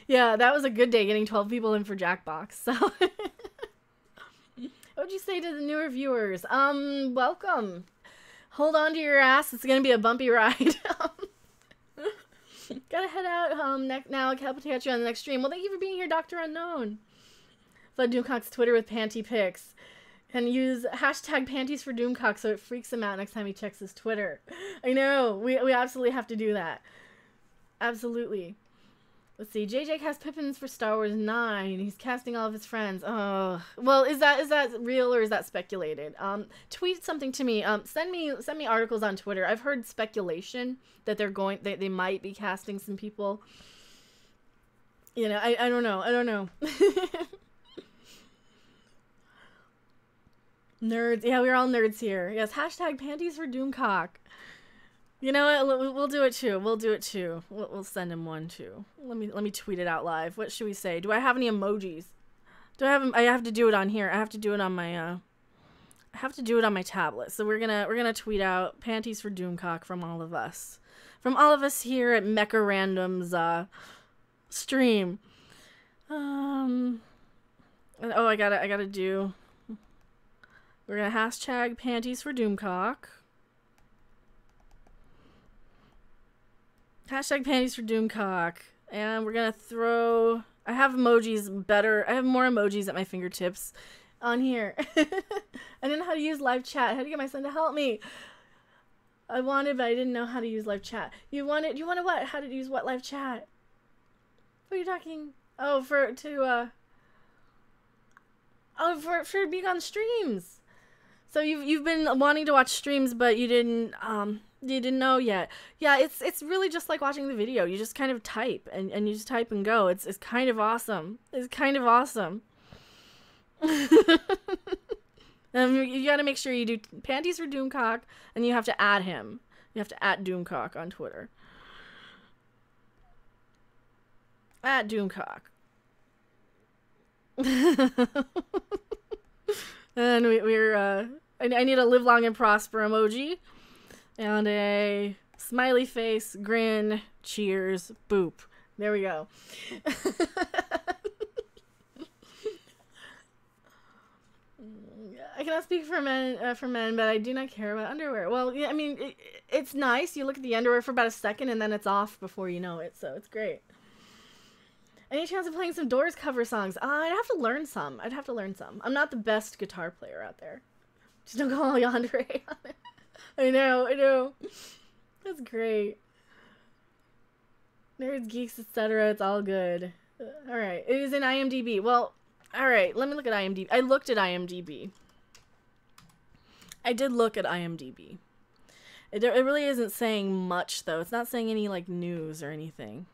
Yeah, that was a good day getting 12 people in for Jackbox. So, what would you say to the newer viewers? Welcome. Hold on to your ass. It's gonna be a bumpy ride. Gotta head out now. I'll catch you on the next stream. Well, thank you for being here, Dr. Unknown. Flood Doomcock's Twitter with panty pics. And use hashtag panties for Doomcock so it freaks him out next time he checks his Twitter. I know. We absolutely have to do that. Absolutely. Let's see. JJ casts Pippins for Star Wars 9. He's casting all of his friends. Oh. Well, is that real or is that speculated? Tweet something to me. Send me articles on Twitter. I've heard speculation that they might be casting some people. You know, I don't know. I don't know. Nerds. Yeah, we're all nerds here. Yes, hashtag panties for Doomcock. You know what? We'll do it too. We'll do it too. We'll send him one too. Let me tweet it out live. What should we say? Do I have any emojis? Do I have? I have to do it on here. I have to do it on my. I have to do it on my tablet. So we're gonna tweet out panties for Doomcock from all of us, here at Mecha Random's stream. Oh, I gotta do. We're gonna hashtag panties for Doomcock. Hashtag panties for Doomcock. And we're gonna throw... I have emojis better. I have more emojis at my fingertips on here. I didn't know how to use live chat. I had to get my son to help me. I wanted, but I didn't know how to use live chat. You wanted what? How to use what live chat? What are you talking? Oh, for being on streams. So you've been wanting to watch streams, but you didn't know yet. Yeah, it's really just like watching the video. You just kind of type and you just type and go. It's kind of awesome. It's kind of awesome. You gotta make sure you do panties for Doomcock, and you have to add him. You have to @ Doomcock on Twitter. @ Doomcock. And I need a live long and prosper emoji. And a smiley face, grin, cheers, boop. There we go. I cannot speak for men, but I do not care about underwear. Well, yeah, I mean, it's nice. You look at the underwear for about a second, and then it's off before you know it, so it's great. Any chance of playing some Doors cover songs? I'd have to learn some. I'm not the best guitar player out there. Just don't call Yandere on it. I know. That's great. Nerds, geeks, etc. It's all good. Alright, it is in IMDb. Well, alright, let me look at IMDb. I looked at IMDb. I did look at IMDb. It really isn't saying much, though. It's not saying any, like, news or anything.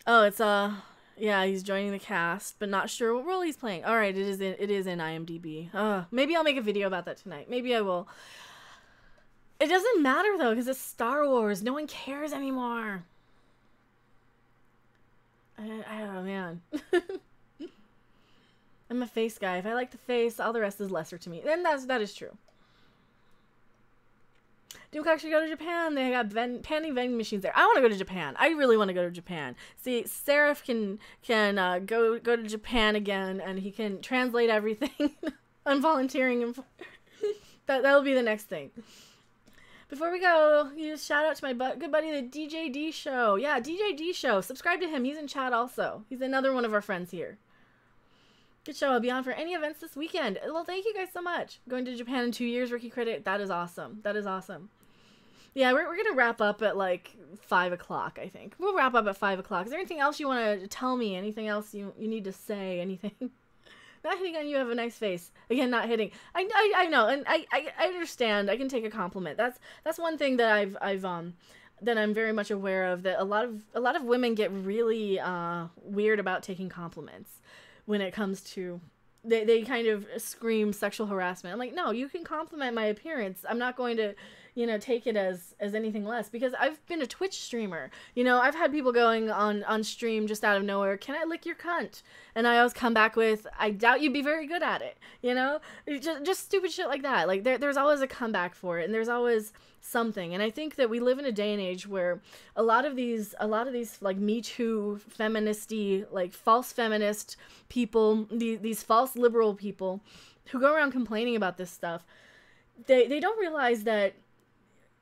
Oh, it's, yeah, he's joining the cast, but not sure what role he's playing. Alright, it is in IMDb. Maybe I'll make a video about that tonight. Maybe I will. It doesn't matter, though, because it's Star Wars. No one cares anymore. Oh, man. I'm a face guy. If I like the face, all the rest is lesser to me. And that is true. Doomcock should go to Japan. They got panty vending machines there. I want to go to Japan. I really want to go to Japan. See, Seraph can go to Japan again, and he can translate everything. I'm volunteering. That'll be the next thing. Before we go, you just shout out to my good buddy, the DJ D Show. Yeah, DJ D Show. Subscribe to him. He's in chat also. He's another one of our friends here. Good show. I'll be on for any events this weekend. Well, thank you guys so much. Going to Japan in 2 years, rookie credit. That is awesome. That is awesome. Yeah, we're going to wrap up at like 5 o'clock, I think. We'll wrap up at 5 o'clock. Is there anything else you want to tell me? Anything else you need to say? Anything? Not hitting on you, have a nice face. Again, not hitting. I know, and I understand. I can take a compliment. That's one thing that that I'm very much aware of, that a lot of women get really weird about taking compliments when it comes to, they kind of scream sexual harassment. I'm like, no, you can compliment my appearance. I'm not going to, take it as anything less, because I've been a Twitch streamer. I've had people going on stream just out of nowhere, can I lick your cunt? And I always come back with, I doubt you'd be very good at it. Just stupid shit like that. Like there's always a comeback for it, and there's always something. And I think that we live in a day and age where a lot of these like Me Too feministy, like false feminist people, these false liberal people who go around complaining about this stuff, they don't realize that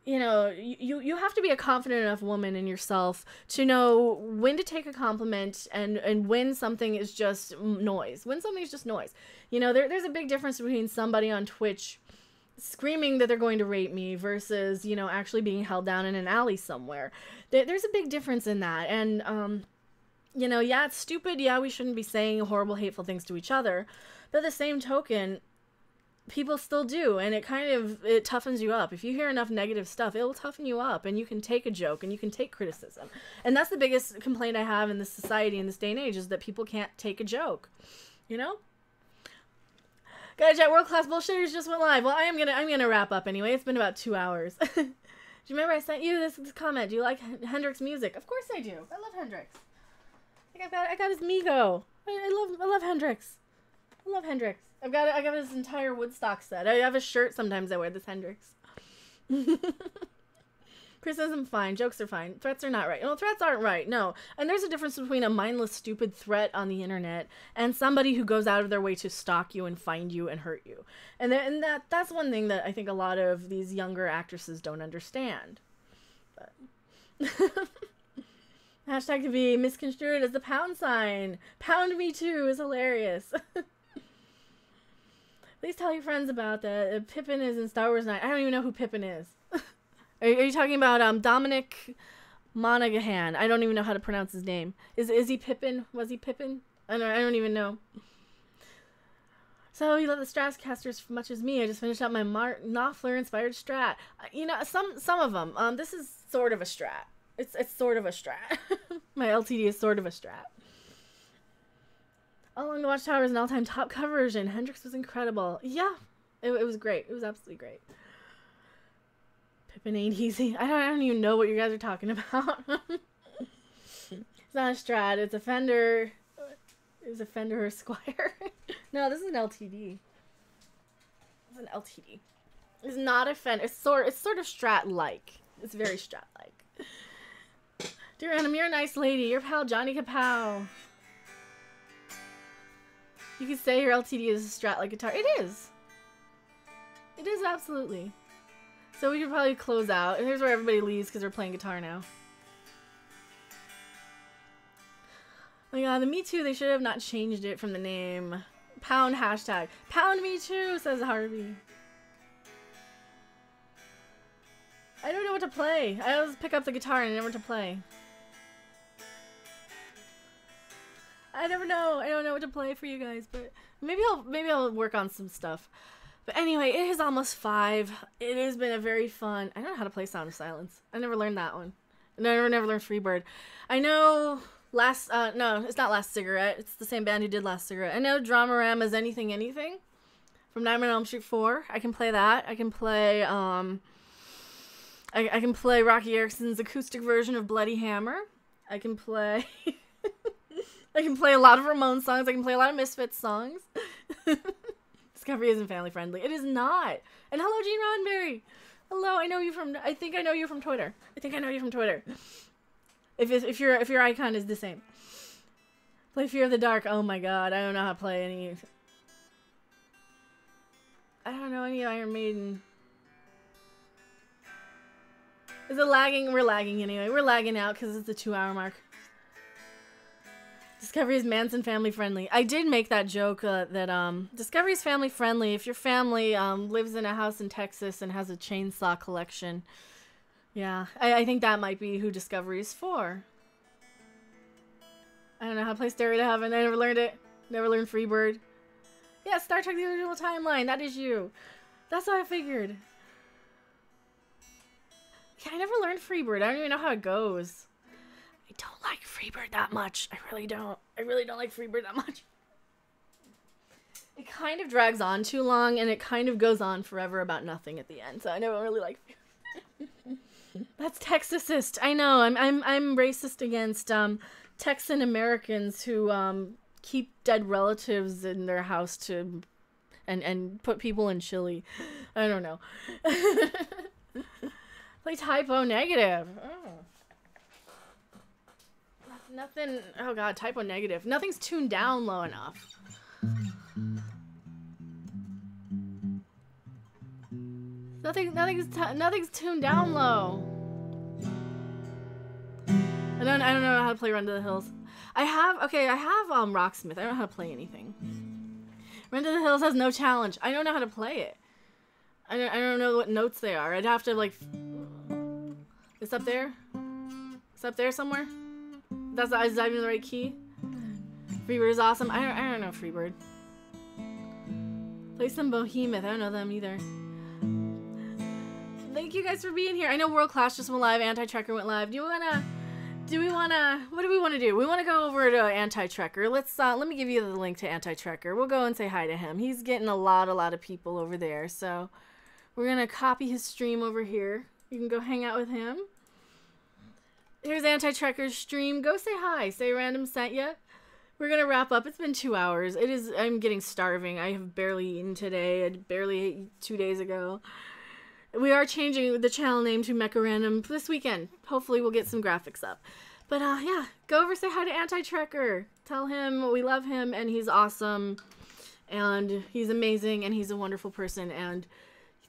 you have to be a confident enough woman in yourself to know when to take a compliment and when something is just noise. When something is just noise. There's a big difference between somebody on Twitch screaming that they're going to rape me versus, actually being held down in an alley somewhere. There's a big difference in that. And, yeah, it's stupid. Yeah, we shouldn't be saying horrible, hateful things to each other. But at the same token, people still do, and it toughens you up. If you hear enough negative stuff, it'll toughen you up, and you can take a joke, and you can take criticism. And that's the biggest complaint I have in this society, in this day and age, is that people can't take a joke. Guys, chat, World Class Bullshitters just went live. Well, I'm gonna wrap up anyway. It's been about 2 hours. Do you remember I sent you this comment? Do you like Hendrix music? Of course I do. I love Hendrix. I got his Migo. I love Hendrix. I love Hendrix. I got his entire Woodstock set. I have a shirt sometimes I wear that's Hendrix. Criticism fine. Jokes are fine. Threats are not right. Well, threats aren't right. No. And there's a difference between a mindless, stupid threat on the internet and somebody who goes out of their way to stalk you and find you and hurt you. And that's one thing that I think a lot of these younger actresses don't understand. But hashtag to be misconstrued as the pound sign. Pound me too is hilarious. Please tell your friends about that. Pippin is in Star Wars 9. I don't even know who Pippin is. Are you talking about Dominic Monaghan? I don't even know how to pronounce his name. Is he Pippin? Was he Pippin? I don't even know. So you love the Stratocaster as much as me. I just finished up my Knopfler inspired Strat. Some of them. This is sort of a Strat. It's sort of a Strat. My LTD is sort of a Strat. Along the Watchtower is an all-time top cover version. Hendrix was incredible. Yeah, it was great. It was absolutely great. Pippin ain't easy. I don't even know what you guys are talking about. It's not a Strat. It's a Fender. It was a Fender or Squire. No, this is an LTD. It's an LTD. It's not a Fender. It's sort of Strat-like. It's very Strat-like. Dear Adam, you're a nice lady. Your pal Johnny Kapow. You could say your LTD is a Strat-like guitar. It is. It is, absolutely. So we could probably close out. And here's where everybody leaves because we're playing guitar now. Oh my god, the Me Too, they should have not changed it from the name. Pound hashtag. Pound Me Too, says Harvey. I don't know what to play. I always pick up the guitar and I never to play. I never know. I don't know what to play for you guys, but maybe I'll work on some stuff. But anyway, it is almost 5. It has been a very fun. I don't know how to play Sound of Silence. I never learned that one. I never learned Freebird. I know no, it's not Last Cigarette. It's the same band who did Last Cigarette. I know Dramarama's Anything Anything from Nightmare on Elm Street 4. I can play that. I can play I can play Rocky Erickson's acoustic version of Bloody Hammer. I can play I can play a lot of Ramones songs. I can play a lot of Misfits songs. Discovery isn't family friendly. It is not. And hello, Gene Roddenberry. Hello, I know you from. I think I know you from Twitter. If your icon is the same. Play Fear of the Dark. Oh my god, I don't know how to play any. I don't know any Iron Maiden. Is it lagging? We're lagging anyway. We're lagging out because it's the 2-hour mark. Discovery is Manson family friendly. I did make that joke that Discovery is family friendly. If your family lives in a house in Texas and has a chainsaw collection, yeah, I think that might be who Discovery is for. I don't know how to play Stairway to Heaven. I never learned it. Never learned Freebird. Yeah, Star Trek: The Original Timeline. That is you. That's what I figured. Yeah, I never learned Freebird. I don't even know how it goes. I don't like Freebird that much. I really don't. I really don't like Freebird that much. It kind of drags on too long, and it kind of goes on forever about nothing at the end. So I never really like Freebird. That's Texasist. I know. I'm racist against Texan Americans who keep dead relatives in their house to and put people in chili. I don't know. Play Typo Negative. Oh. Nothing. Oh god, Typo Negative. Nothing's tuned down low enough. Nothing's tuned down low. I don't know how to play Run to the Hills. I have Rocksmith. I don't know how to play anything. Run to the Hills has no challenge. I don't know how to play it. I don't know what notes they are. I'd have to like. It's up there. It's up there somewhere. Is that even the right key? Freebird is awesome. I don't know Freebird. Play some Behemoth. I don't know them either. Thank you guys for being here. I know World Clash just went live. Anti-Trekker went live. What do we want to do? We want to go over to Anti-Trekker. Let me give you the link to Anti-Trekker. We'll go and say hi to him. He's getting a lot of people over there. So we're going to copy his stream over here. You can go hang out with him. Here's Anti-Trekker's stream. Go say hi. Say random sent ya. We're going to wrap up. It's been 2 hours. I'm getting starving. I have barely eaten today. I barely ate 2 days ago. We are changing the channel name to Mecha Random this weekend. Hopefully we'll get some graphics up. But yeah, go over, say hi to Anti-Trekker. Tell him we love him and he's awesome. And he's amazing and he's a wonderful person. And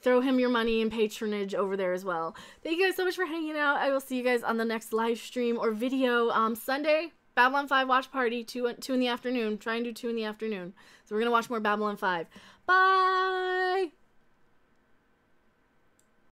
throw him your money and patronage over there as well. Thank you guys so much for hanging out. I will see you guys on the next live stream or video. Sunday, Babylon 5 watch party, 2 in the afternoon. Try and do 2 in the afternoon. So we're going to watch more Babylon 5. Bye!